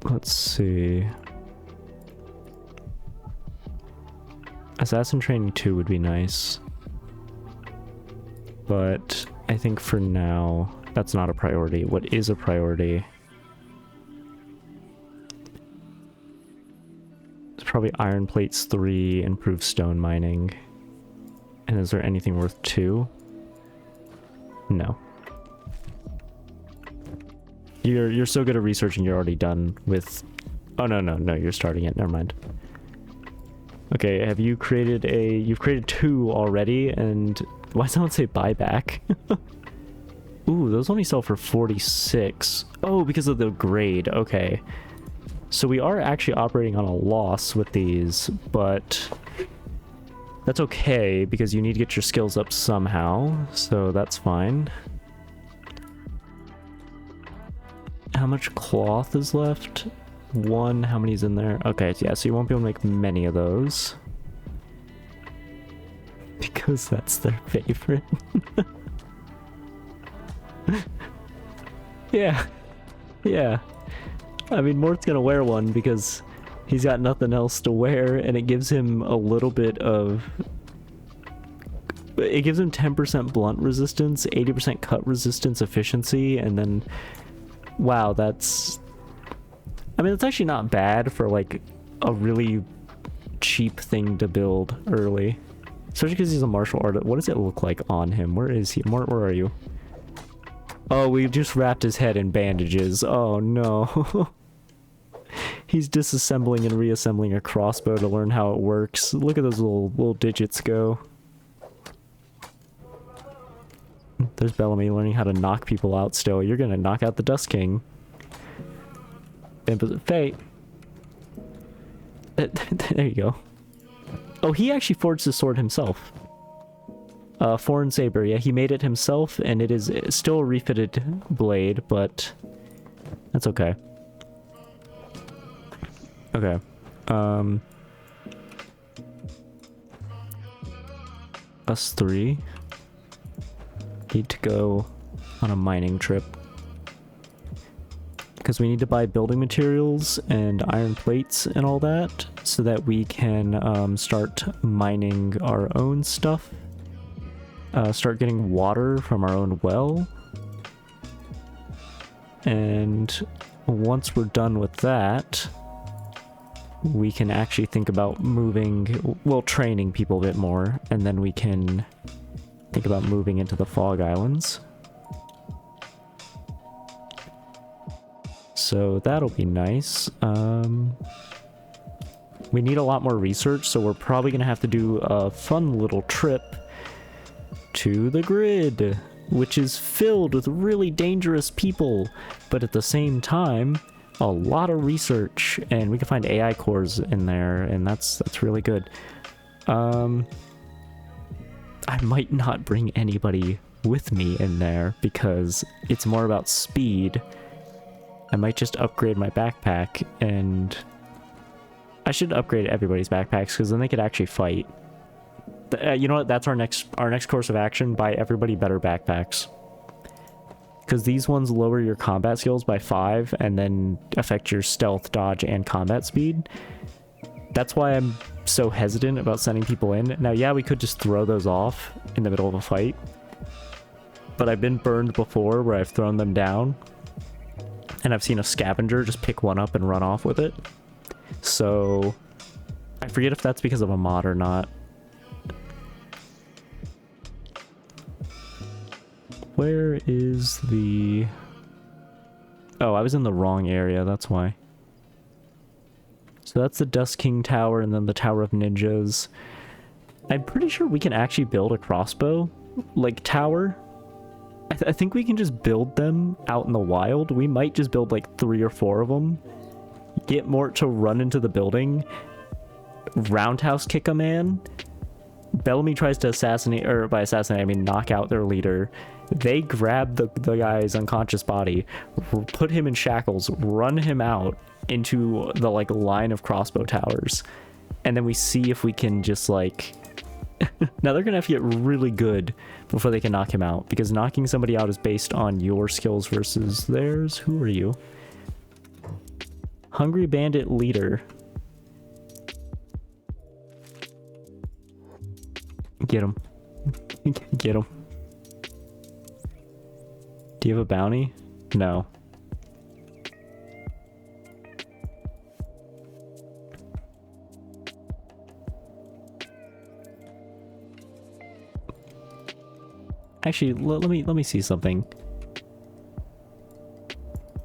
Let's see. Assassin Training 2 would be nice. But I think for now, that's not a priority. What is a priority? It's probably Iron Plates 3, improved stone mining. And is there anything worth 2? No. You're so good at researching, you're already done with... Oh, no, you're starting it. Never mind. Okay, have you created a... You've created 2 already, and... Why does someone say buyback? Ooh, those only sell for 46. Oh, because of the grade. Okay. So we are actually operating on a loss with these, but... That's okay, because you need to get your skills up somehow, so that's fine. How much cloth is left? 1, how many's in there? Okay, yeah, so you won't be able to make many of those. Because that's their favorite. Yeah. Yeah. I mean, Mort's gonna wear one because he's got nothing else to wear, and it gives him a little bit of... It gives him 10% blunt resistance, 80% cut resistance efficiency, and then... Wow, that's... I mean, it's actually not bad for, like, a really cheap thing to build early. Especially because he's a martial artist. What does it look like on him? Where is he? Mort, where are you? Oh, we just wrapped his head in bandages. Oh, no. He's disassembling and reassembling a crossbow to learn how it works. Look at those little digits go. There's Bellamy learning how to knock people out still. You're gonna knock out the Dust King. Fate. There you go. Oh, he actually forged the sword himself. Foreign Saber, yeah, he made it himself, and it is still a refitted blade, but that's okay. Okay. Us 3 need to go on a mining trip. Because we need to buy building materials and iron plates and all that, so that we can start mining our own stuff. Start getting water from our own well. And once we're done with that, we can actually think about moving, well, training people a bit more, and then we can think about moving into the Fog Islands. So that'll be nice. We need a lot more research, so we're probably gonna have to do a fun little trip to the grid, which is filled with really dangerous people, but at the same time, a lot of research, and we can find AI cores in there, and that's really good. I might not bring anybody with me in there because it's more about speed. I might just upgrade my backpack, and I should upgrade everybody's backpacks because then they could actually fight. You know what? That's our next course of action. Buy everybody better backpacks. Because these ones lower your combat skills by 5 and then affect your stealth, dodge, and combat speed. That's why I'm so hesitant about sending people in. Now, yeah, we could just throw those off in the middle of a fight. But I've been burned before where I've thrown them down. And I've seen a scavenger just pick one up and run off with it. So I forget if that's because of a mod or not. Where is the... Oh, I was in the wrong area, that's why. So that's the Dust King Tower and then the Tower of Ninjas. I'm pretty sure we can actually build a crossbow, like, tower. I think we can just build them out in the wild. We might just build like 3 or 4 of them. Get Mort to run into the building. Roundhouse kick a man. Bellamy tries to assassinate, or by assassinate I mean knock out their leader. They grab the guy's unconscious body, put him in shackles, run him out into the like line of crossbow towers. And then we see if we can just like... Now they're gonna have to get really good before they can knock him out, because knocking somebody out is based on your skills versus theirs. Who are you? Hungry Bandit Leader. Get him. Get him. Do you have a bounty? No. Actually, let me see something.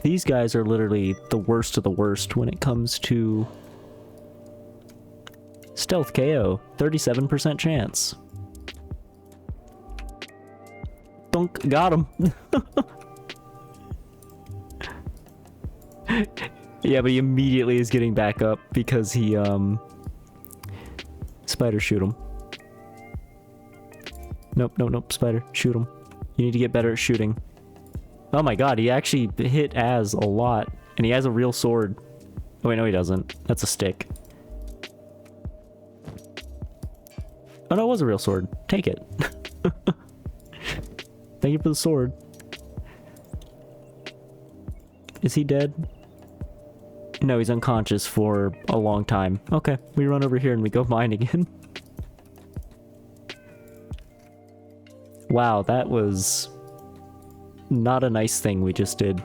These guys are literally the worst of the worst when it comes to stealth KO. 37% chance. Dunk, got him. Yeah, but he immediately is getting back up because he spider shoot him. Nope, spider. Shoot him. You need to get better at shooting. Oh my god, he actually hit Az a lot. And he has a real sword. Oh wait, no he doesn't. That's a stick. Oh no, it was a real sword. Take it. Thank you for the sword. Is he dead? No, he's unconscious for a long time. Okay, we run over here and we go mine again. Wow, that was not a nice thing we just did.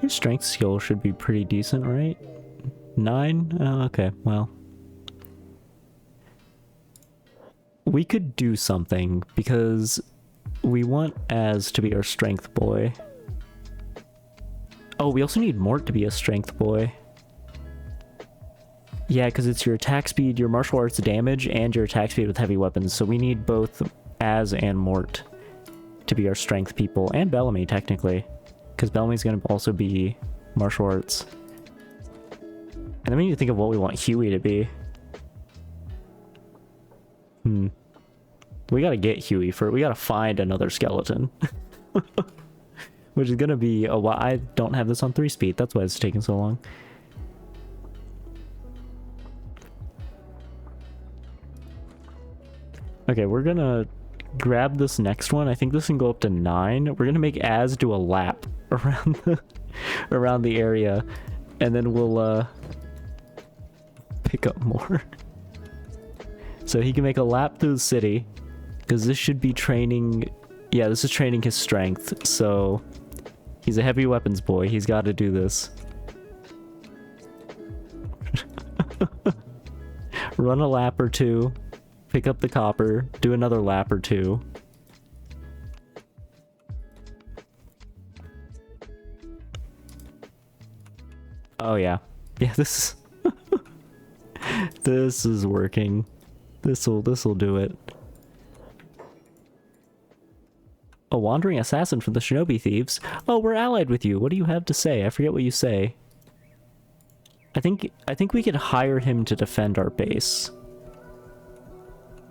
Your strength skill should be pretty decent, right? 9? Oh, okay, well. We could do something, because we want Az to be our strength boy. Oh, we also need Mort to be a strength boy. Yeah, because it's your attack speed, your martial arts damage, and your attack speed with heavy weapons. So we need both Az and Mort to be our strength people. And Bellamy, technically. Because Bellamy's going to also be martial arts. And then we need to think of what we want Huey to be. We gotta get Huey for... We gotta find another skeleton. Which is gonna be a while. I don't have this on 3-speed. That's why it's taking so long. Okay, we're gonna grab this next one. I think this can go up to 9. We're gonna make Az do a lap around the area, and then we'll pick up more. So he can make a lap through the city, because this should be training. Yeah, this is training his strength. So he's a heavy weapons boy. He's got to do this. Run a lap or 2. Pick up the copper, do another lap or 2. Oh yeah. Yeah, this this is working. This'll do it. A wandering assassin from the Shinobi Thieves. Oh, we're allied with you. What do you have to say? I forget what you say. I think we could hire him to defend our base.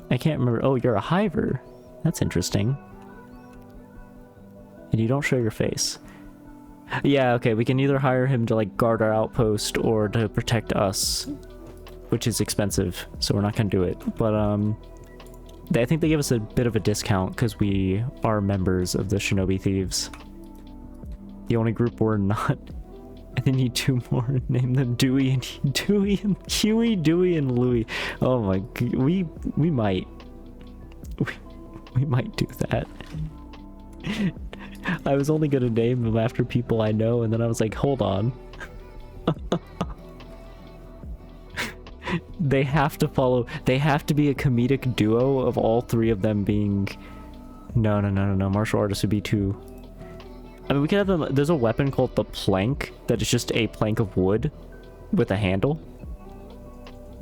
I can't remember. Oh, you're a hiver. That's interesting. And you don't show your face. Yeah, okay, we can either hire him to like guard our outpost or to protect us, which is expensive, so we're not gonna do it. But I think they give us a bit of a discount because we are members of the Shinobi Thieves. The only group we're not. And then need 2 more. Name them Dewey and Huey, Dewey, and Louie. Oh my god, we might do that. I was only gonna name them after people I know, and then I was like, hold on. They have to follow. They have to be a comedic duo of all 3 of them being. No. Martial artists would be too. I mean, we could have them. There's a weapon called the plank that is just a plank of wood with a handle.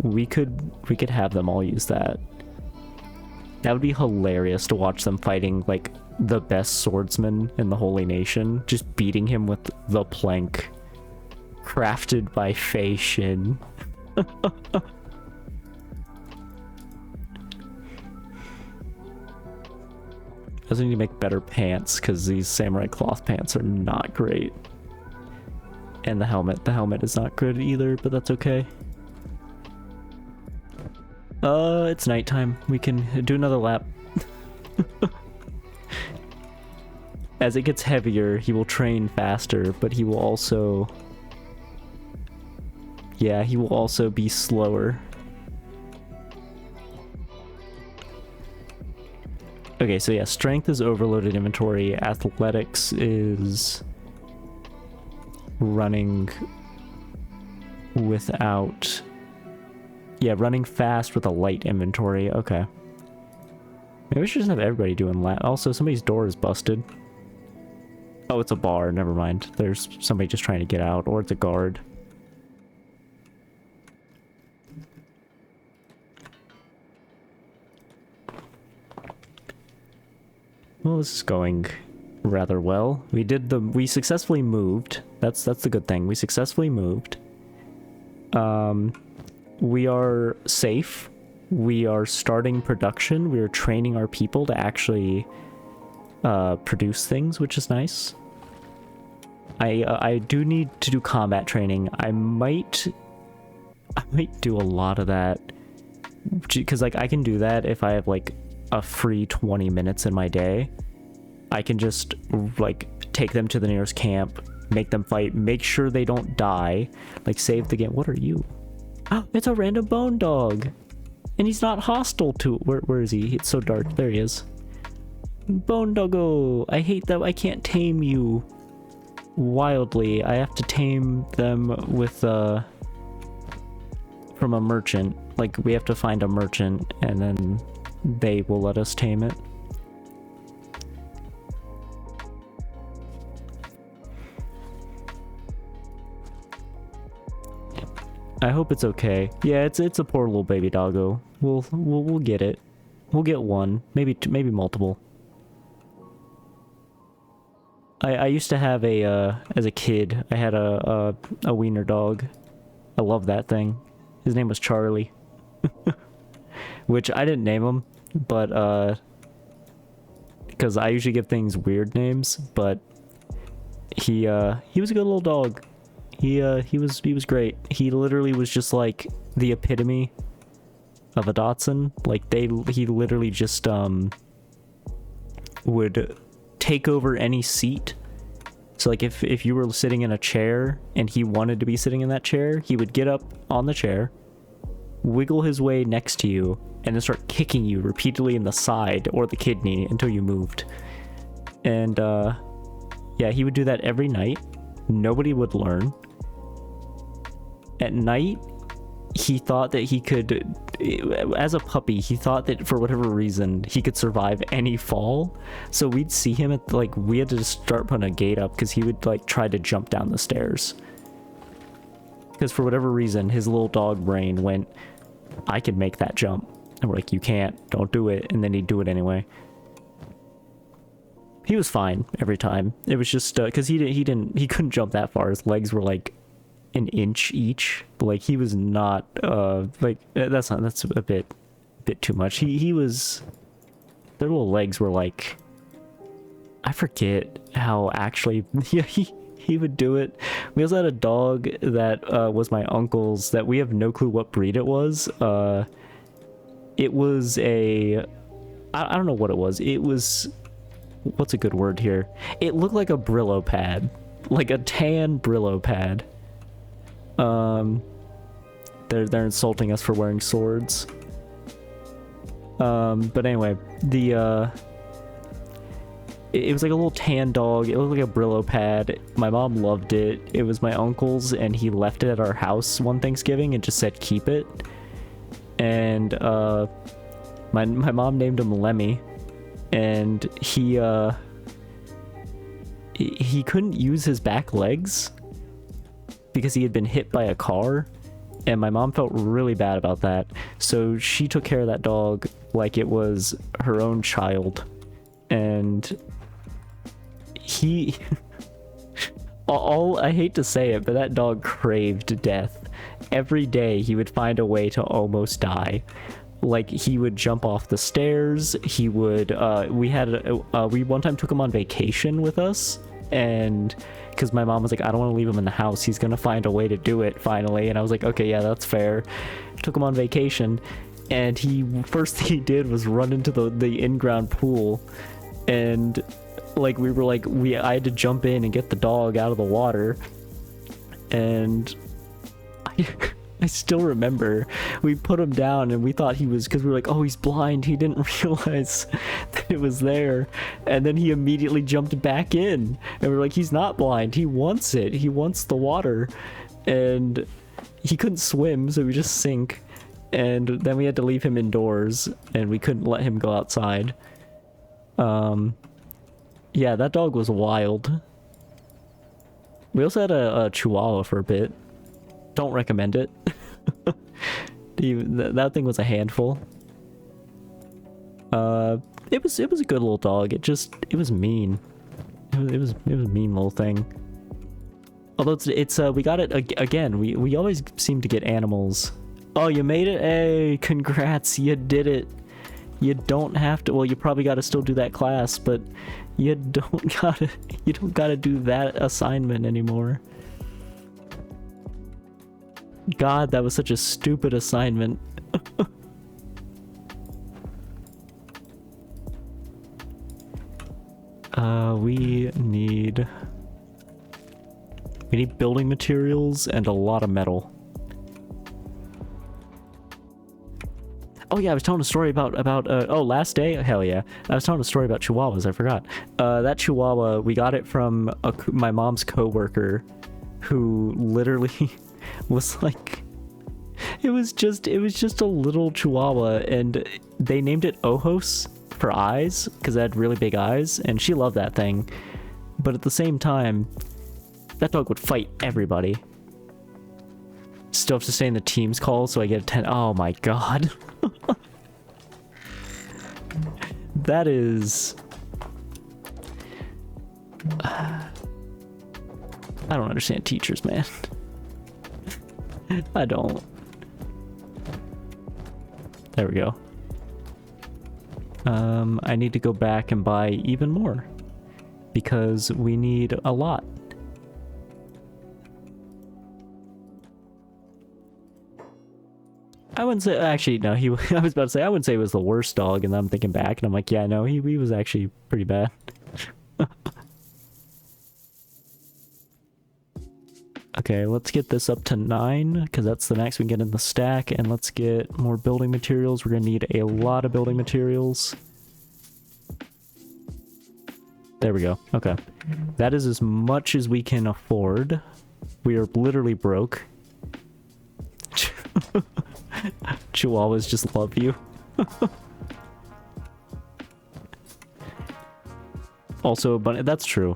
We could have them all use that. That would be hilarious to watch them fighting like the best swordsman in the Holy Nation, just beating him with the plank crafted by Fei Shin. I also need to make better pants because these samurai cloth pants are not great. And the helmet is not good either, but that's okay. It's nighttime. We can do another lap. As it gets heavier, he will train faster, but he will also... Yeah, he will also be slower. Okay, so yeah, strength is overloaded inventory. Athletics is running without... Yeah, running fast with a light inventory. Okay. Maybe we should just have everybody doing lap. Also, somebody's door is busted. Oh, it's a bar. Never mind. There's somebody just trying to get out, or it's a guard. Well, this is going rather well. We successfully moved. That's the good thing. We successfully moved. We are safe. We are starting production. We are training our people to actually produce things, which is nice. I do need to do combat training. I might do a lot of that because like I can do that if I have like a free 20 minutes in my day. I can just like take them to the nearest camp, make them fight, make sure they don't die, like save the game. What are you? Oh, it's a random bone dog. And he's not hostile to... Where is he? It's so dark. There he is. Bone doggo. I hate that I can't tame you wildly. I have to tame them with from a merchant. Like, we have to find a merchant, and then they will let us tame it. I hope it's okay. Yeah, it's a poor little baby doggo. We'll get it. We'll get one, maybe two, maybe multiple. I used to have as a kid, I had a wiener dog. I love that thing. His name was Charlie. Which I didn't name him, but because I usually give things weird names, but he was a good little dog. He was great. He literally was just like the epitome of a Dachshund. Like he literally just would take over any seat. So like if you were sitting in a chair and he wanted to be sitting in that chair, he would get up on the chair, wiggle his way next to you, and then start kicking you repeatedly in the side or the kidney until you moved. And yeah, he would do that every night. Nobody would learn. At night, he thought that he could, as a puppy, he thought that for whatever reason, he could survive any fall. So we'd see him at, like, we had to just start putting a gate up because he would, like, try to jump down the stairs. Because for whatever reason, his little dog brain went, I could make that jump. And we're like, you can't, don't do it. And then he'd do it anyway. He was fine every time. It was just, because he couldn't jump that far. His legs were, like, an inch each. Like he was not like that's a bit too much. He was, their little legs were like, I forget how actually. Yeah, he would do it. We also had a dog that was my uncle's that we have no clue what breed it was. It was I don't know what it was. It was, what's a good word here? It looked like a Brillo pad. like a tan Brillo pad. They're insulting us for wearing swords. But anyway, it was like a little tan dog. It looked like a Brillo pad. My mom loved it. It was my uncle's, and he left it at our house one Thanksgiving and just said keep it. And my mom named him Lemmy, and he couldn't use his back legs because he had been hit by a car, and my mom felt really bad about that. So she took care of that dog like it was her own child, and he I hate to say it, but that dog craved death. Every day he would find a way to almost die. Like, he would jump off the stairs. He would we one time took him on vacation with us, and because my mom was like, I don't want to leave him in the house, he's gonna find a way to do it finally. And I was like, okay, yeah, that's fair. Took him on vacation, and first thing he did was run into the in-ground pool, and like I had to jump in and get the dog out of the water. And I still remember we put him down, and we thought he was, because we were like, oh, he's blind, he didn't realize that it was there. And then he immediately jumped back in, and we're like, he's not blind, he wants it, he wants the water. And he couldn't swim, so we just sink. And then we had to leave him indoors, and we couldn't let him go outside. Yeah, that dog was wild. We also had a Chihuahua for a bit. Don't recommend it. That thing was a handful. It was a good little dog. It was mean. It was a mean little thing. Although we got it again. We always seem to get animals. Oh, you made it? Hey, congrats! You did it. You don't have to. Well, you probably got to still do that class, but you don't gotta do that assignment anymore. God, that was such a stupid assignment. We need building materials and a lot of metal. Oh yeah, I was telling a story about last day. Hell yeah, I was telling a story about Chihuahuas. I forgot. That Chihuahua, we got it from my mom's coworker, who literally was like, it was just a little Chihuahua, and they named it Ojos for eyes because it had really big eyes, and she loved that thing. But at the same time, that dog would fight everybody. Still have to stay in the team's call, so I get a 10. Oh my god. That is... I don't understand teachers, man. I don't. There we go. I need to go back and buy even more, because we need a lot. I wouldn't say, actually, no, I was about to say, I wouldn't say it was the worst dog, and then I'm thinking back, and I'm like, yeah, no, he was actually pretty bad. Okay, let's get this up to 9, because that's the max we can get in the stack, and let's get more building materials. We're gonna need a lot of building materials. There we go, okay. That is as much as we can afford. We are literally broke. Chihuahuas just love you. Also, bunny, that's true.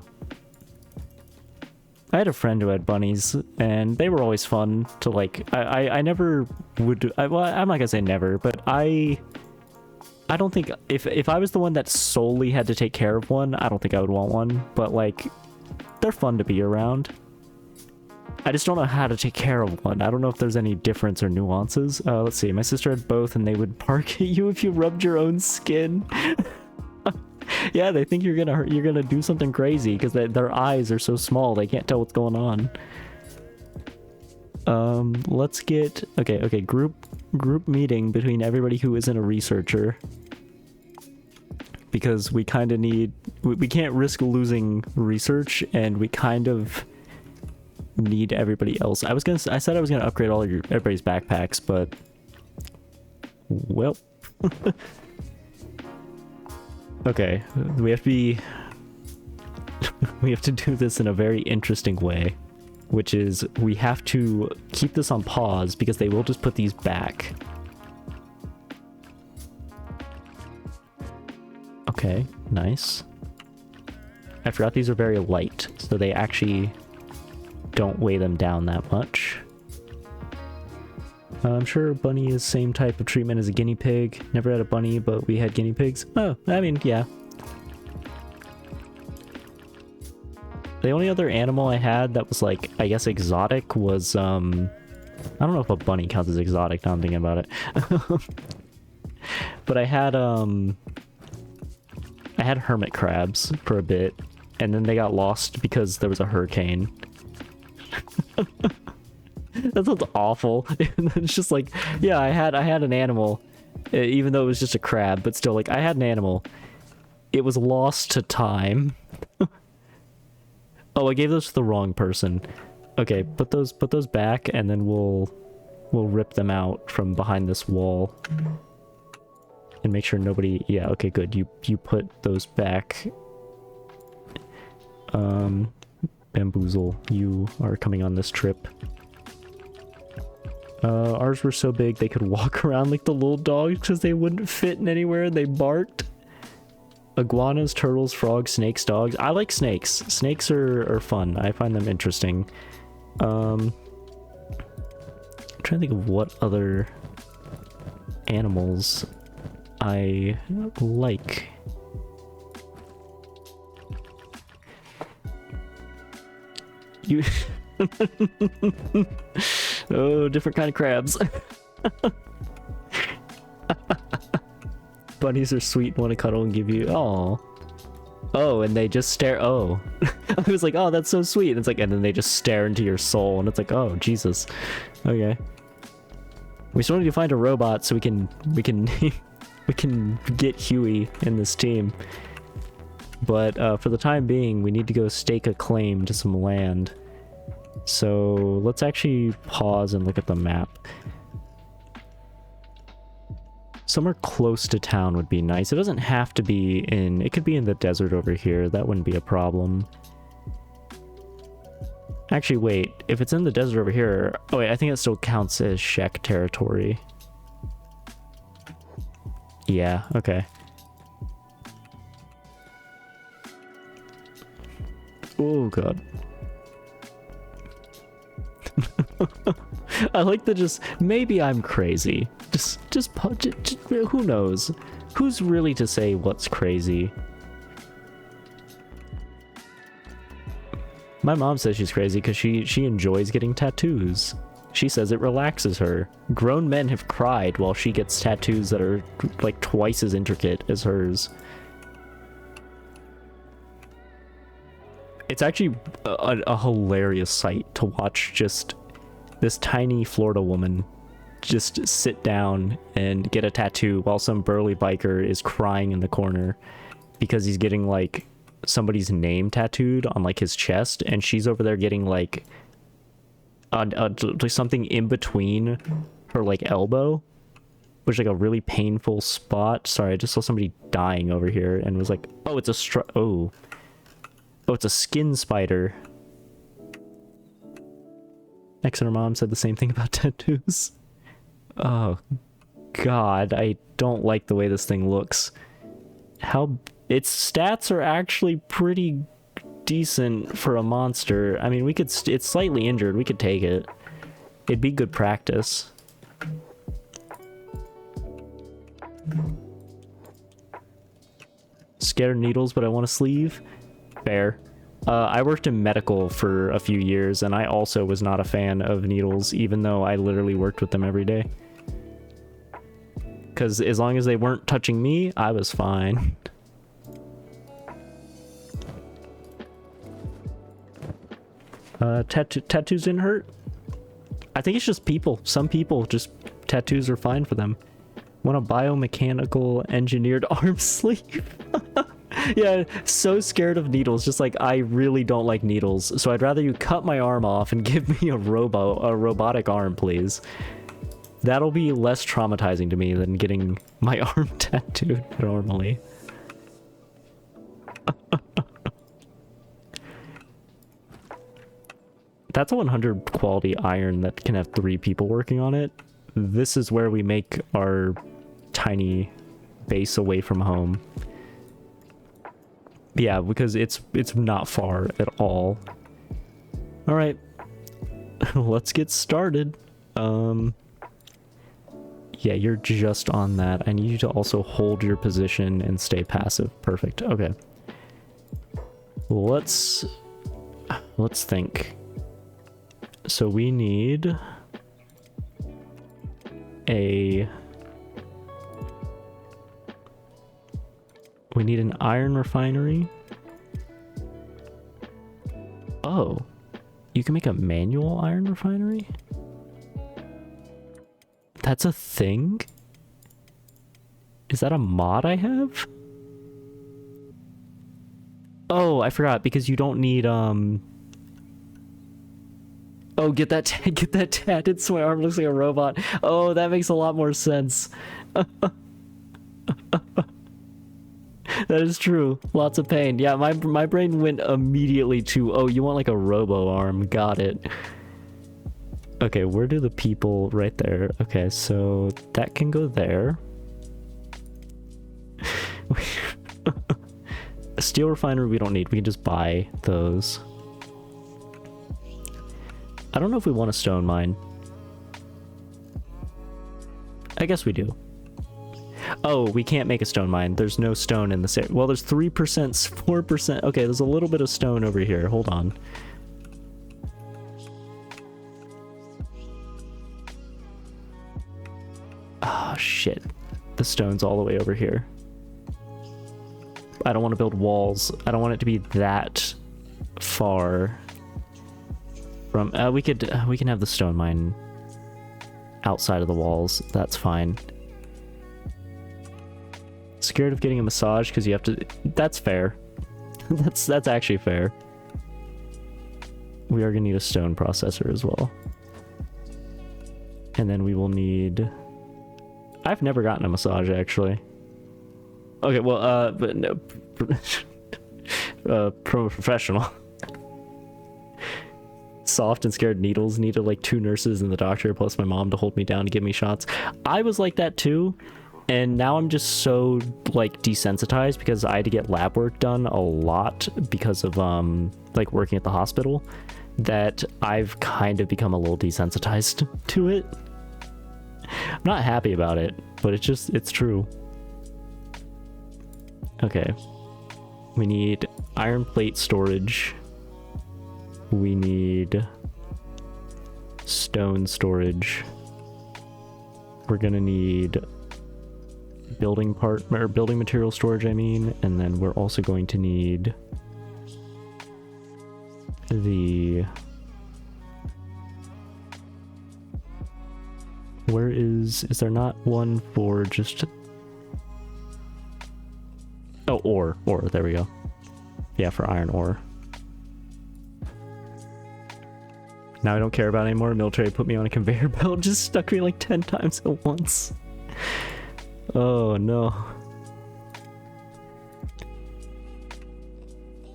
I had a friend who had bunnies, and they were always fun to, like, I never would, well, I'm not gonna say never, but I don't think, if I was the one that solely had to take care of one, I don't think I would want one, but, like, they're fun to be around. I just don't know how to take care of one. I don't know if there's any difference or nuances. Let's see, my sister had both, and they would bark at you if you rubbed your own skin. Yeah, they think you're gonna do something crazy because their eyes are so small they can't tell what's going on. Let's get okay. Group meeting between everybody who isn't a researcher, because we kind of need... We can't risk losing research, and we kind of need everybody else. I said I was gonna upgrade all of everybody's backpacks, but... Well... Okay, we have to be... we have to do this in a very interesting way, which is we have to keep this on pause because they will just put these back. Okay, nice. I forgot these are very light, so they actually don't weigh them down that much. I'm sure a bunny is same type of treatment as a guinea pig. Never had a bunny, but we had guinea pigs. Oh, I mean, yeah. The only other animal I had that was like, I guess exotic was, I don't know if a bunny counts as exotic now I'm thinking about it. But I had hermit crabs for a bit, and then they got lost because there was a hurricane. That sounds awful. It's just like, yeah, I had an animal, even though it was just a crab, but still, like, I had an animal. It was lost to time. Oh, I gave those to the wrong person. Okay, put those back, and then we'll rip them out from behind this wall. And make sure nobody... Yeah, okay, good. You put those back. Bamboozle, you are coming on this trip. Ours were so big they could walk around like the little dogs because they wouldn't fit in anywhere and they barked. Iguanas, turtles, frogs, snakes, dogs. I like snakes. Snakes are fun. I find them interesting. I'm trying to think of what other animals I like. You... Oh, different kind of crabs. Bunnies are sweet and want to cuddle and give you... Oh, and they just stare... Oh. I was like, oh, that's so sweet. And it's like, and then they just stare into your soul, and it's like, oh, Jesus. Okay. We still need to find a robot so we can we can get Huey in this team. But for the time being, we need to go stake a claim to some land. So let's actually pause and look at the map. Somewhere close to town would be nice. It doesn't have to be in... It could be in the desert over here. That wouldn't be a problem. Actually, wait. If it's in the desert over here... Oh, wait. I think it still counts as Shek territory. Yeah, okay. Oh, God. I like the just... Maybe I'm crazy. Just who knows? Who's really to say what's crazy? My mom says she's crazy because she enjoys getting tattoos. She says it relaxes her. Grown men have cried while she gets tattoos that are like twice as intricate as hers. It's actually a hilarious sight to watch just this tiny Florida woman just sit down and get a tattoo while some burly biker is crying in the corner because he's getting like somebody's name tattooed on like his chest, and she's over there getting like something in between her like elbow, which is like a really painful spot. Sorry, I just saw somebody dying over here and was like, oh, it's a oh, it's a skin spider. Next to her mom said the same thing about tattoos. Oh, God, I don't like the way this thing looks. How... Its stats are actually pretty decent for a monster. I mean, we could... It's slightly injured. We could take it. It'd be good practice. Scared of needles, but I want a sleeve? Fair. I worked in medical for a few years, and I also was not a fan of needles, even though I literally worked with them every day. Because as long as they weren't touching me, I was fine. Tattoos didn't hurt? I think it's just people. Some people, just tattoos are fine for them. Want a biomechanical engineered arm sleeve? Yeah, so scared of needles. Just like, I really don't like needles. So I'd rather you cut my arm off and give me a robotic arm, please. That'll be less traumatizing to me than getting my arm tattooed normally. That's a 100 quality iron that can have 3 people working on it. This is where we make our tiny base away from home. Yeah, because it's not far at all. All right, let's get started. Yeah, you're just on that. I need you to also hold your position and stay passive. Perfect. Okay. Let's think. So we need an iron refinery. Oh, you can make a manual iron refinery? That's a thing? Is that a mod I have? Oh, I forgot, because you don't need, Oh, get that tatted so my arm looks like a robot. Oh, that makes a lot more sense. That is true. Lots of pain. Yeah, my brain went immediately to, oh, you want like a robo arm. Got it. Okay, where do the people... Right there. Okay, so that can go there. A steel refinery we don't need. We can just buy those. I don't know if we want a stone mine. I guess we do. Oh, we can't make a stone mine. There's no stone in this area. Well, there's 3%, 4%. Okay, there's a little bit of stone over here. Hold on. Oh, shit. The stone's all the way over here. I don't want to build walls. I don't want it to be that far from... we can have the stone mine outside of the walls. That's fine. Scared of getting a massage because you have to... That's fair. That's actually fair. We are going to need a stone processor as well. And then we will need... I've never gotten a massage, actually. Okay, well, but no... professional. Soft and scared needles. Needed like 2 nurses and the doctor plus my mom to hold me down and give me shots. I was like that too. And now I'm just so like desensitized because I had to get lab work done a lot because of like working at the hospital, that I've kind of become a little desensitized to it. I'm not happy about it, but it's true. Okay. We need iron plate storage. We need stone storage. We're gonna need building material storage, I mean, and then we're also going to need the... Where is there not one for just... Oh, ore, there we go. Yeah, for iron ore. Now I don't care about it anymore. Military put me on a conveyor belt, just stuck me like 10 times at once. Oh no.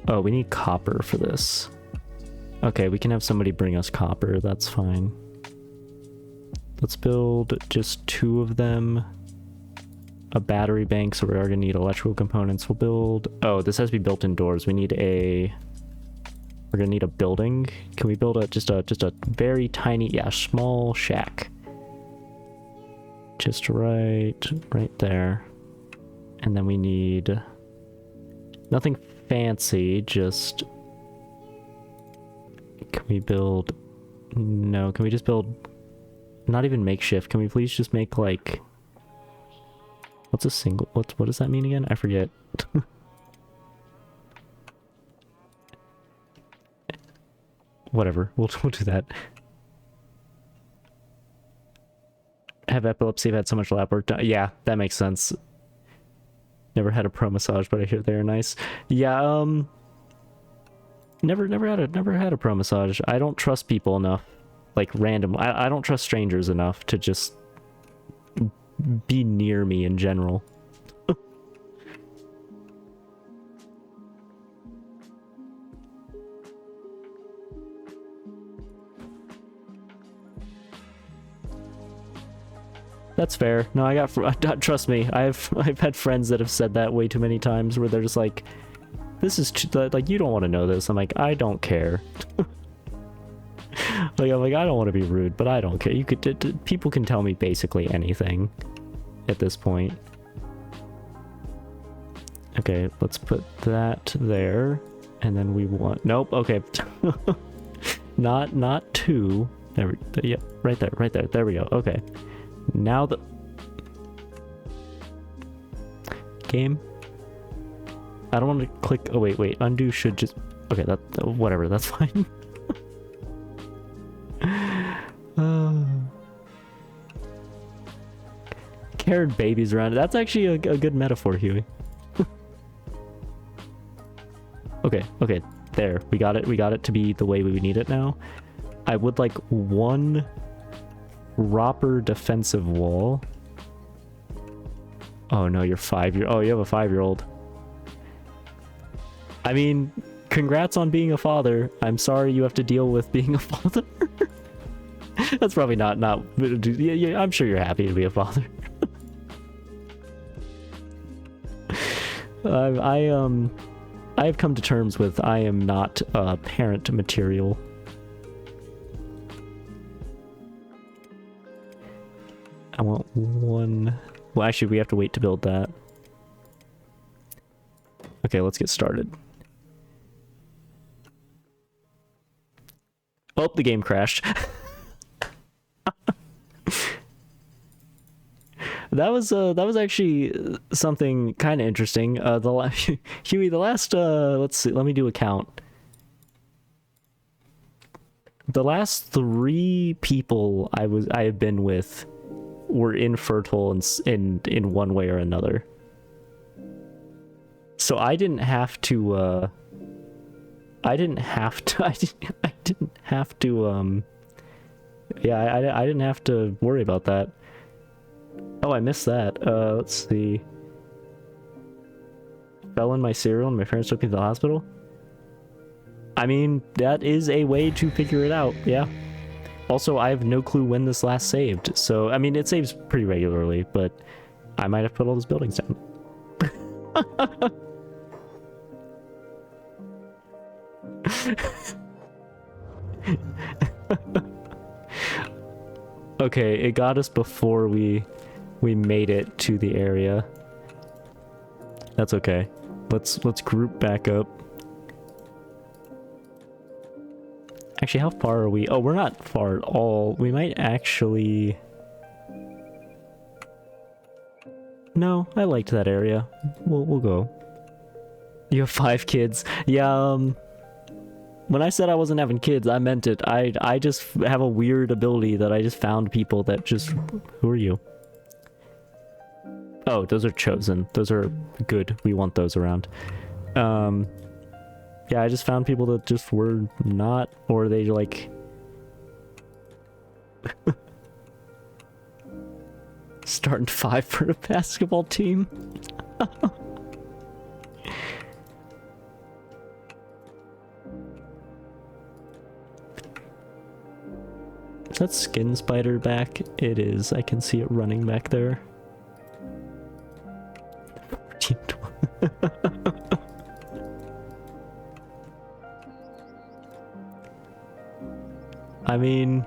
Oh, we need copper for this. Okay, we can have somebody bring us copper, that's fine. Let's build just 2 of them. A battery bank, so we are gonna need electrical components. We'll build... Oh, this has to be built indoors. We need a... We're gonna need a building. Can we build just a very tiny, yeah, small shack? Just right there. And then we need nothing fancy, just... Can we build... No, can we just build... Not even makeshift. Can we please just make like... What's a single... What does that mean again? I forget. Whatever, we'll do that. Have epilepsy, I've had so much lab work done. Yeah, that makes sense. Never had a pro massage, but I hear they're nice. Yeah, never had a pro massage. I don't trust people enough, like random. I don't trust strangers enough to just be near me in general. That's fair. No, trust me. I've had friends that have said that way too many times, where they're just like, "This is like you don't want to know this." I'm like, I don't care. Like I'm like I don't want to be rude, but I don't care. You could people can tell me basically anything at this point. Okay, let's put that there, and then we want. Nope. Okay. not two. There. Yeah. Right there. Right there. There we go. Okay. Now the game. I don't want to click. Oh wait. Undo should just. Okay, that whatever. That's fine. Carried babies around. That's actually a good metaphor, Huey. Okay. There. We got it. We got it to be the way we need it now. I would like one proper defensive wall. Oh no, you're 5 year. Oh, you have a 5-year-old. I mean, congrats on being a father. I'm sorry you have to deal with being a father. That's probably not. Yeah, I'm sure you're happy to be a father. I have come to terms with I am not parent material. I want one. Well, actually, we have to wait to build that. Okay, let's get started. Oh, the game crashed. That was actually something kind of interesting. Huey, the last let's see, let me do a count. The last 3 people I have been with were infertile in one way or another. So I didn't have to I didn't have to worry about that. Oh, I missed that. Let's see. Fell in my cereal and my parents took me to the hospital. I mean, that is a way to figure it out, yeah. Also, I have no clue when this last saved, so, I mean, it saves pretty regularly, but I might have put all those buildings down. Okay, it got us before we made it to the area. That's okay. Let's group back up. Actually, how far are we? Oh, we're not far at all. We might actually... No, I liked that area. We'll go. You have 5 kids. Yeah, when I said I wasn't having kids, I meant it. I just have a weird ability that I just found people that just... Who are you? Oh, those are chosen. Those are good. We want those around. Yeah, I just found people that just were not, or they like... Starting 5 for a basketball team. Is that skin spider back? It is. I can see it running back there. I mean,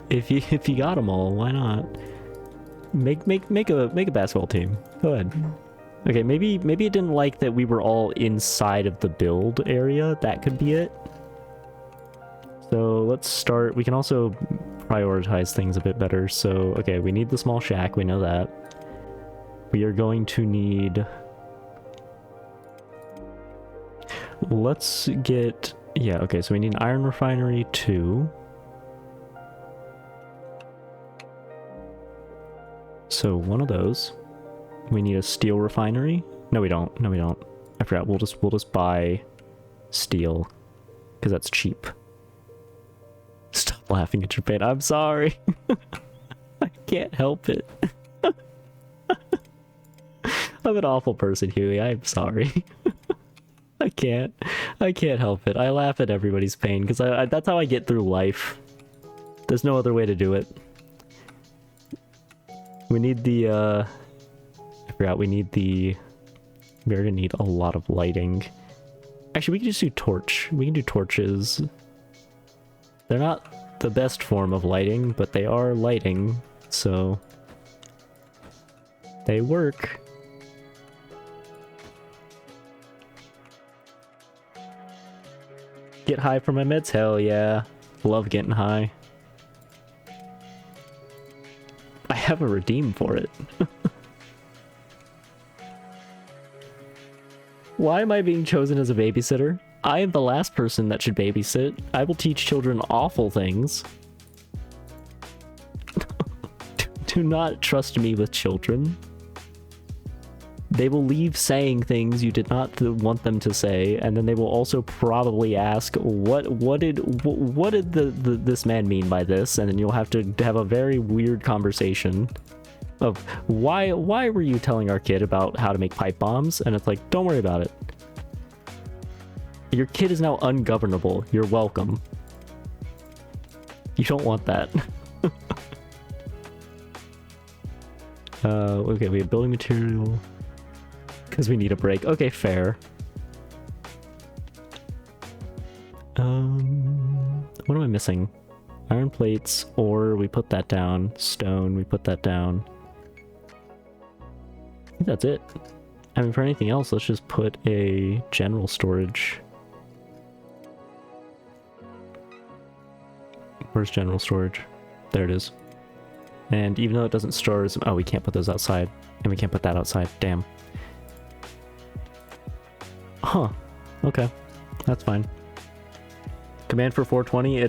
if you got them all, why not? Make a basketball team. Go ahead. Okay, maybe it didn't like that we were all inside of the build area. That could be it. So let's start. We can also prioritize things a bit better. So, okay, we need the small shack. We know that. We are going to need... Let's get... Yeah, okay, so we need an iron refinery 2. So one of those. We need a steel refinery. No, we don't. No, we don't. I forgot. We'll just buy steel because that's cheap. Stop laughing at Japan. I'm sorry. I can't help it. I'm an awful person, Huey. I'm sorry. I can't help it. I laugh at everybody's pain because that's how I get through life. There's no other way to do it. We need the I forgot we need the we're gonna need a lot of lighting. Actually, we can just do torch. We can do torches. They're not the best form of lighting, but they are lighting, so they work. Get high for my meds? Hell yeah. Love getting high. I have a redeem for it. Why am I being chosen as a babysitter? I am the last person that should babysit. I will teach children awful things. Do not trust me with children. They will leave saying things you did not want them to say, and then they will also probably ask, what did this man mean by this? And then you'll have to have a very weird conversation of why were you telling our kid about how to make pipe bombs? And it's like, don't worry about it. Your kid is now ungovernable. You're welcome. You don't want that. Okay, we have building material. Because we need a break. Okay, fair. What am I missing? Iron plates, ore, we put that down. Stone, we put that down. I think that's it. I mean, for anything else, let's just put a general storage. Where's general storage? There it is. And even though it doesn't store as... Oh, we can't put those outside. And we can't put that outside. Damn. Huh. Okay. That's fine. Command for 420,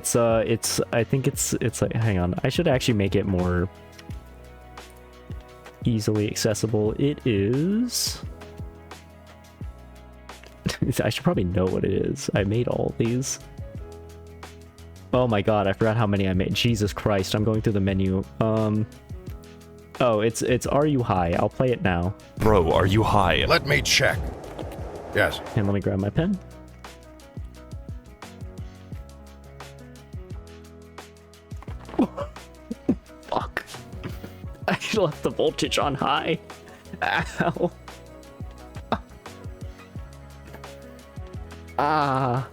I think it's like, hang on. I should actually make it more easily accessible. It is... I should probably know what it is. I made all these. Oh my god, I forgot how many I made. Jesus Christ, I'm going through the menu. Oh, it's Are You High? I'll play it now. Bro, are you high? Let me check. Yes. And let me grab my pen. Fuck. I left the voltage on high. Ow. Ah.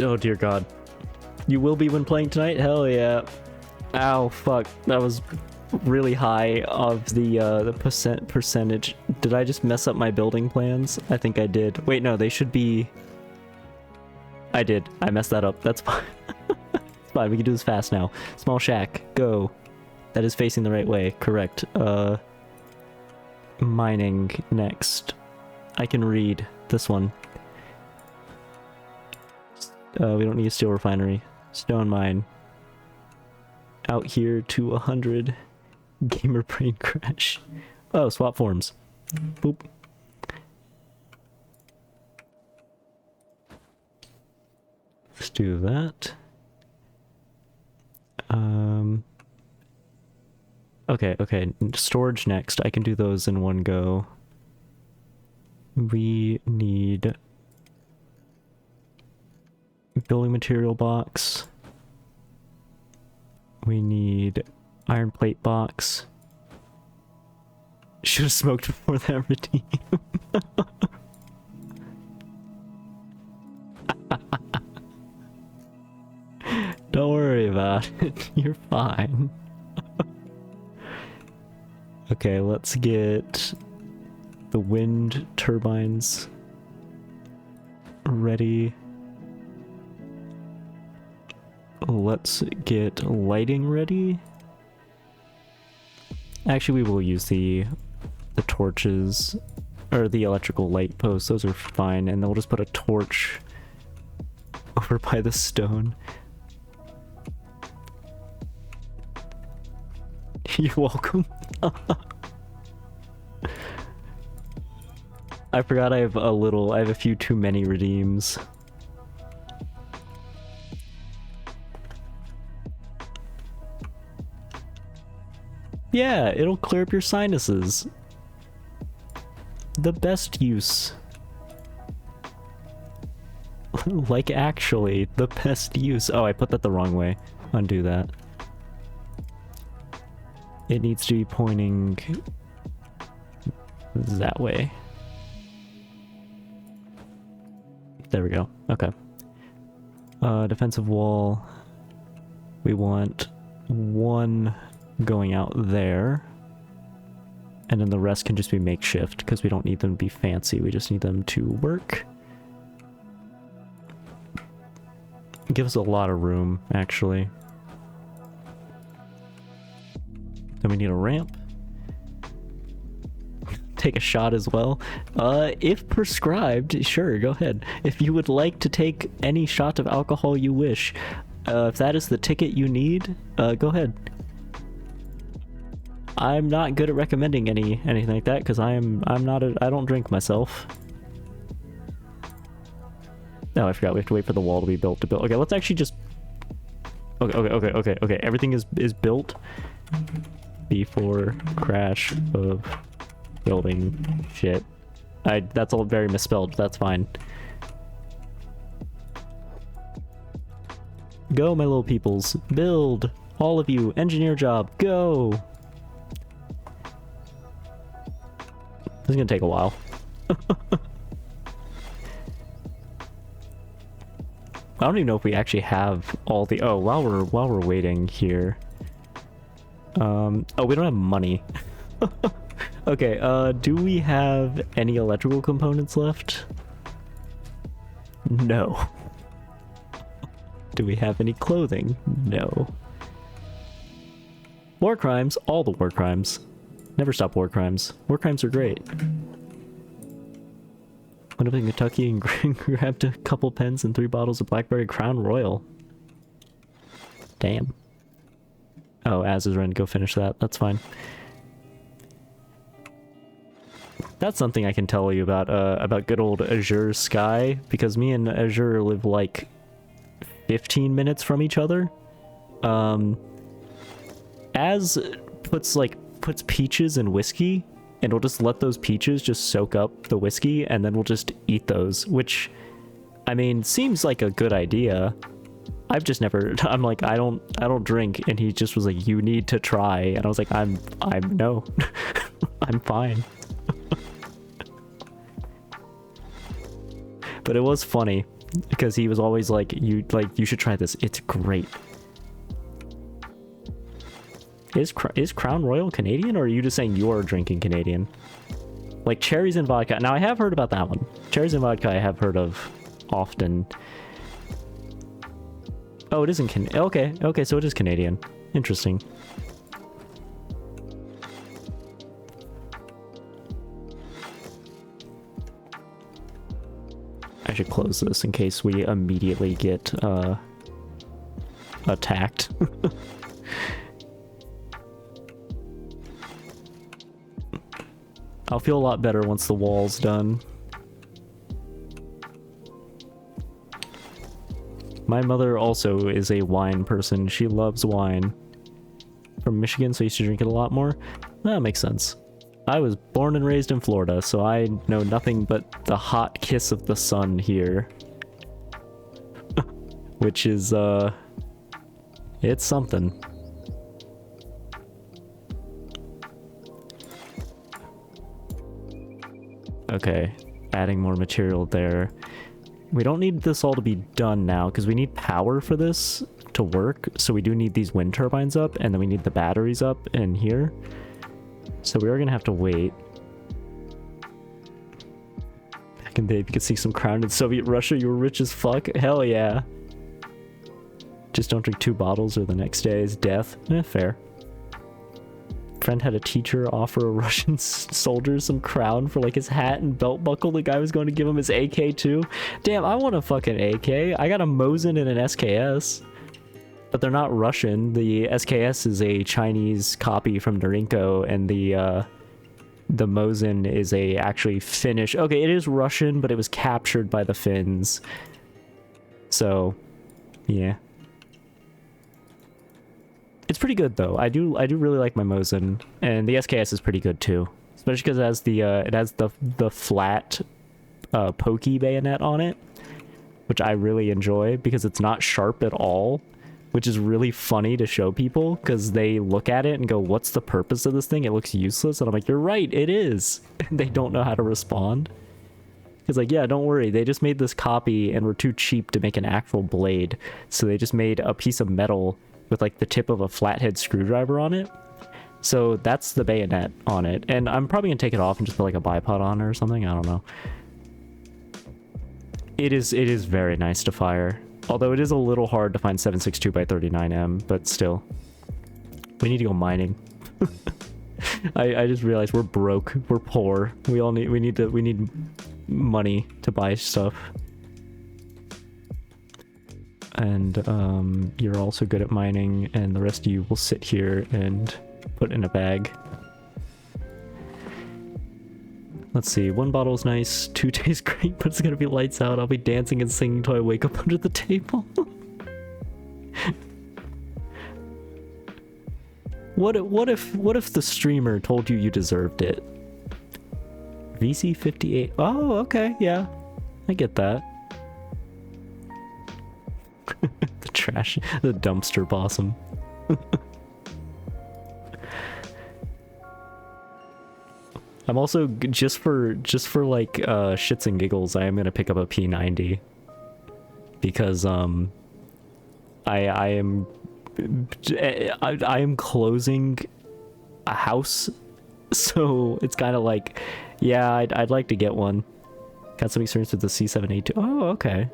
Oh dear god. You will be when playing tonight? Hell yeah. Ow, fuck. That was really high of the percentage. Did I just mess up my building plans? I think I did. Wait, no, they should be... I did. I messed that up. That's fine. It's fine. We can do this fast now. Small shack. Go. That is facing the right way. Correct. Mining next. I can read this one. We don't need a steel refinery. Stone mine. Out here to 100. Gamer brain crash. Oh, swap forms. Boop. Let's do that. Okay. Storage next. I can do those in one go. We need building material box. We need iron plate box. Should have smoked before that redeem. Don't worry about it. You're fine. Okay, let's get the wind turbines ready. Let's get lighting ready. Actually, we will use the torches, or the electrical light posts. Those are fine, and then we'll just put a torch over by the stone. You're welcome. I forgot I have a few too many redeems. Yeah, it'll clear up your sinuses. The best use. Like, actually, the best use. Oh, I put that the wrong way. Undo that. It needs to be pointing that way. There we go. Okay. Defensive wall. We want one going out there. And then the rest can just be makeshift, because we don't need them to be fancy. We just need them to work. It gives us a lot of room, actually. Then we need a ramp. Take a shot as well. If prescribed, sure, go ahead. If you would like to take any shot of alcohol you wish, if that is the ticket you need, go ahead. I'm not good at recommending anything like that because I don't drink myself. No, I forgot we have to wait for the wall to be built to build. Okay, let's actually just. Okay. Everything is built before crash of building shit. That's all very misspelled. That's fine. Go, my little peoples. Build. All of you. Engineer job. Go. This is gonna take a while. I don't even know if we actually have all the. Oh, while we're waiting here. Oh, we don't have money. Okay. Do we have any electrical components left? No. Do we have any clothing? No. War crimes. All the war crimes. Never stop war crimes. War crimes are great. Went up in Kentucky and grabbed a couple pens and 3 bottles of Blackberry Crown Royal. Damn. Oh, Az is ready to go finish that. That's fine. That's something I can tell you about good old Azure Sky, because me and Azure live like 15 minutes from each other. Az puts peaches in whiskey, and we'll just let those peaches just soak up the whiskey, and then we'll just eat those, which, I mean, seems like a good idea. I've just never, I'm like, I don't drink, and he just was like, you need to try, and I was like, I'm no, I'm fine. But it was funny, because he was always like, you should try this, it's great. Is Crown Royal Canadian, or are you just saying you're drinking Canadian? Like cherries and vodka. Now, I have heard about that one. Cherries and vodka I have heard of often. Oh, it isn't Canadian. Okay, so it is Canadian. Interesting. I should close this in case we immediately get attacked. I'll feel a lot better once the wall's done. My mother also is a wine person. She loves wine. From Michigan, so I used to drink it a lot more. That makes sense. I was born and raised in Florida, so I know nothing but the hot kiss of the sun here. Which is, it's something. Okay, adding more material there. We don't need this all to be done now, because we need power for this to work, so we do need these wind turbines up, and then we need the batteries up in here. So we are going to have to wait. Back in the day, if you could see some crown in Soviet Russia, you were rich as fuck. Hell yeah. Just don't drink 2 bottles or the next day is death. Fair. Friend had a teacher offer a Russian soldier some crown for like his hat and belt buckle. The guy was going to give him his AK too. Damn, I want a fucking AK. I got a Mosin and an SKS. but they're not Russian. The SKS is a Chinese copy from Norinco, and the Mosin is a actually Finnish. Okay, it is Russian, but it was captured by the Finns. So, yeah. It's pretty good though. I do really like my Mosin, and the SKS is pretty good too, especially because it has the flat pokey bayonet on it, which I really enjoy because it's not sharp at all, which is really funny to show people because they look at it and go, "What's the purpose of this thing? It looks useless." And I'm like, "You're right, it is." And they don't know how to respond. It's like, yeah, don't worry. They just made this copy and were too cheap to make an actual blade, so they just made a piece of metal with like the tip of a flathead screwdriver on it. So that's the bayonet on it, and I'm probably gonna take it off and just put like a bipod on it or something. I don't know. It is very nice to fire, although it is a little hard to find 7.62 by 39M, but still, we need to go mining. I just realized we're broke, we're poor. We need money to buy stuff. And you're also good at mining, and the rest of you will sit here and put in a bag. Let's see, 1 bottle is nice, 2 tastes great, but it's gonna be lights out. I'll be dancing and singing till I wake up under the table. What if the streamer told you deserved it? VC58. Oh, okay, yeah, I get that. The dumpster possum. I'm also just for like shits and giggles, I am gonna pick up a P90 because I am closing a house, so it's kind of like, yeah, I'd like to get one. Got some experience with the C782. Oh, okay.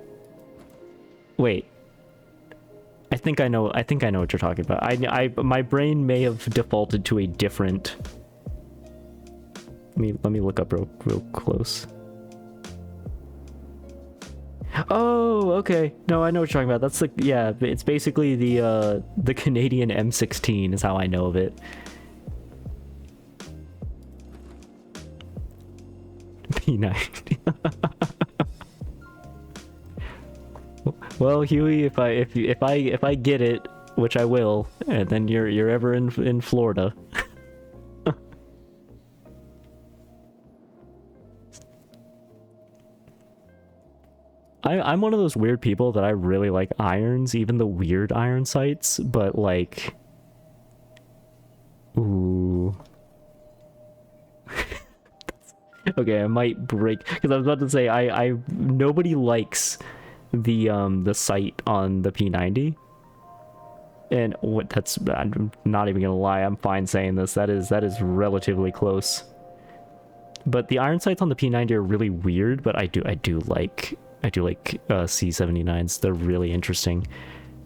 Wait. I think I know what you're talking about. My brain may have defaulted to a different. Let me look up real close. Oh, okay. No, I know what you're talking about. That's like, yeah, it's basically the Canadian M16 is how I know of it. P90. Well, Huey, if I get it, which I will, and then you're ever in Florida. I'm one of those weird people that I really like irons, even the weird iron sights, but like, ooh. Okay, I might break, because I was about to say I nobody likes the sight on the P90, and I'm not even gonna lie, I'm fine saying this, that is relatively close, but the iron sights on the P90 are really weird, but I do like C79s. They're really interesting,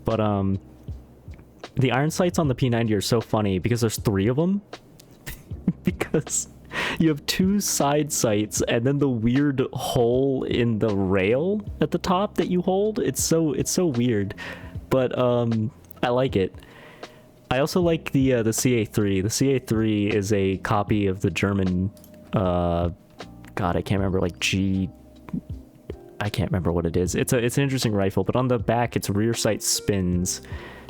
but the iron sights on the P90 are so funny because there's 3 of them. Because you have 2 side sights and then the weird hole in the rail at the top that you hold. It's so weird, but I like it. I also like the CA3. The CA3 is a copy of the German God, I can't remember, like I can't remember what it is. It's an interesting rifle, but on the back its rear sight spins,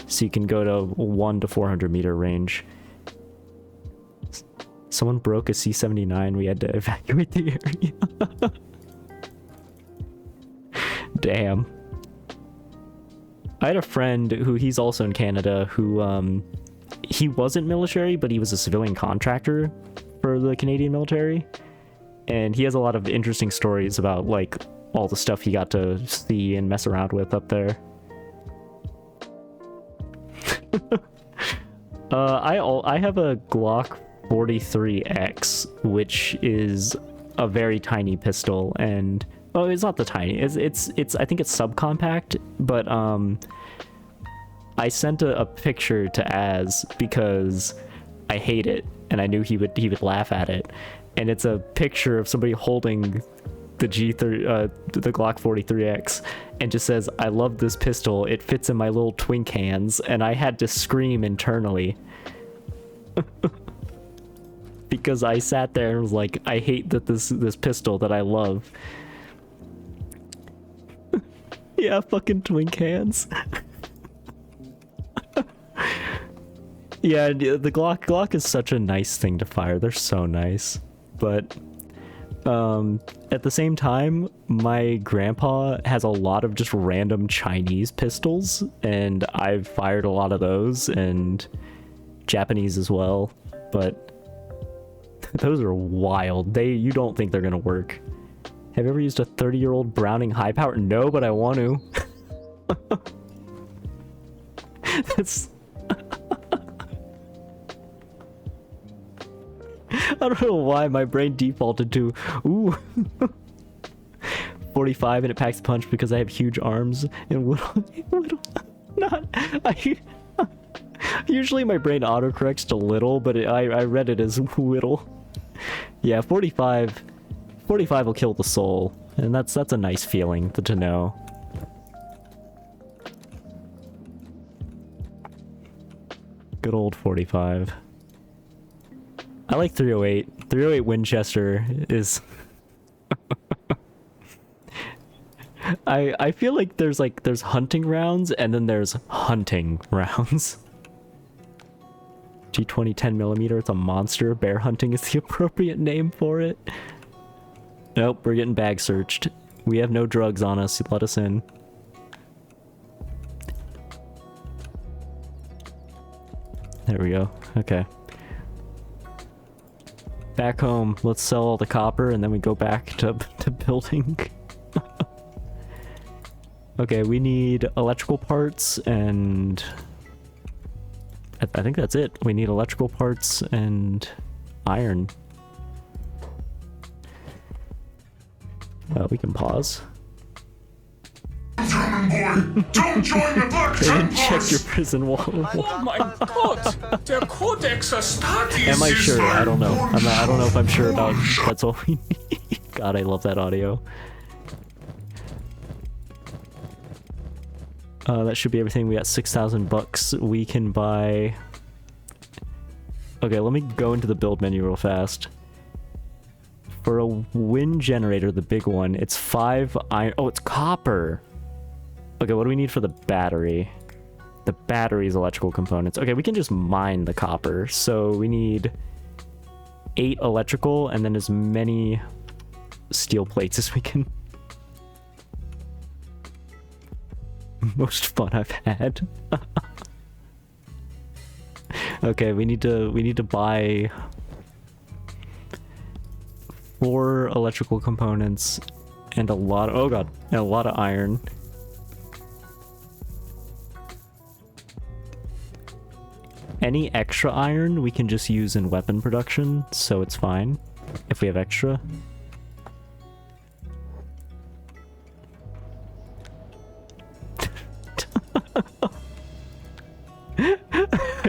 so you can go to 1 to 400 meter range. Someone broke a C79. We had to evacuate the area. Damn. I had a friend who, he's also in Canada, who he wasn't military, but he was a civilian contractor for the Canadian military, and he has a lot of interesting stories about like all the stuff he got to see and mess around with up there. I have a Glock 43X, which is a very tiny pistol, and oh, it's not the tiny. It's I think it's subcompact, but I sent a picture to Az because I hate it, and I knew he would laugh at it. And it's a picture of somebody holding the Glock 43X, and just says, "I love this pistol. It fits in my little twink hands," and I had to scream internally. Because I sat there and was like, I hate that this pistol that I love. Yeah, fucking twink hands. Yeah, the Glock is such a nice thing to fire. They're so nice. But at the same time, my grandpa has a lot of just random Chinese pistols, and I've fired a lot of those, and Japanese as well. But those are wild. You don't think they're gonna work. Have you ever used a 30-year-old Browning high power? No, but I want to. That's... I don't know why my brain defaulted to, ooh. 45 and it packs a punch because I have huge arms and little not... Usually my brain autocorrects to little, but I read it as whittle. Yeah, 45 will kill the soul, and that's a nice feeling to know. Good old 45. I like 308. 308 Winchester is... I feel like there's hunting rounds and then there's hunting rounds. G20 10mm, it's a monster. Bear hunting is the appropriate name for it. Nope, we're getting bag searched. We have no drugs on us, let us in. There we go, okay. Back home, let's sell all the copper and then we go back to building. Okay, we need electrical parts and... I think that's it. We need electrical parts and iron. We can pause. Don't join the Black Check your prison wall. Oh my god! Der Codex Astarte. Am I sure? I don't know. I don't know if I'm sure about. That's all we need. God, I love that audio. That should be everything. We got 6,000 bucks. We can buy... Okay, let me go into the build menu real fast. For a wind generator, the big one, it's 5 iron... Oh, it's copper! Okay, what do we need for the battery? The battery's electrical components. Okay, we can just mine the copper. So we need 8 electrical and then as many steel plates as we can... Most fun I've had. Okay, we need to buy 4 electrical components and a lot of, oh god, and a lot of iron. Any extra iron we can just use in weapon production, so it's fine if we have extra.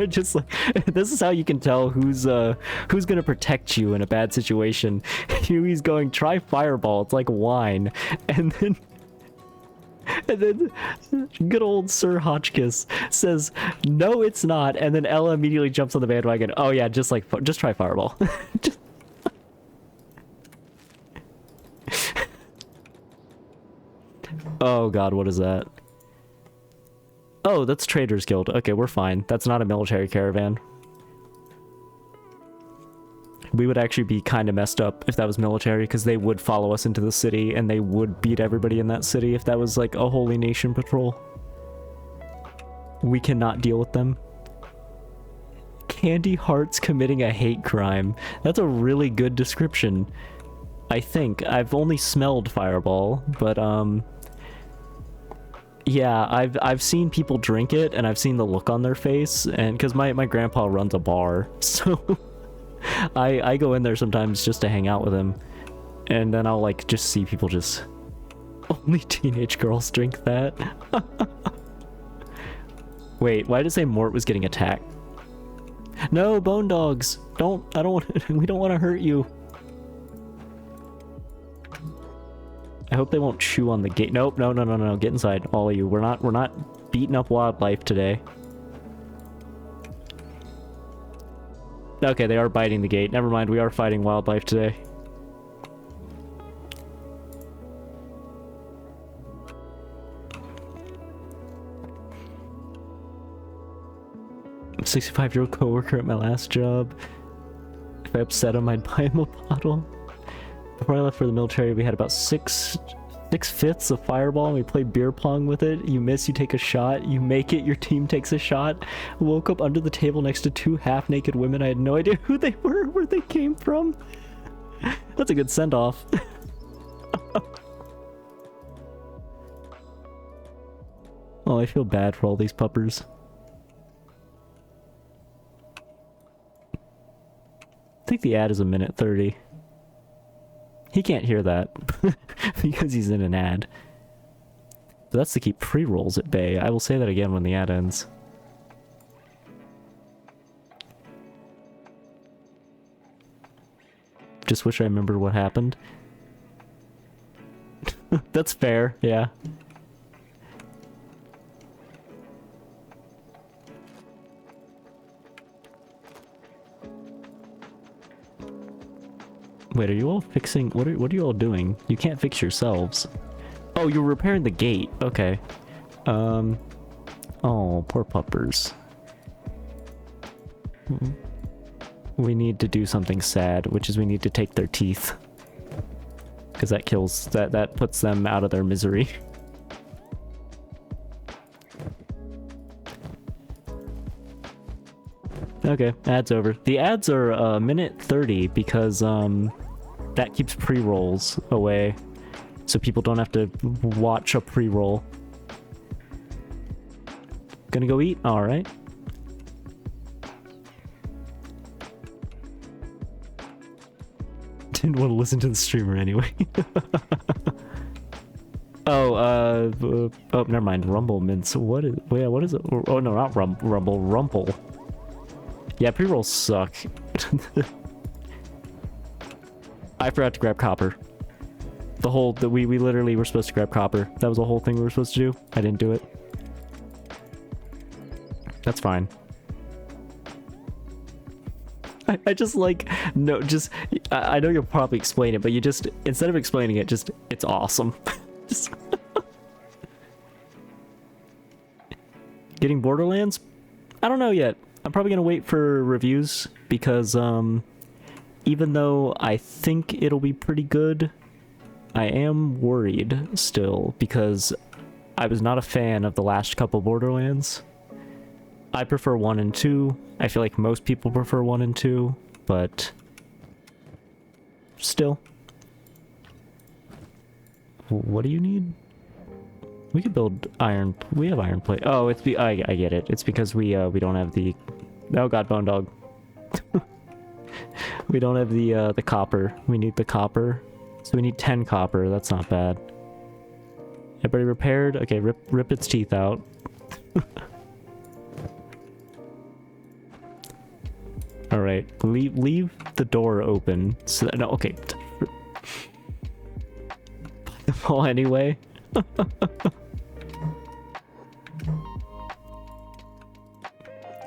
Just like, this is how you can tell who's gonna protect you in a bad situation. Huey's going, try fireball, it's like wine. And then good old Sir Hotchkiss says, no it's not, and then Ella immediately jumps on the bandwagon. Oh yeah, just try fireball. Just... Oh god, what is that? Oh, that's Traders Guild. Okay, we're fine. That's not a military caravan. We would actually be kind of messed up if that was military, because they would follow us into the city, and they would beat everybody in that city if that was like a Holy Nation patrol. We cannot deal with them. Candy Hearts committing a hate crime. That's a really good description. I think. I've only smelled Fireball, but yeah, I've seen people drink it, and I've seen the look on their face, and because my grandpa runs a bar, so I go in there sometimes just to hang out with him, and then I'll like just see people just... Only teenage girls drink that. Wait, why did it say Mort was getting attacked? No, bone dogs! We don't want to hurt you. I hope they won't chew on the gate. Nope, no, no, no, no, get inside, all of you. We're not beating up wildlife today. Okay, they are biting the gate. Never mind, we are fighting wildlife today. I'm 65-year-old coworker at my last job. If I upset him, I'd buy him a bottle. Before I left for the military, we had about six fifths of Fireball, and we played beer pong with it. You miss, you take a shot. You make it, your team takes a shot. I woke up under the table next to two half-naked women. I had no idea who they were, where they came from. That's a good send-off. Oh, I feel bad for all these puppers. I think the ad is 1:30. He can't hear that because he's in an ad. But that's to keep pre-rolls at bay. I will say that again when the ad ends. Just wish I remembered what happened. That's fair, yeah. Wait, are you all fixing... What are you all doing? You can't fix yourselves. Oh, you're repairing the gate. Okay. Oh, poor puppers. We need to do something sad, which is we need to take their teeth. Because that kills... That puts them out of their misery. Okay, ads over. The ads are 1:30 because, that keeps pre-rolls away, so people don't have to watch a pre-roll. Gonna go eat? Alright. Didn't want to listen to the streamer anyway. Oh, never mind. Rumble mints. What is it? Oh, no, not Rumble. Rumple. Yeah, pre-rolls suck. I forgot to grab copper. We literally were supposed to grab copper. That was the whole thing we were supposed to do. I didn't do it. That's fine. I just like, no, just, I know you'll probably explain it, but you just, instead of explaining it, just, it's awesome. Just getting Borderlands? I don't know yet. I'm probably gonna wait for reviews because, even though I think it'll be pretty good, I am worried still because I was not a fan of the last couple Borderlands. I prefer 1 and 2. I feel like most people prefer 1 and 2, but still. What do you need? We could build iron. We have iron plate. Oh, I get it. It's because we don't have the... Oh god, Bone Dog. We don't have the copper. We need the copper. So we need 10 copper. That's not bad. Everybody repaired? Okay, rip its teeth out. Alright, leave the door open. So no, okay. Put them all anyway.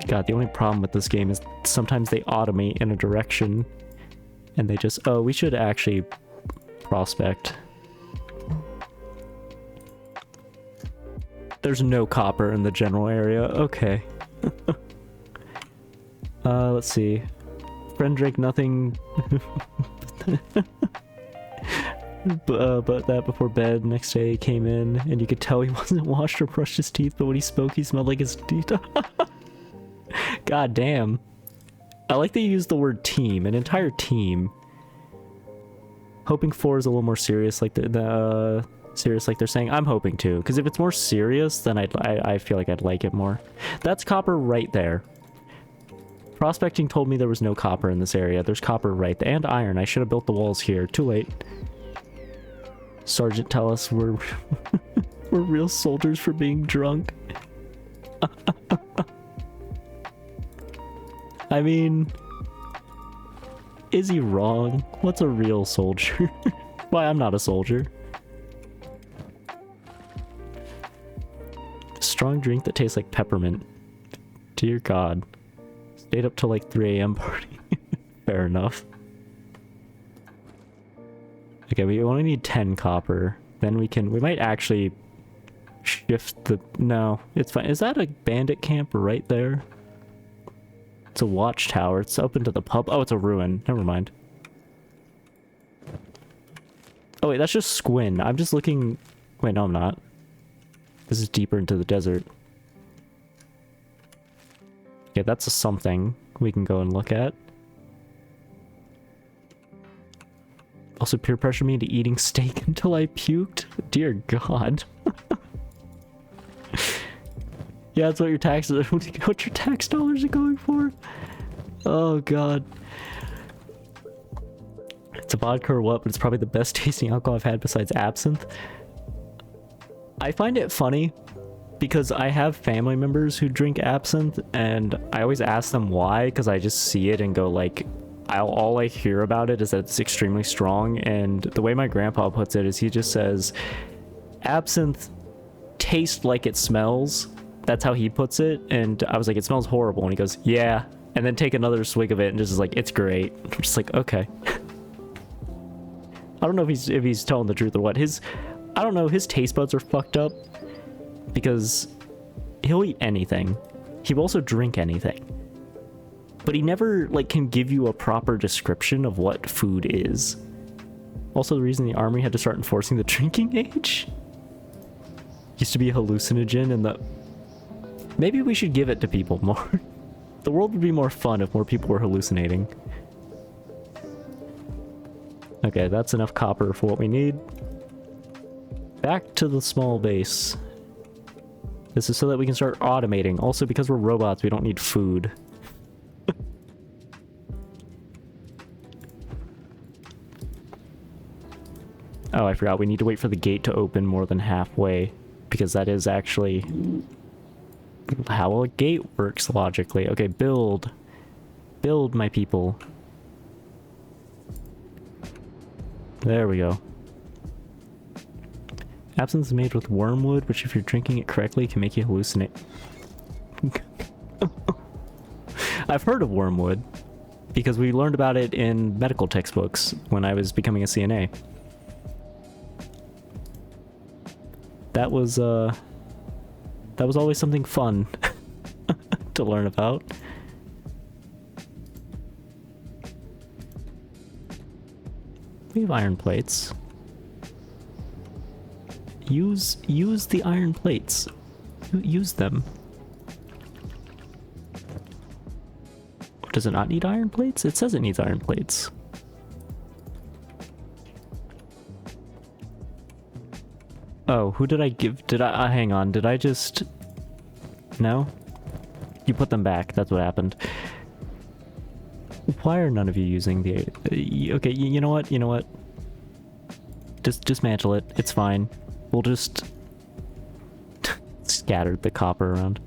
God, the only problem with this game is sometimes they automate in a direction and they just... Oh, we should actually prospect. There's no copper in the general area. Okay. Let's see. Friend drank nothing but that before bed. Next day he came in and you could tell he wasn't washed or brushed his teeth, but when he spoke he smelled like his teeth. God damn. I like that you use the word team, an entire team. Hoping 4 is a little more serious, like serious, like they're saying. I'm hoping to, because if it's more serious, then I feel like I'd like it more. That's copper right there. Prospecting told me there was no copper in this area. There's copper right there, and iron. I should have built the walls here. Too late. Sergeant, tell us we're we're real soldiers for being drunk. I mean, is he wrong? What's a real soldier? Why, I'm not a soldier. strong drink that tastes like peppermint. Dear God. Stayed up till like 3 a.m. party. Fair enough. Okay, we only need 10 copper. Then we might actually shift the... No, it's fine. Is that a bandit camp right there? It's a watchtower. It's open to the pub. Oh, it's a ruin. Never mind. Oh, wait, that's just Squin. I'm just looking... Wait, no, I'm not. This is deeper into the desert. Okay, that's a something we can go and look at. Also peer pressure me into eating steak until I puked? Dear God. Yeah, that's what your taxes are. What your tax dollars are going for? Oh God. It's a vodka or what, but it's probably the best tasting alcohol I've had besides absinthe. I find it funny because I have family members who drink absinthe and I always ask them why, because I just see it and go like, all I hear about it is that it's extremely strong, and the way my grandpa puts it is he just says, absinthe tastes like it smells. That's how he puts it, and I was like, it smells horrible, and he goes, yeah, and then take another swig of it and just is like, it's great. I'm just like, okay. I don't know if he's telling the truth or what. I don't know, his taste buds are fucked up because he'll eat anything. He will also drink anything. But he never, like, can give you a proper description of what food is. Also, the reason the army had to start enforcing the drinking age used to be a hallucinogen, and maybe we should give it to people more. The world would be more fun if more people were hallucinating. Okay, that's enough copper for what we need. Back to the small base. This is so that we can start automating. Also, because we're robots, we don't need food. Oh, I forgot. We need to wait for the gate to open more than halfway, because that is actually how a gate works logically. Okay, build. Build, my people. There we go. Absinthe is made with wormwood, which if you're drinking it correctly can make you hallucinate. I've heard of wormwood, because we learned about it in medical textbooks when I was becoming a CNA. That was always something fun to learn about. We have iron plates. Use the iron plates. Use them. Does it not need iron plates? It says it needs iron plates. Oh, who did I give? Hang on, did I just... No? You put them back, that's what happened. Why are none of you using the... okay, you know what? You know what? Just dismantle it, it's fine. We'll just... scatter the copper around.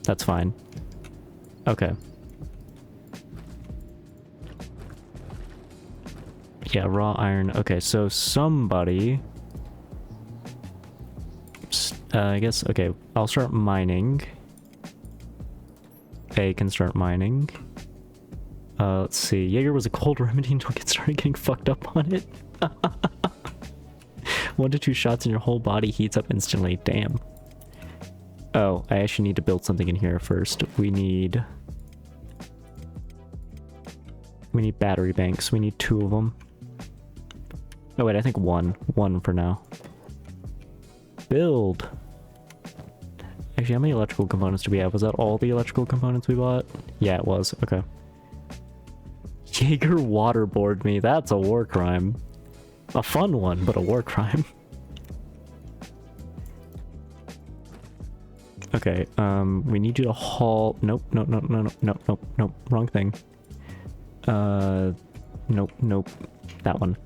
That's fine. Okay. Yeah, raw iron. Okay, so somebody... I guess, okay, I'll start mining. A can start mining. Let's see. Jaeger was a cold remedy until it started getting fucked up on it. 1 to 2 shots and your whole body heats up instantly. Damn. Oh, I actually need to build something in here first. We need battery banks. We need 2 of them. Oh wait, I think one for now. Build. Actually, how many electrical components do we have? Was that all the electrical components we bought? Yeah, it was. Okay. Jaeger waterboard me. That's a war crime. A fun one, but a war crime. Okay, we need you to haul... Nope, nope, nope, nope, nope, nope, nope, wrong thing. Nope, nope, that one.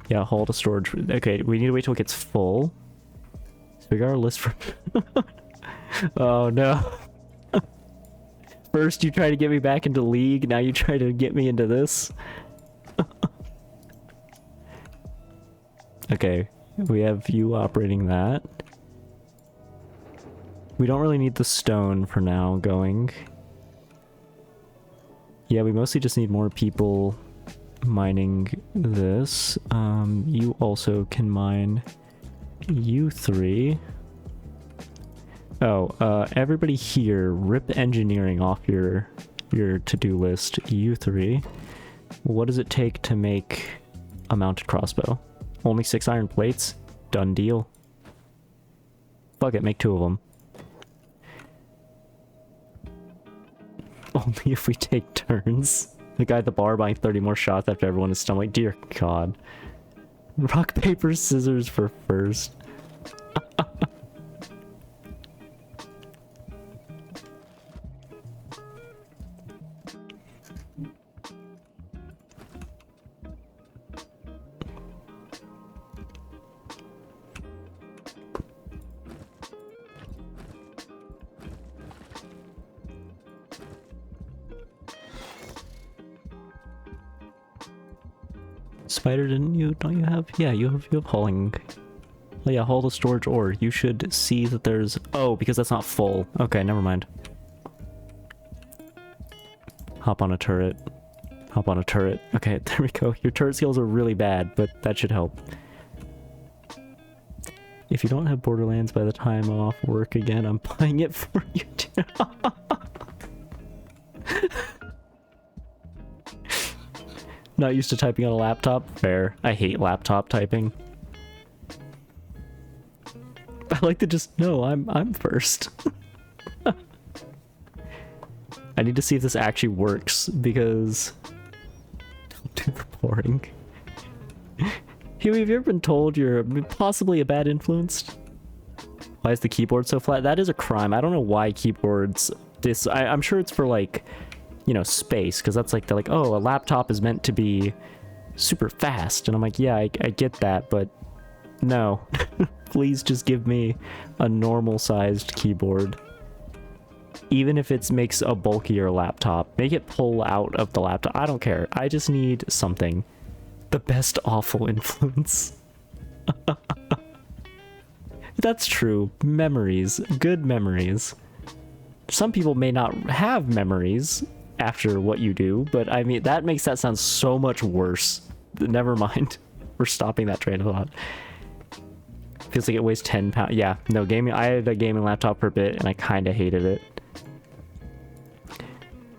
Yeah, haul to storage. Okay, we need to wait till it gets full. So we got our list for... Oh no. First you try to get me back into League, now you try to get me into this. Okay, We have you operating that. We don't really need the stone for now going. Yeah, we mostly just need more people mining this. You also can mine you three. Oh, everybody here, rip engineering off your to-do list. You three. What does it take to make a mounted crossbow? Only 6 iron plates? Done deal. Fuck it, make 2 of them. Only if we take turns. The guy at the bar buying 30 more shots after everyone is stunned. Like, dear God. Rock, paper, scissors for first. Spider, don't you have? Yeah, you have hauling. Oh yeah, haul the storage ore. You should see that there's... Oh, because that's not full. Okay, never mind. Hop on a turret. Hop on a turret. Okay, there we go. Your turret skills are really bad, but that should help. If you don't have Borderlands by the time off work again, I'm buying it for you too. Not used to typing on a laptop? Fair. I hate laptop typing. I like to just know I'm first. I need to see if this actually works because don't do the boring. Huey, have you ever been told you're possibly a bad influence? Why is the keyboard so flat? That is a crime. I don't know why keyboards I'm sure it's for like, you know, space, because that's like they're like, oh, a laptop is meant to be super fast, and I'm like, yeah, I get that, but no. Please just give me a normal sized keyboard. Even if it makes a bulkier laptop, make it pull out of the laptop. I don't care. I just need something. The best awful influence. That's true. Memories. Good memories. Some people may not have memories after what you do, but I mean, that makes that sound so much worse. Never mind. We're stopping that train of thought. Feels like it weighs 10 pounds. Yeah, no, gaming. I had a gaming laptop for a bit and I kind of hated it.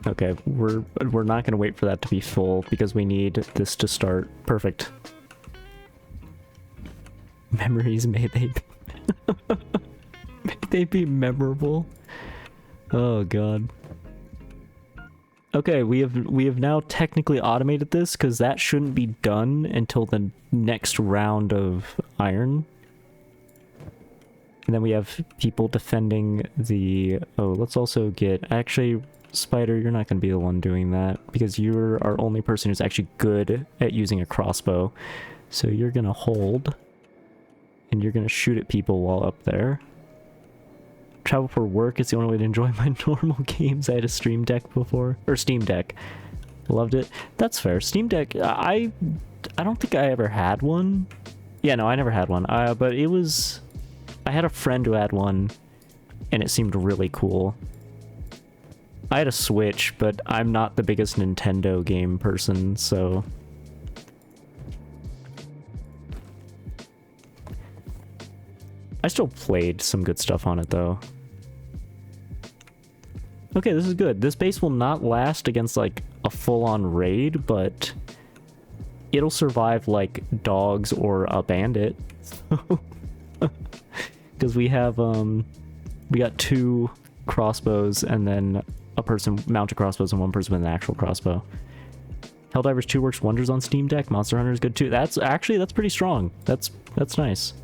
Okay, we're not going to wait for that to be full because we need this to start. Perfect. Memories, may they be may they be memorable. Oh god. Okay, we have now technically automated this because that shouldn't be done until the next round of iron. And then we have people defending the... Oh, let's also get... Actually, Spider, you're not going to be the one doing that because you're our only person who's actually good at using a crossbow. So you're going to hold and you're going to shoot at people while up there. Travel for work is the only way to enjoy my normal games. I had a Stream Deck before, or Steam Deck. Loved it. That's fair. Steam Deck, I don't think I ever had one. Yeah, no, I never had one. But it was... I had a friend who had one, and it seemed really cool. I had a Switch, but I'm not the biggest Nintendo game person, so... I still played some good stuff on it, though. Okay, this is good. This base will not last against, like, a full-on raid, but it'll survive, like, dogs or a bandit. Because we have, we got 2 crossbows and then a person mounted crossbows and 1 person with an actual crossbow. Helldivers 2 works wonders on Steam Deck. Monster Hunter is good too. That's pretty strong. That's nice.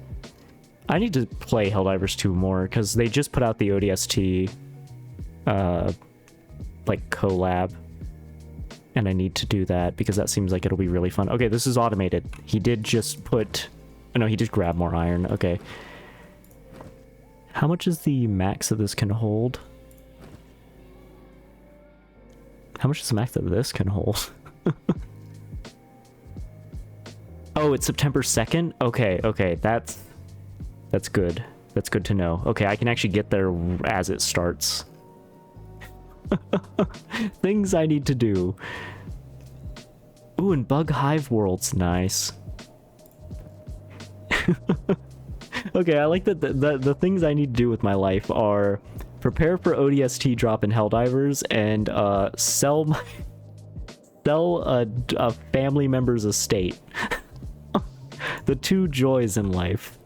I need to play Helldivers 2 more because they just put out the ODST like collab, and I need to do that because that seems like it'll be really fun. Okay, this is automated. He did just put... Oh, no, he just grabbed more iron. Okay. How much is the max that this can hold? How much is the max that this can hold? Oh, Oh, it's September 2nd? Okay, okay, that's good. That's good to know. Okay, I can actually get there as it starts. Things I need to do. Ooh, and Bug Hive World's nice. Okay, I like that the things I need to do with my life are prepare for ODST drop in Helldivers and sell a family member's estate. The two joys in life.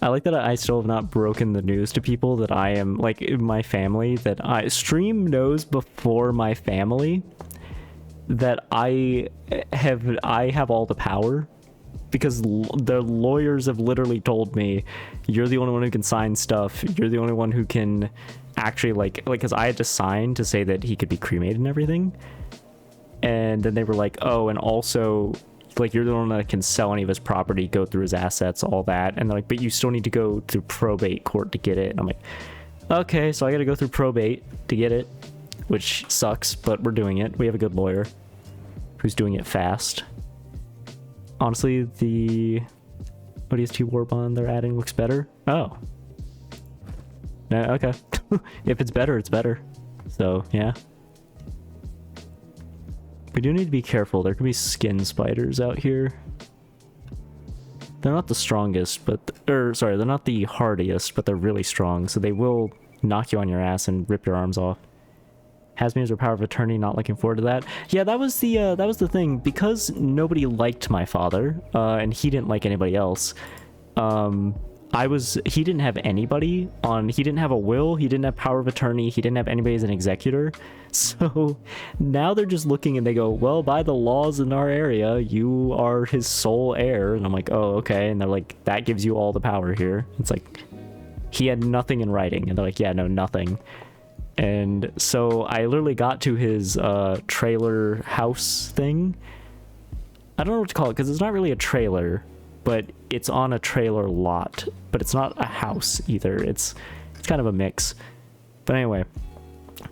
I like that I still have not broken the news to people that I am, like, in my family, that Stream knows before my family that I have all the power, because the lawyers have literally told me, you're the only one who can sign stuff, you're the only one who can actually, like, because I had to sign to say that he could be cremated and everything, and then they were like, oh, and also, like, you're the one that can sell any of his property, go through his assets, all that. And they're like, but you still need to go through probate court to get it. And I'm like, okay, so I gotta go through probate to get it, which sucks, but we're doing it. We have a good lawyer who's doing it fast. Honestly, the ODST war bond they're adding looks better. Oh, no, okay. If it's better, it's better. So yeah. We do need to be careful. There could be skin spiders out here. They're not the strongest, but... sorry, they're not the hardiest, but they're really strong, so they will knock you on your ass and rip your arms off. Has me as a power of attorney, not looking forward to that. Yeah, that was the thing. Because nobody liked my father, and he didn't like anybody else, he didn't have anybody on, he didn't have a will, he didn't have power of attorney, he didn't have anybody as an executor. So now they're just looking and they go, well, by the laws in our area, you are his sole heir. And I'm like, oh, okay. And they're like, that gives you all the power here. It's like, he had nothing in writing. And they're like, yeah, no, nothing. And so I literally got to his trailer house thing. I don't know what to call it, because it's not really a trailer, but it's on a trailer lot, but it's not a house either. It's kind of a mix. But anyway,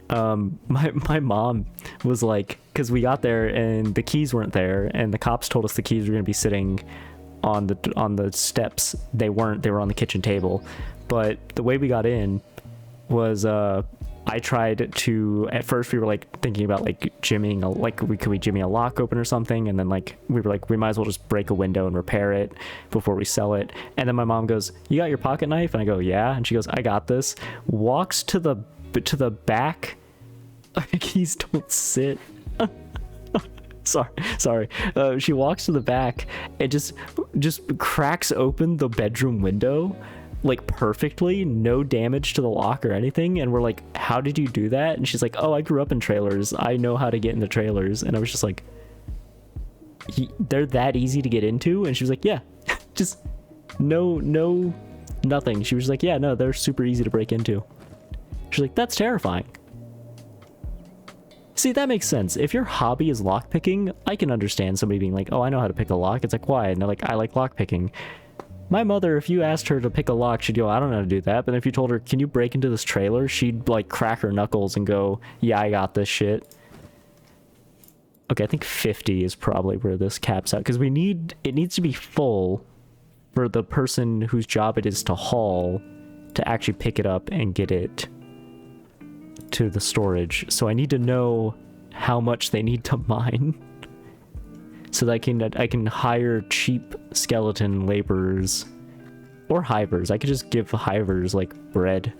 my mom was like, because we got there and the keys weren't there, and the cops told us the keys were going to be sitting on the steps. They weren't. They were on the kitchen table. But the way we got in was I tried to, at first we were like thinking about like jimmying could we jimmy a lock open or something, and then like we were like, we might as well just break a window and repair it before we sell it. And then my mom goes, you got your pocket knife? And I go, yeah. And she goes, I got this. Walks to the back. Keys don't sit. sorry. She walks to the back and just cracks open the bedroom window, like perfectly, no damage to the lock or anything. And we're like, how did you do that? And she's like, oh, I grew up in trailers, I know how to get into trailers. And I was just like, they're that easy to get into? And she was like, yeah. Just nothing. She was like, yeah, no, they're super easy to break into. She's like, that's terrifying. See, that makes sense. If your hobby is lockpicking, I can understand somebody being like, oh, I know how to pick a lock. It's like, why? And they're like, I like lockpicking. My mother, if you asked her to pick a lock, she'd go, I don't know how to do that. But if you told her, can you break into this trailer? She'd like crack her knuckles and go, yeah, I got this shit. Okay, I think 50 is probably where this caps out, because it needs to be full for the person whose job it is to haul to actually pick it up and get it to the storage. So I need to know how much they need to mine so that I can hire cheap skeleton laborers or hivers. I could just give hivers like bread,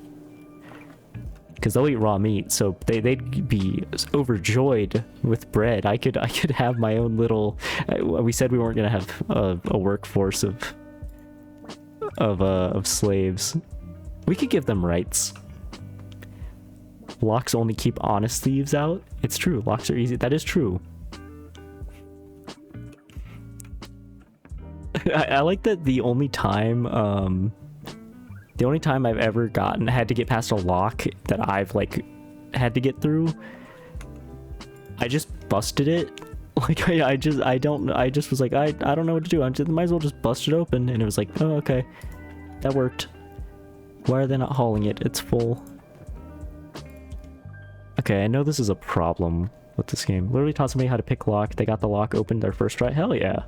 because they'll eat raw meat, so they'd be overjoyed with bread. I could have my own little. We said we weren't gonna have a workforce of slaves. We could give them rights. Locks only keep honest thieves out. It's true. Locks are easy. That is true. I like that the only time I've ever had to get past a lock that I've like had to get through, I just busted it. Like I just was like, I don't know what to do. I might as well just bust it open. And it was like, oh, okay, that worked. Why are they not hauling it? It's full. Okay, I know this is a problem with this game. Literally taught somebody how to pick lock. They got the lock open their first try. Hell yeah.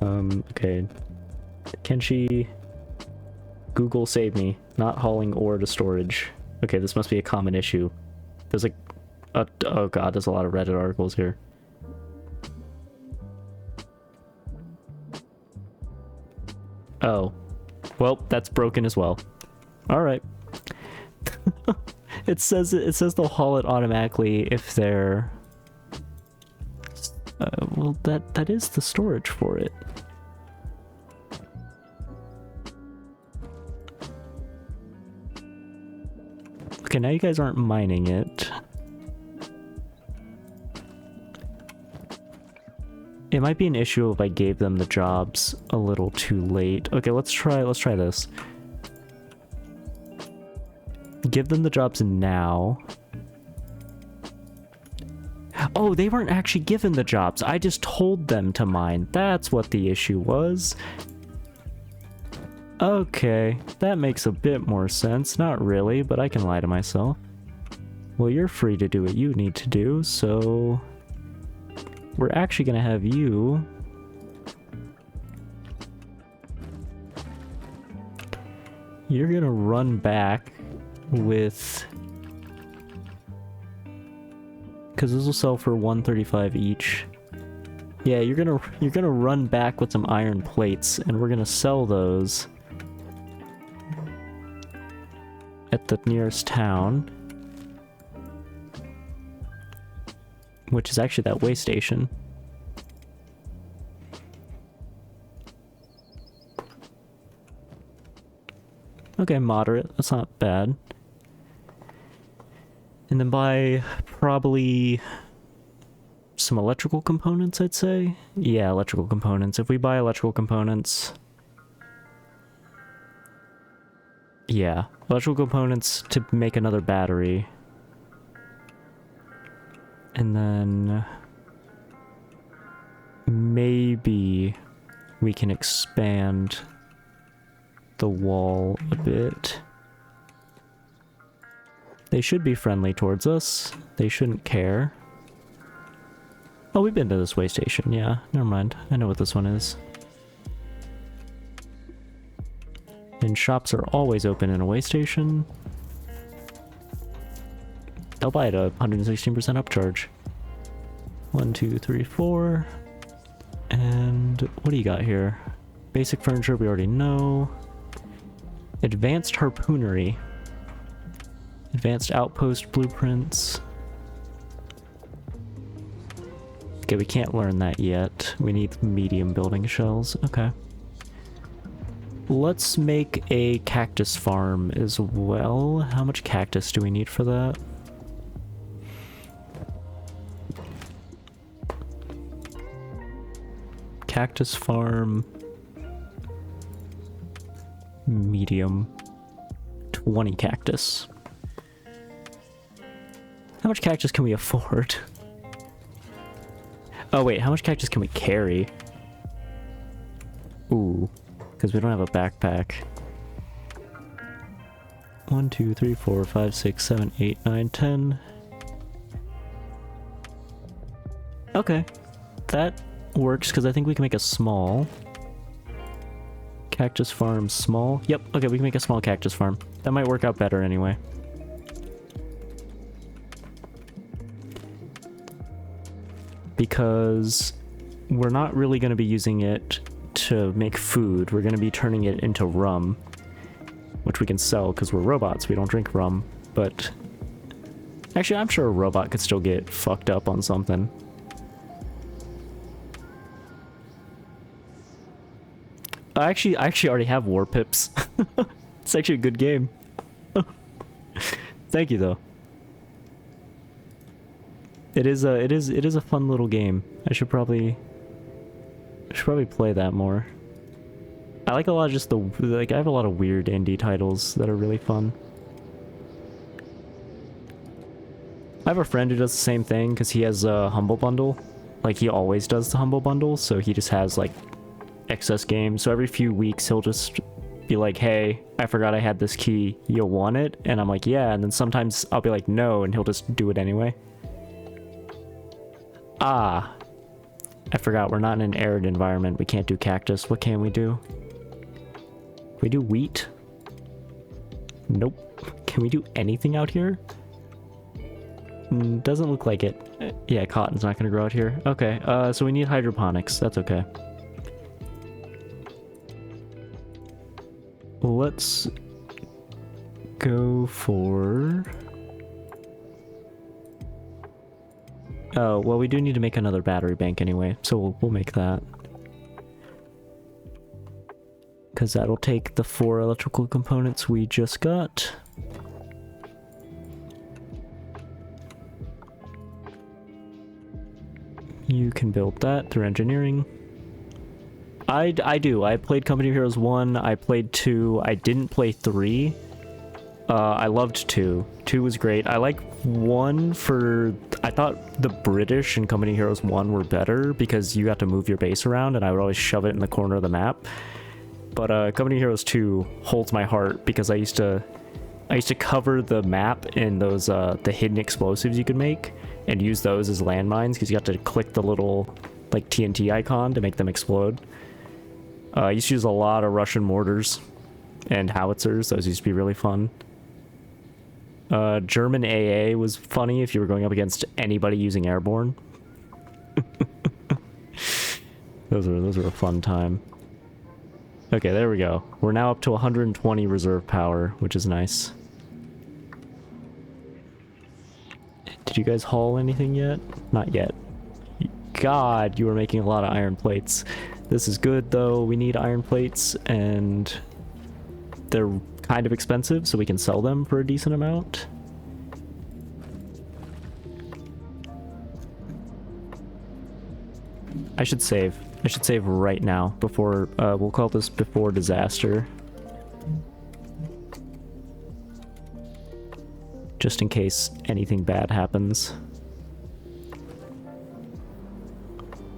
Okay. Kenshi, Google save me. Not hauling ore to storage. Okay, this must be a common issue. There's like, oh god, there's a lot of Reddit articles here. Oh. Well, that's broken as well. Alright. It says they'll haul it automatically if they're... well, that is the storage for it. Okay, now you guys aren't mining it. It might be an issue if I gave them the jobs a little too late. Okay, let's try this. Give them the jobs now. Oh, they weren't actually given the jobs. I just told them to mine. That's what the issue was. Okay, that makes a bit more sense. Not really, but I can lie to myself. Well, you're free to do what you need to do, so... we're actually gonna have you... you're gonna run back with... because this will sell for 135 each. Yeah, you're gonna run back with some iron plates, and we're gonna sell those at the nearest town, which is actually that way station. Okay, moderate. That's not bad. And then buy probably some electrical components, I'd say. Yeah, electrical components. If we buy electrical components... yeah, electrical components to make another battery. And then... maybe we can expand the wall a bit. They should be friendly towards us. They shouldn't care. Oh, we've been to this way station. Yeah, never mind. I know what this one is. And shops are always open in a way station. They'll buy it a 116% upcharge. 1, 2, 3, 4. And what do you got here? Basic furniture we already know. Advanced harpoonery. Advanced outpost blueprints. Okay, we can't learn that yet. We need medium building shells. Okay. Let's make a cactus farm as well. How much cactus do we need for that? Cactus farm. Medium. 20 cactus. How much cactus can we afford? Oh wait, how much cactus can we carry? Ooh, because we don't have a backpack. 1, 2, 3, 4, 5, 6, 7, 8, 9, 10. Okay, that works because I think we can make a small cactus farm. Small. Yep. Okay, we can make a small cactus farm. That might work out better anyway. Because we're not really going to be using it to make food. We're going to be turning it into rum, which we can sell because we're robots. We don't drink rum. But actually, I'm sure a robot could still get fucked up on something. I actually already have war pips. It's actually a good game. Thank you though. It is a fun little game. I should probably play that more. I like a lot of just I have a lot of weird indie titles that are really fun. I have a friend who does the same thing because he has a Humble Bundle. Like he always does the Humble Bundle, so he just has like excess games. So every few weeks he'll just be like, hey, I forgot I had this key, you want it? And I'm like, yeah, and then sometimes I'll be like, no, and he'll just do it anyway. Ah, I forgot, we're not in an arid environment. We can't do cactus. What can we do? Can we do wheat? Nope. Can we do anything out here? Doesn't look like it. Yeah, cotton's not gonna grow out here. Okay, so we need hydroponics. That's okay. Let's go for... Oh, well, we do need to make another battery bank anyway, so we'll make that. Because that'll take the 4 electrical components we just got. You can build that through engineering. I do. I played Company of Heroes 1, I played 2, I didn't play 3. I loved 2. 2 was great. I like 1 for... I thought the British in Company of Heroes 1 were better because you got to move your base around and I would always shove it in the corner of the map. But Company of Heroes 2 holds my heart because I used to cover the map in those the hidden explosives you could make and use those as landmines because you got to click the little like TNT icon to make them explode. I used to use a lot of Russian mortars and howitzers. Those used to be really fun. German AA was funny if you were going up against anybody using airborne. Those were a fun time. Okay, there we go. We're now up to 120 reserve power, which is nice. Did you guys haul anything yet? Not yet. God, you are making a lot of iron plates. This is good, though. We need iron plates, and they're kind of expensive, so we can sell them for a decent amount. I should save. I should save right now before, we'll call this before disaster. Just in case anything bad happens.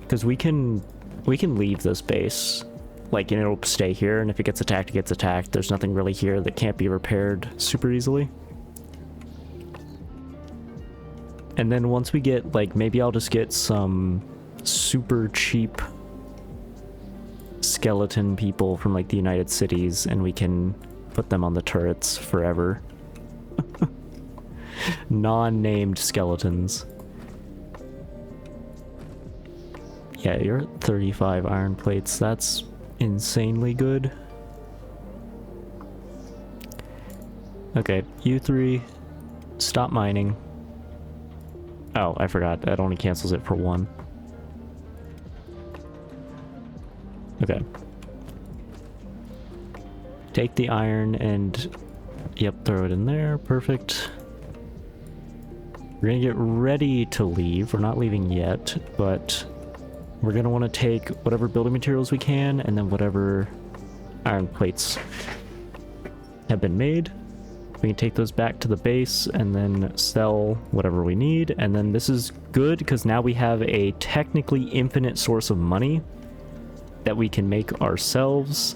Because we can leave this base. Like, and it'll stay here, and if it gets attacked, it gets attacked. There's nothing really here that can't be repaired super easily. And then once we get, like, maybe I'll just get some super cheap skeleton people from, like, the United Cities, and we can put them on the turrets forever. Non-named skeletons. Yeah, you're at 35 iron plates. That's insanely good. Okay, you three, stop mining. Oh, I forgot. That only cancels it for 1. Okay. Take the iron and... Yep, throw it in there. Perfect. We're gonna get ready to leave. We're not leaving yet, but we're gonna want to take whatever building materials we can, and then whatever iron plates have been made. We can take those back to the base and then sell whatever we need. And then this is good because now we have a technically infinite source of money that we can make ourselves.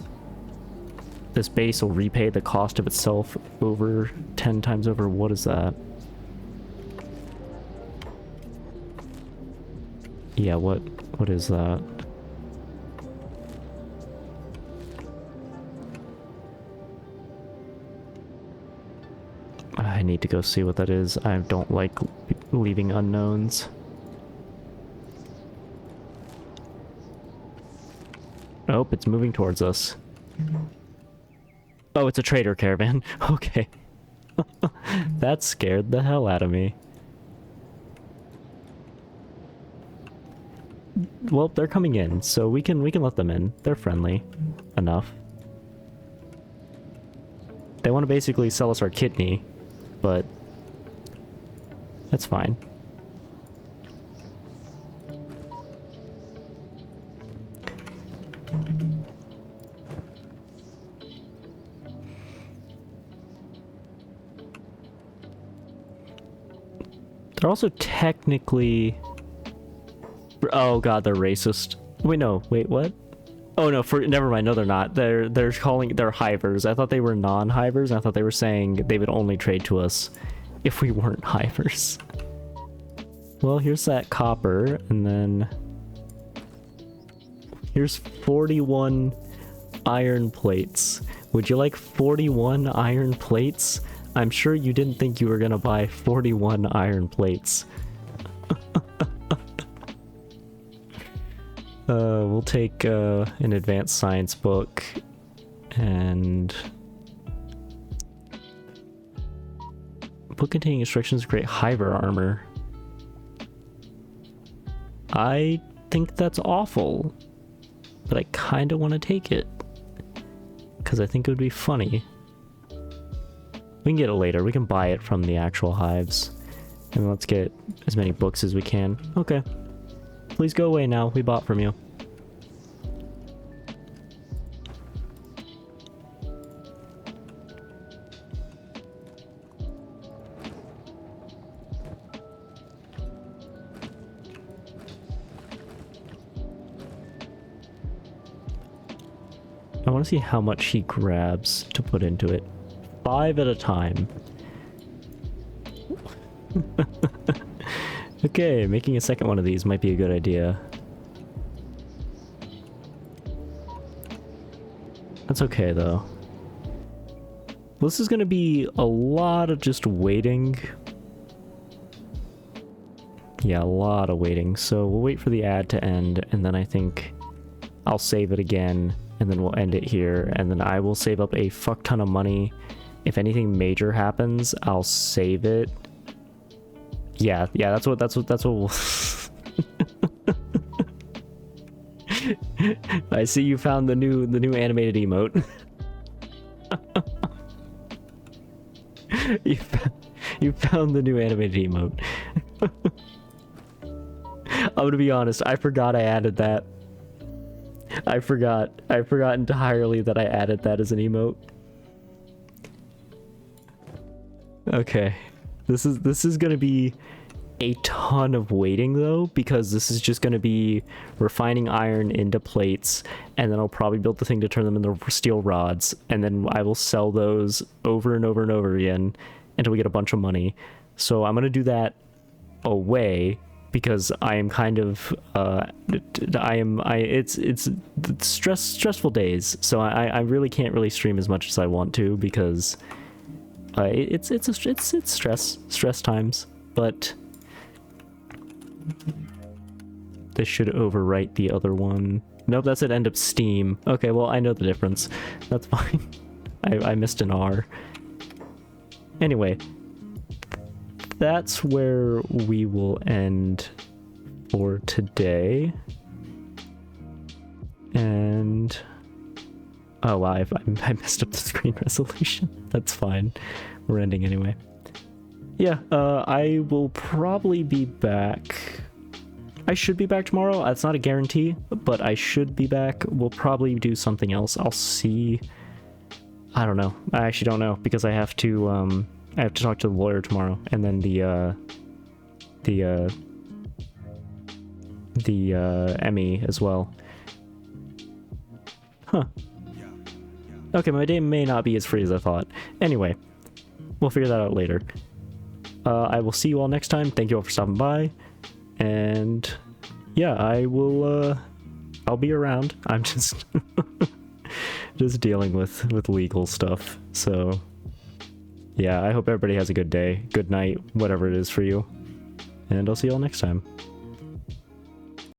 This base will repay the cost of itself over 10 times over. What is that? Yeah, what is that? I need to go see what that is. I don't like leaving unknowns. Oh, it's moving towards us. Oh, it's a trader caravan. Okay. That scared the hell out of me. Well, they're coming in, so we can let them in. They're friendly enough. They want to basically sell us our kidney, but that's fine. They're also technically... Oh god, they're racist. Wait, no. Wait, what? Oh no, never mind. No, they're not. They're hivers. I thought they were non-hivers. I thought they were saying they would only trade to us if we weren't hivers. Well, here's that copper, and then here's 41 iron plates. Would you like 41 iron plates? I'm sure you didn't think you were gonna buy 41 iron plates. We'll take an advanced science book and book containing instructions to create hiver armor. I think that's awful, but I kind of want to take it because I think it would be funny. We can get it later. We can buy it from the actual hives. And let's get as many books as we can. Okay. Please go away now. We bought from you. I want to see how much he grabs to put into it. 5 at a time. Okay, making a second one of these might be a good idea. That's okay, though. This is gonna be a lot of just waiting. Yeah, a lot of waiting. So we'll wait for the ad to end, and then I think I'll save it again, and then we'll end it here, and then I will save up a fuck ton of money. If anything major happens, I'll save it. Yeah, that's what we'll... I see you found the new animated emote. you found the new animated emote. I'm gonna be honest, I forgot I added that. I forgot entirely that I added that as an emote. Okay. This is gonna be a ton of waiting though, because this is just gonna be refining iron into plates, and then I'll probably build the thing to turn them into steel rods, and then I will sell those over and over and over again until we get a bunch of money. So I'm gonna do that away because I am kind of it's stressful days, so I really can't really stream as much as I want to because it's stress times, but this should overwrite the other one. Nope, that's it. End up Steam. Okay, well, I know the difference. That's fine. I missed an R. Anyway, that's where we will end for today. And oh wow, I messed up the screen resolution. That's fine. We're ending anyway. Yeah, I will probably be back. I should be back tomorrow. That's not a guarantee, but I should be back. We'll probably do something else. I'll see. I don't know. I actually don't know because I have to talk to the lawyer tomorrow, and then the Emmy as well. Huh. Okay, my day may not be as free as I thought. Anyway, we'll figure that out later. I will see you all next time. Thank you all for stopping by. And yeah, I'll be around. I'm just just dealing with legal stuff. So yeah, I hope everybody has a good day, good night, whatever it is for you. And I'll see you all next time.